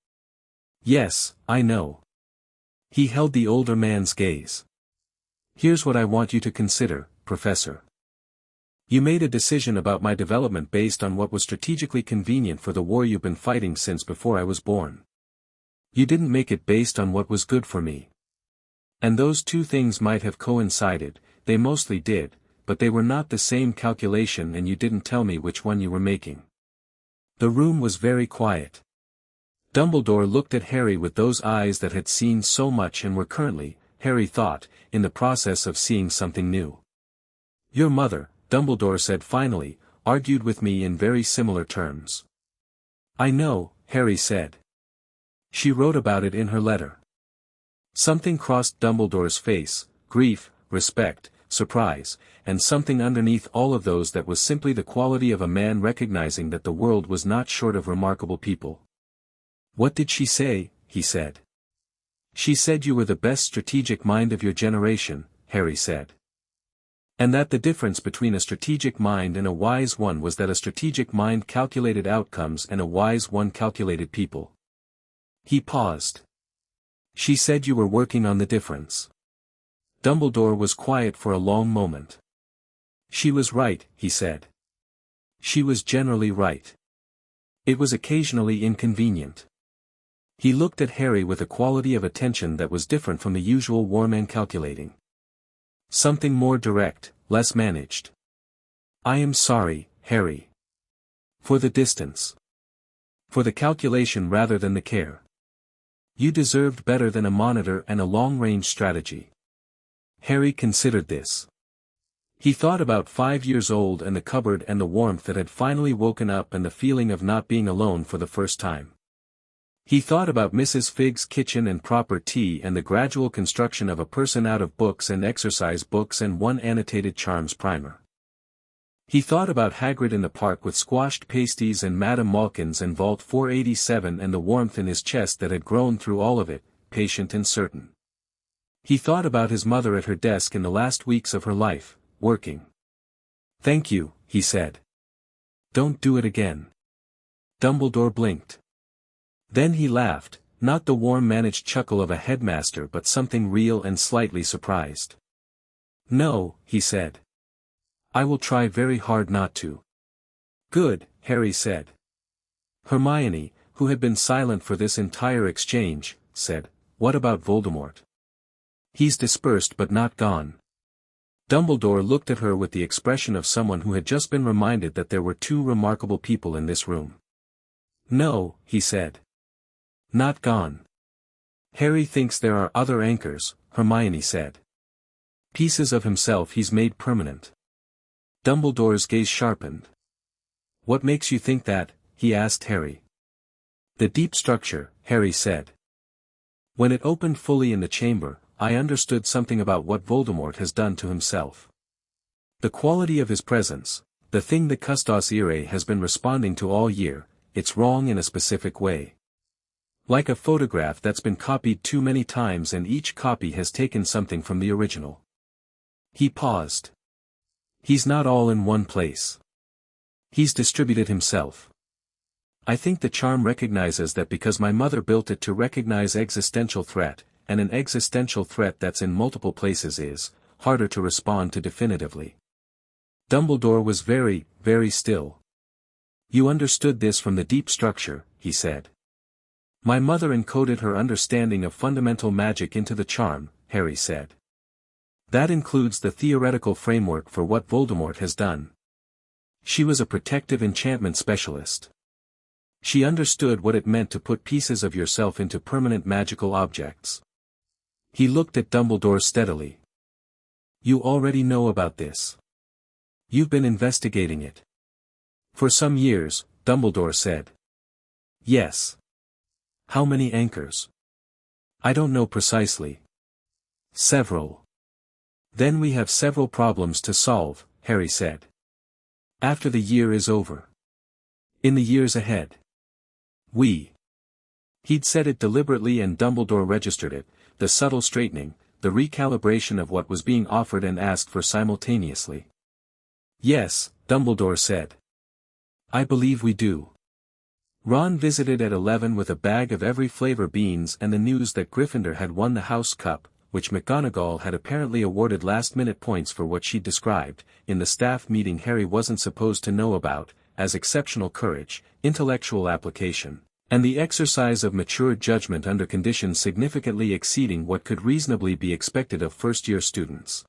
Yes, I know. He held the older man's gaze. Here's what I want you to consider, Professor. You made a decision about my development based on what was strategically convenient for the war you've been fighting since before I was born. You didn't make it based on what was good for me. And those two things might have coincided, they mostly did, but they were not the same calculation and you didn't tell me which one you were making. The room was very quiet. Dumbledore looked at Harry with those eyes that had seen so much and were currently, Harry thought, in the process of seeing something new. Your mother, Dumbledore said finally, argued with me in very similar terms. I know, Harry said. She wrote about it in her letter. Something crossed Dumbledore's face, grief, respect, surprise, and something underneath all of those that was simply the quality of a man recognizing that the world was not short of remarkable people. What did she say? He said. She said you were the best strategic mind of your generation, Harry said. And that the difference between a strategic mind and a wise one was that a strategic mind calculated outcomes and a wise one calculated people. He paused. She said you were working on the difference. Dumbledore was quiet for a long moment. She was right, he said. She was generally right. It was occasionally inconvenient. He looked at Harry with a quality of attention that was different from the usual warm and calculating. Something more direct, less managed. I am sorry, Harry. For the distance. For the calculation rather than the care. You deserved better than a monitor and a long-range strategy. Harry considered this. He thought about 5 years old and the cupboard and the warmth that had finally woken up and the feeling of not being alone for the first time. He thought about Mrs. Figg's kitchen and proper tea and the gradual construction of a person out of books and exercise books and one annotated charms primer. He thought about Hagrid in the park with squashed pasties and Madame Malkins and Vault 487 and the warmth in his chest that had grown through all of it, patient and certain. He thought about his mother at her desk in the last weeks of her life, working. Thank you, he said. Don't do it again. Dumbledore blinked. Then he laughed, not the warm-managed chuckle of a headmaster but something real and slightly surprised. No, he said. I will try very hard not to. Good, Harry said. Hermione, who had been silent for this entire exchange, said, What about Voldemort? He's dispersed but not gone. Dumbledore looked at her with the expression of someone who had just been reminded that there were two remarkable people in this room. No, he said. Not gone. Harry thinks there are other anchors, Hermione said. Pieces of himself he's made permanent. Dumbledore's gaze sharpened. What makes you think that? He asked Harry. The deep structure, Harry said. When it opened fully in the chamber, I understood something about what Voldemort has done to himself. The quality of his presence, the thing that Custos Ire has been responding to all year, it's wrong in a specific way. Like a photograph that's been copied too many times and each copy has taken something from the original. He paused. He's not all in one place. He's distributed himself. I think the charm recognizes that because my mother built it to recognize existential threat, and an existential threat that's in multiple places is harder to respond to definitively. Dumbledore was very, very still. You understood this from the deep structure, he said. My mother encoded her understanding of fundamental magic into the charm, Harry said. That includes the theoretical framework for what Voldemort has done. She was a protective enchantment specialist. She understood what it meant to put pieces of yourself into permanent magical objects. He looked at Dumbledore steadily. You already know about this. You've been investigating it. For some years, Dumbledore said. Yes. How many anchors? I don't know precisely. Several. Then we have several problems to solve, Harry said. After the year is over. In the years ahead. He'd said it deliberately and Dumbledore registered it, the subtle straightening, the recalibration of what was being offered and asked for simultaneously. Yes, Dumbledore said. I believe we do. Ron visited at 11 with a bag of every flavor beans and the news that Gryffindor had won the House Cup, which McGonagall had apparently awarded last-minute points for what she'd described, in the staff meeting Harry wasn't supposed to know about, as exceptional courage, intellectual application, and the exercise of mature judgment under conditions significantly exceeding what could reasonably be expected of first-year students.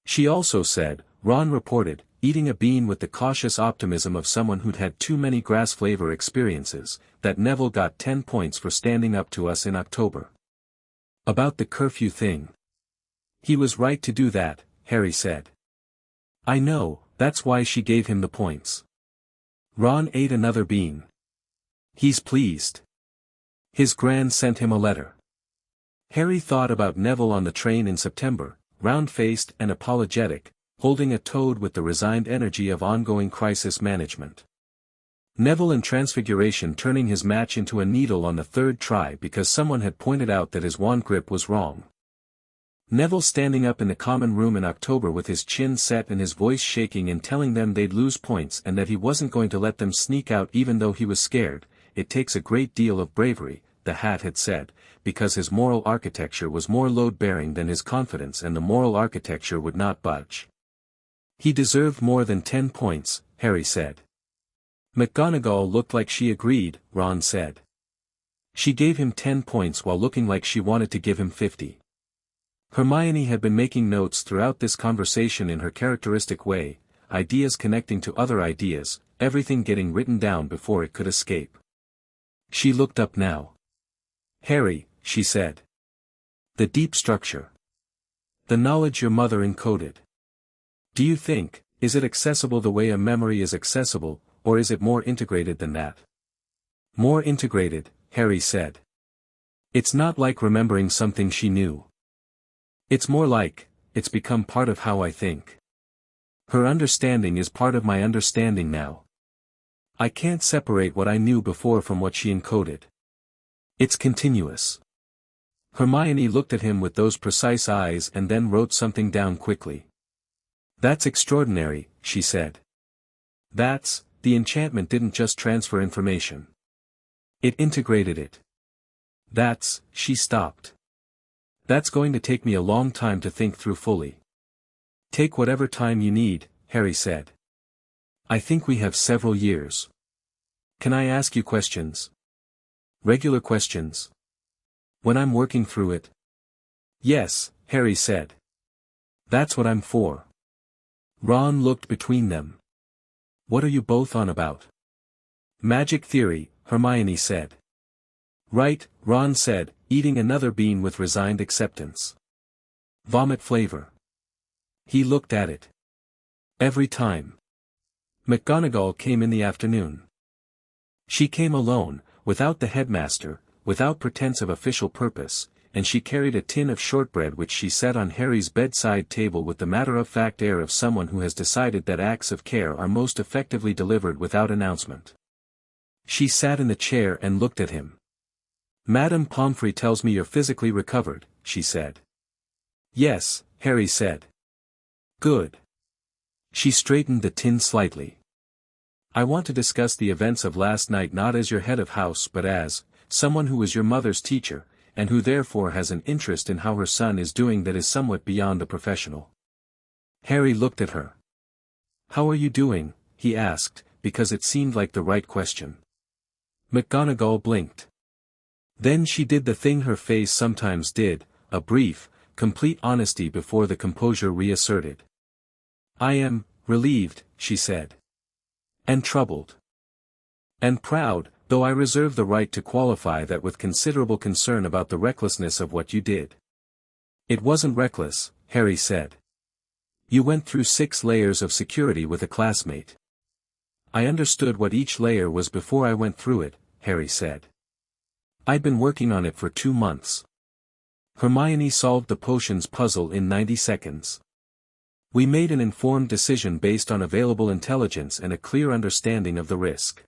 She also said, Ron reported, eating a bean with the cautious optimism of someone who'd had too many grass flavor experiences, that Neville got 10 points for standing up to us in October. About the curfew thing. He was right to do that, Harry said. I know, that's why she gave him the points. Ron ate another bean. He's pleased. His gran sent him a letter. Harry thought about Neville on the train in September, round-faced and apologetic, holding a toad with the resigned energy of ongoing crisis management. Neville in Transfiguration turning his match into a needle on the third try because someone had pointed out that his wand grip was wrong. Neville standing up in the common room in October with his chin set and his voice shaking and telling them they'd lose points and that he wasn't going to let them sneak out even though he was scared. It takes a great deal of bravery, the hat had said, because his moral architecture was more load-bearing than his confidence and the moral architecture would not budge. He deserved more than 10 points, Harry said. McGonagall looked like she agreed, Ron said. She gave him 10 points while looking like she wanted to give him 50. Hermione had been making notes throughout this conversation in her characteristic way, ideas connecting to other ideas, everything getting written down before it could escape. She looked up now. Harry, she said. The deep structure. The knowledge your mother encoded. Do you think, is it accessible the way a memory is accessible, or is it more integrated than that? More integrated, Harry said. It's not like remembering something she knew. It's more like, it's become part of how I think. Her understanding is part of my understanding now. I can't separate what I knew before from what she encoded. It's continuous. Hermione looked at him with those precise eyes and then wrote something down quickly. That's extraordinary, she said. The enchantment didn't just transfer information. It integrated it. She stopped. That's going to take me a long time to think through fully. Take whatever time you need, Harry said. I think we have several years. Can I ask you questions? Regular questions. When I'm working through it? Yes, Harry said. That's what I'm for. Ron looked between them. What are you both on about? Magic theory, Hermione said. Right, Ron said, eating another bean with resigned acceptance. Vomit flavor. He looked at it. Every time. McGonagall came in the afternoon. She came alone, without the headmaster, without pretense of official purpose, and she carried a tin of shortbread which she set on Harry's bedside table with the matter-of-fact air of someone who has decided that acts of care are most effectively delivered without announcement. She sat in the chair and looked at him. Madame Pomfrey tells me you're physically recovered, she said. Yes, Harry said. Good. She straightened the tin slightly. I want to discuss the events of last night not as your head of house but as, someone who was your mother's teacher, and who therefore has an interest in how her son is doing that is somewhat beyond the professional. Harry looked at her. How are you doing? He asked, because it seemed like the right question. McGonagall blinked. Then she did the thing her face sometimes did, a brief, complete honesty before the composure reasserted. I am, relieved, she said. And troubled. And proud, though I reserve the right to qualify that with considerable concern about the recklessness of what you did. It wasn't reckless, Harry said. You went through 6 layers of security with a classmate. I understood what each layer was before I went through it, Harry said. I'd been working on it for 2 months. Hermione solved the potions puzzle in 90 seconds. We made an informed decision based on available intelligence and a clear understanding of the risk.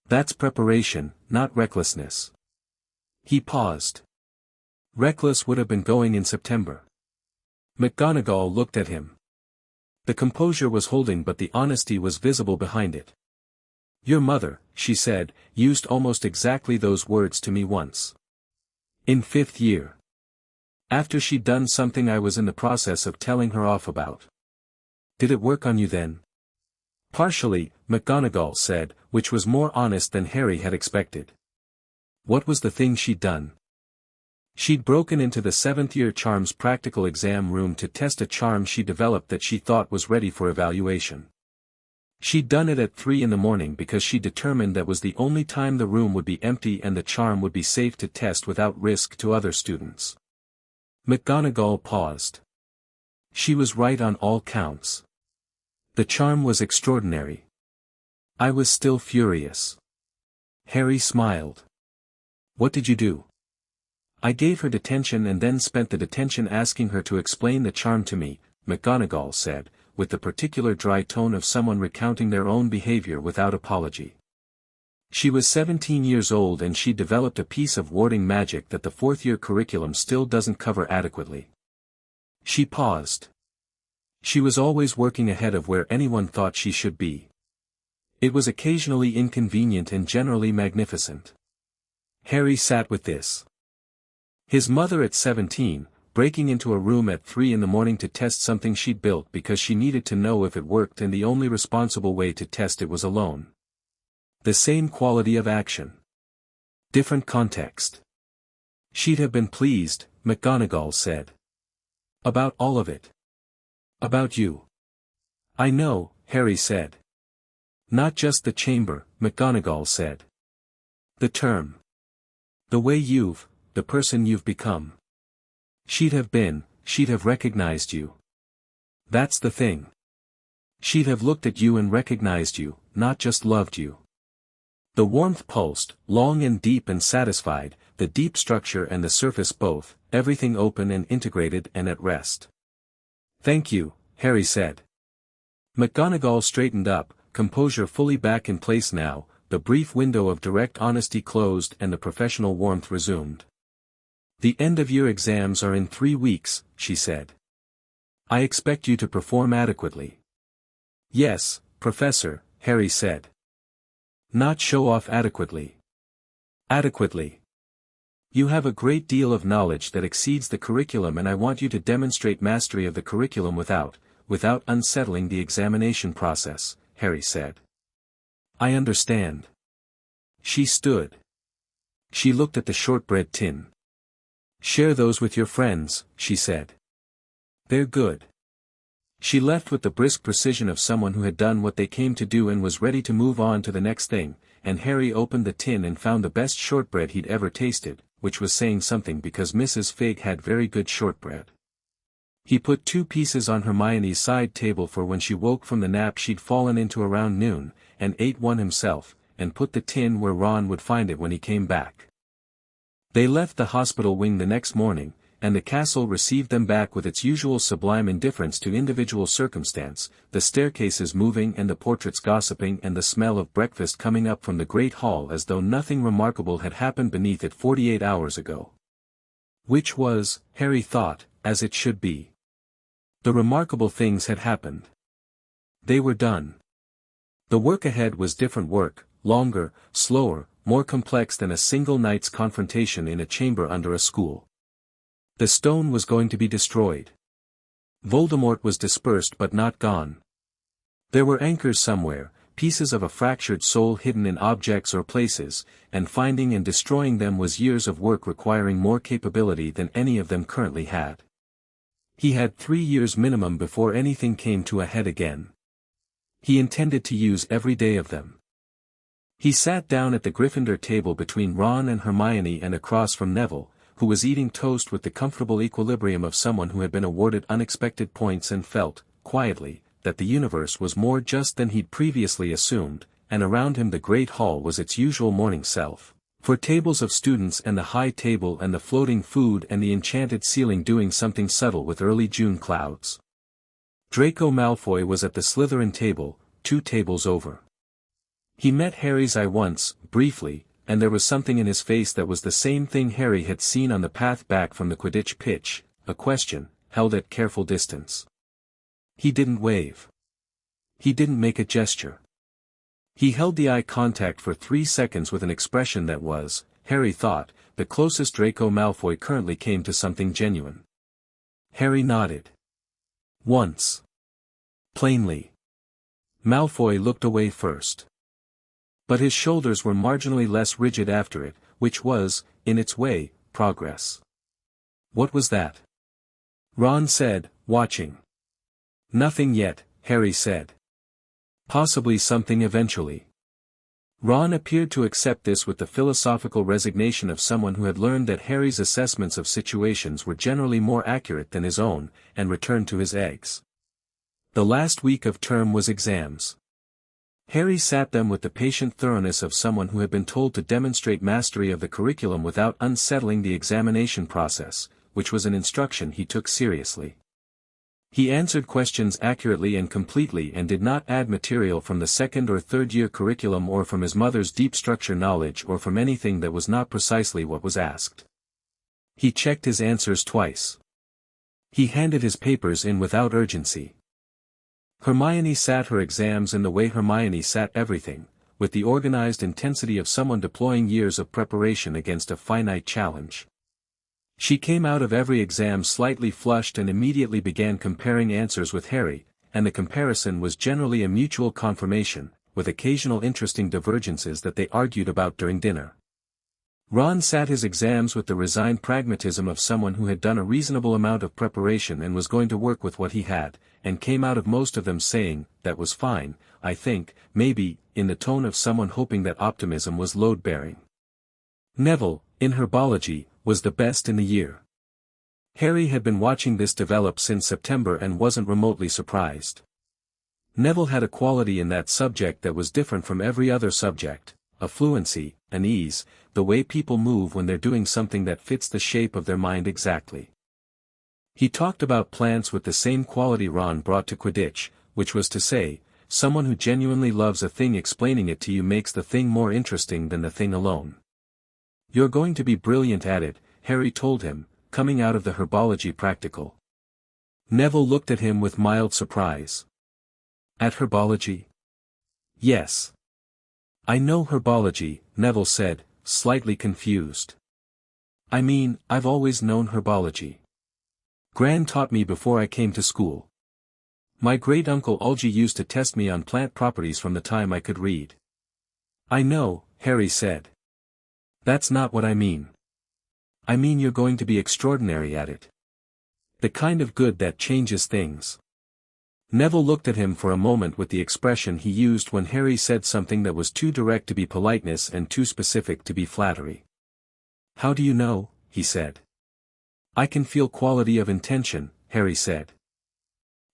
That's preparation, not recklessness. He paused. Reckless would have been going in September. McGonagall looked at him. The composure was holding but the honesty was visible behind it. Your mother, she said, used almost exactly those words to me once. In 5th year. After she'd done something I was in the process of telling her off about. Did it work on you then? Partially, McGonagall said, which was more honest than Harry had expected. What was the thing she'd done? She'd broken into the 7th-year charms practical exam room to test a charm she developed that she thought was ready for evaluation. She'd done it at 3 in the morning because she determined that was the only time the room would be empty and the charm would be safe to test without risk to other students. McGonagall paused. She was right on all counts. The charm was extraordinary. I was still furious. Harry smiled. What did you do? I gave her detention and then spent the detention asking her to explain the charm to me, McGonagall said, with the particular dry tone of someone recounting their own behavior without apology. She was 17 years old and she developed a piece of warding magic that the 4th-year curriculum still doesn't cover adequately. She paused. She was always working ahead of where anyone thought she should be. It was occasionally inconvenient and generally magnificent. Harry sat with this. His mother at 17, breaking into a room at 3 in the morning to test something she'd built because she needed to know if it worked and the only responsible way to test it was alone. The same quality of action. Different context. She'd have been pleased, McGonagall said. About all of it. About you. I know, Harry said. Not just the chamber, McGonagall said. The term. The way the person you've become. She'd have recognized you. That's the thing. She'd have looked at you and recognized you, not just loved you. The warmth pulsed, long and deep and satisfied, the deep structure and the surface both, everything open and integrated and at rest. Thank you, Harry said. McGonagall straightened up, composure fully back in place now, the brief window of direct honesty closed and the professional warmth resumed. The end-of-year exams are in 3 weeks, she said. I expect you to perform adequately. Yes, Professor, Harry said. Not show off adequately. Adequately. You have a great deal of knowledge that exceeds the curriculum and I want you to demonstrate mastery of the curriculum without unsettling the examination process, Harry said. I understand. She stood. She looked at the shortbread tin. Share those with your friends, she said. They're good. She left with the brisk precision of someone who had done what they came to do and was ready to move on to the next thing, and Harry opened the tin and found the best shortbread he'd ever tasted, which was saying something because Mrs. Fig had very good shortbread. He put 2 pieces on Hermione's side table for when she woke from the nap she'd fallen into around noon, and ate one himself, and put the tin where Ron would find it when he came back. They left the hospital wing the next morning, and the castle received them back with its usual sublime indifference to individual circumstance, the staircases moving and the portraits gossiping and the smell of breakfast coming up from the great hall as though nothing remarkable had happened beneath it 48 hours ago. Which was, Harry thought, as it should be. The remarkable things had happened. They were done. The work ahead was different work, longer, slower, more complex than a single night's confrontation in a chamber under a school. The stone was going to be destroyed. Voldemort was dispersed but not gone. There were anchors somewhere, pieces of a fractured soul hidden in objects or places, and finding and destroying them was years of work requiring more capability than any of them currently had. He had 3 years minimum before anything came to a head again. He intended to use every day of them. He sat down at the Gryffindor table between Ron and Hermione and across from Neville, who was eating toast with the comfortable equilibrium of someone who had been awarded unexpected points and felt, quietly, that the universe was more just than he'd previously assumed, and around him the great hall was its usual morning self, for tables of students and the high table and the floating food and the enchanted ceiling doing something subtle with early June clouds. Draco Malfoy was at the Slytherin table, 2 tables over. He met Harry's eye once, briefly, and there was something in his face that was the same thing Harry had seen on the path back from the Quidditch pitch, a question, held at careful distance. He didn't wave. He didn't make a gesture. He held the eye contact for 3 seconds with an expression that was, Harry thought, the closest Draco Malfoy currently came to something genuine. Harry nodded. Once. Plainly. Malfoy looked away first. But his shoulders were marginally less rigid after it, which was, in its way, progress. What was that? Ron said, watching. Nothing yet, Harry said. Possibly something eventually. Ron appeared to accept this with the philosophical resignation of someone who had learned that Harry's assessments of situations were generally more accurate than his own, and returned to his eggs. The last week of term was exams. Harry sat them with the patient thoroughness of someone who had been told to demonstrate mastery of the curriculum without unsettling the examination process, which was an instruction he took seriously. He answered questions accurately and completely and did not add material from the second or third year curriculum or from his mother's deep structure knowledge or from anything that was not precisely what was asked. He checked his answers twice. He handed his papers in without urgency. Hermione sat her exams in the way Hermione sat everything, with the organized intensity of someone deploying years of preparation against a finite challenge. She came out of every exam slightly flushed and immediately began comparing answers with Harry, and the comparison was generally a mutual confirmation, with occasional interesting divergences that they argued about during dinner. Ron sat his exams with the resigned pragmatism of someone who had done a reasonable amount of preparation and was going to work with what he had, and came out of most of them saying, "That was fine, I think, maybe," in the tone of someone hoping that optimism was load-bearing. Neville, in herbology, was the best in the year. Harry had been watching this develop since September and wasn't remotely surprised. Neville had a quality in that subject that was different from every other subject, a fluency, an ease, the way people move when they're doing something that fits the shape of their mind exactly. He talked about plants with the same quality Ron brought to Quidditch, which was to say, someone who genuinely loves a thing explaining it to you makes the thing more interesting than the thing alone. "You're going to be brilliant at it," Harry told him, coming out of the herbology practical. Neville looked at him with mild surprise. "At herbology?" "Yes." "I know herbology," Neville said, slightly confused. "I mean, I've always known herbology. Gran taught me before I came to school. My great-uncle Algy used to test me on plant properties from the time I could read." "I know," Harry said. "That's not what I mean. I mean you're going to be extraordinary at it. The kind of good that changes things." Neville looked at him for a moment with the expression he used when Harry said something that was too direct to be politeness and too specific to be flattery. "How do you know?" he said. "I can feel quality of intention," Harry said.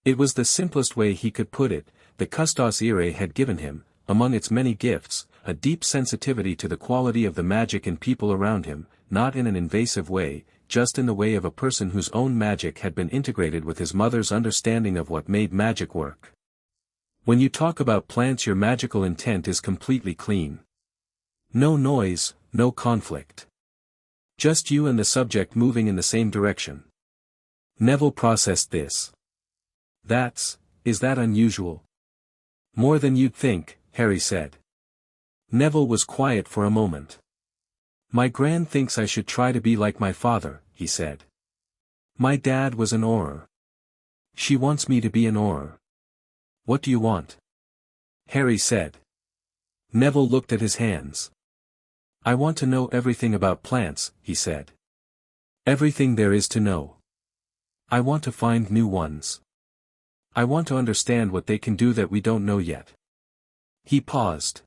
It was the simplest way he could put it. The Custos Irae had given him, among its many gifts, a deep sensitivity to the quality of the magic in people around him, not in an invasive way, just in the way of a person whose own magic had been integrated with his mother's understanding of what made magic work. When you talk about plants, your magical intent is completely clean. No noise, no conflict. Just you and the subject moving in the same direction. Neville processed this. Is that unusual?" "More than you'd think," Harry said. Neville was quiet for a moment. "My gran thinks I should try to be like my father," he said. "My dad was an Auror. She wants me to be an Auror." "What do you want?" Harry said. Neville looked at his hands. "I want to know everything about plants," he said. "Everything there is to know. I want to find new ones. I want to understand what they can do that we don't know yet." He paused.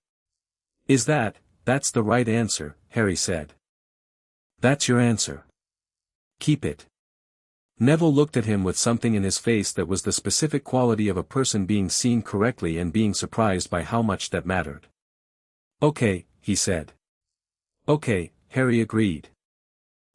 That's the right answer," Harry said. "That's your answer. Keep it." Neville looked at him with something in his face that was the specific quality of a person being seen correctly and being surprised by how much that mattered. "Okay," he said. "Okay," Harry agreed.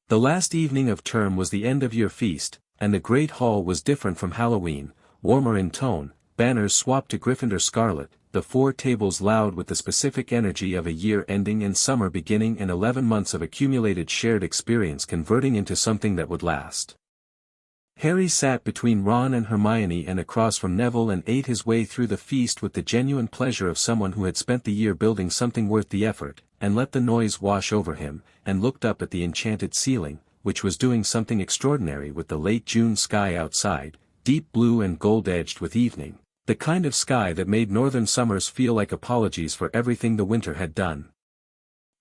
The last evening of term was the end-of-year feast, and the Great Hall was different from Halloween, warmer in tone, banners swapped to Gryffindor scarlet, the 4 tables loud with the specific energy of a year ending and summer beginning and 11 months of accumulated shared experience converting into something that would last. Harry sat between Ron and Hermione and across from Neville and ate his way through the feast with the genuine pleasure of someone who had spent the year building something worth the effort, and let the noise wash over him, and looked up at the enchanted ceiling, which was doing something extraordinary with the late June sky outside, deep blue and gold-edged with evening, the kind of sky that made northern summers feel like apologies for everything the winter had done.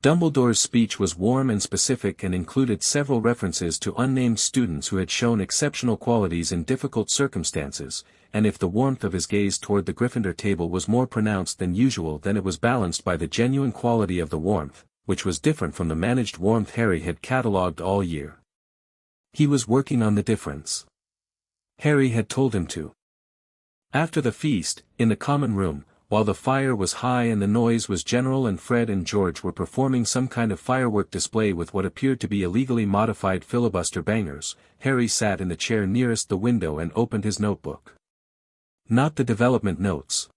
Dumbledore's speech was warm and specific and included several references to unnamed students who had shown exceptional qualities in difficult circumstances, and if the warmth of his gaze toward the Gryffindor table was more pronounced than usual, then it was balanced by the genuine quality of the warmth, which was different from the managed warmth Harry had catalogued all year. He was working on the difference. Harry had told him to. After the feast, in the common room, while the fire was high and the noise was general and Fred and George were performing some kind of firework display with what appeared to be illegally modified filibuster bangers, Harry sat in the chair nearest the window and opened his notebook. Not the development notes.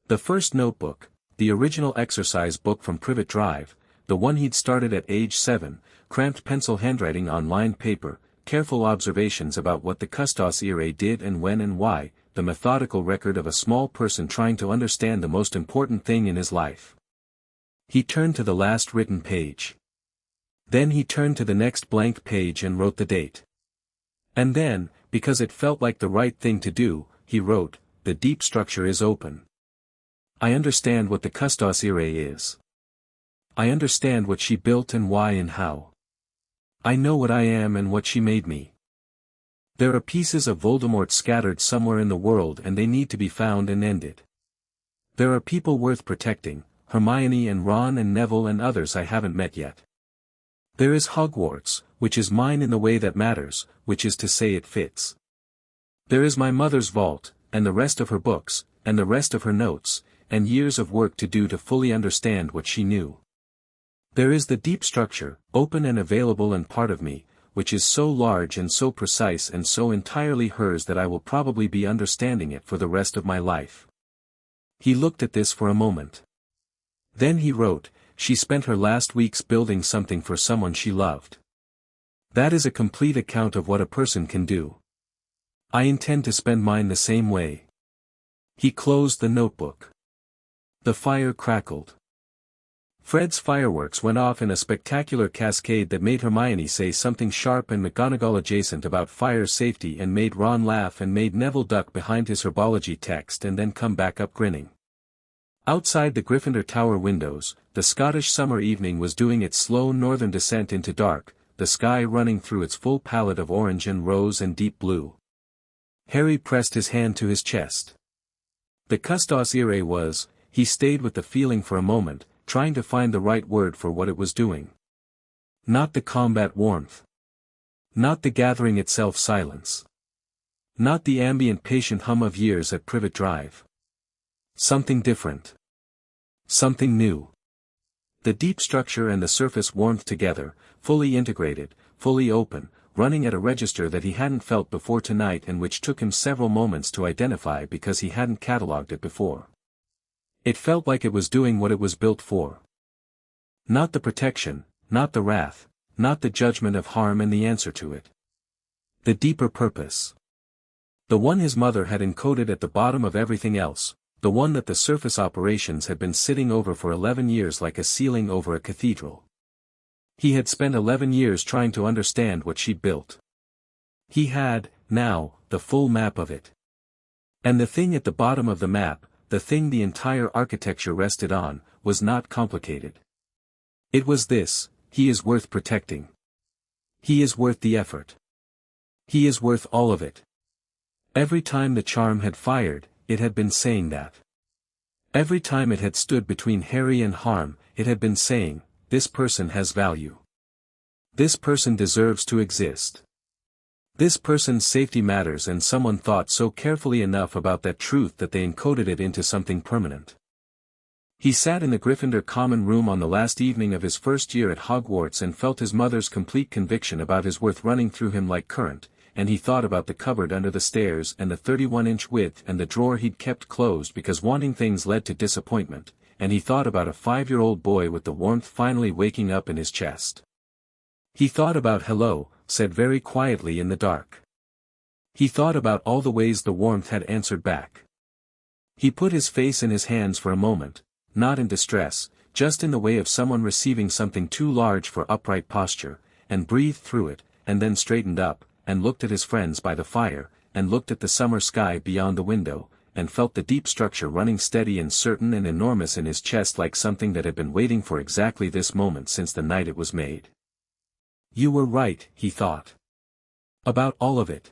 The first notebook, the original exercise book from Privet Drive, the one he'd started at age 7, cramped pencil handwriting on lined paper, careful observations about what the Custos Irae did and when and why, the methodical record of a small person trying to understand the most important thing in his life. He turned to the last written page. Then he turned to the next blank page and wrote the date. And then, because it felt like the right thing to do, he wrote, "The deep structure is open. I understand what the Custos Irae is. I understand what she built and why and how. I know what I am and what she made me. There are pieces of Voldemort scattered somewhere in the world and they need to be found and ended. There are people worth protecting, Hermione and Ron and Neville and others I haven't met yet. There is Hogwarts, which is mine in the way that matters, which is to say it fits. There is my mother's vault, and the rest of her books, and the rest of her notes, and years of work to do to fully understand what she knew. There is the deep structure, open and available and part of me, which is so large and so precise and so entirely hers that I will probably be understanding it for the rest of my life." He looked at this for a moment. Then he wrote, "She spent her last weeks building something for someone she loved. That is a complete account of what a person can do. I intend to spend mine the same way." He closed the notebook. The fire crackled. Fred's fireworks went off in a spectacular cascade that made Hermione say something sharp and McGonagall adjacent about fire safety and made Ron laugh and made Neville duck behind his herbology text and then come back up grinning. Outside the Gryffindor Tower windows, the Scottish summer evening was doing its slow northern descent into dark, the sky running through its full palette of orange and rose and deep blue. Harry pressed his hand to his chest. The Custos Irae was, he stayed with the feeling for a moment, trying to find the right word for what it was doing. Not the combat warmth. Not the gathering itself silence. Not the ambient patient hum of years at Privet Drive. Something different. Something new. The deep structure and the surface warmth together, fully integrated, fully open, running at a register that he hadn't felt before tonight and which took him several moments to identify because he hadn't catalogued it before. It felt like it was doing what it was built for. Not the protection, not the wrath, not the judgment of harm and the answer to it. The deeper purpose. The one his mother had encoded at the bottom of everything else, the one that the surface operations had been sitting over for 11 years like a ceiling over a cathedral. He had spent 11 years trying to understand what she'd built. He had, now, the full map of it. And the thing at the bottom of the map, the thing the entire architecture rested on, was not complicated. It was this: he is worth protecting. He is worth the effort. He is worth all of it. Every time the charm had fired, it had been saying that. Every time it had stood between Harry and harm, it had been saying, "This person has value. This person deserves to exist. This person's safety matters," and someone thought so carefully enough about that truth that they encoded it into something permanent. He sat in the Gryffindor common room on the last evening of his first year at Hogwarts and felt his mother's complete conviction about his worth running through him like current, and he thought about the cupboard under the stairs and the 31-inch width and the drawer he'd kept closed because wanting things led to disappointment, and he thought about a 5-year-old boy with the warmth finally waking up in his chest. He thought about "hello," said very quietly in the dark. He thought about all the ways the warmth had answered back. He put his face in his hands for a moment, not in distress, just in the way of someone receiving something too large for upright posture, and breathed through it, and then straightened up, and looked at his friends by the fire, and looked at the summer sky beyond the window, and felt the deep structure running steady and certain and enormous in his chest like something that had been waiting for exactly this moment since the night it was made. You were right, he thought. About all of it.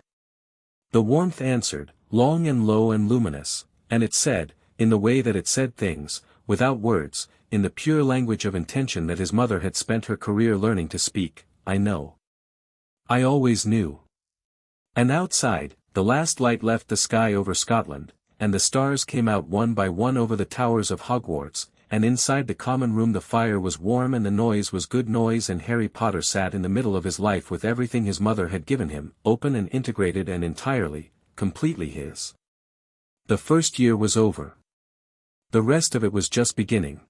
The warmth answered, long and low and luminous, and it said, in the way that it said things, without words, in the pure language of intention that his mother had spent her career learning to speak, I know. I always knew. And outside, the last light left the sky over Scotland, and the stars came out one by one over the towers of Hogwarts, and inside the common room the fire was warm and the noise was good noise, and Harry Potter sat in the middle of his life with everything his mother had given him, open and integrated and entirely, completely his. The first year was over. The rest of it was just beginning.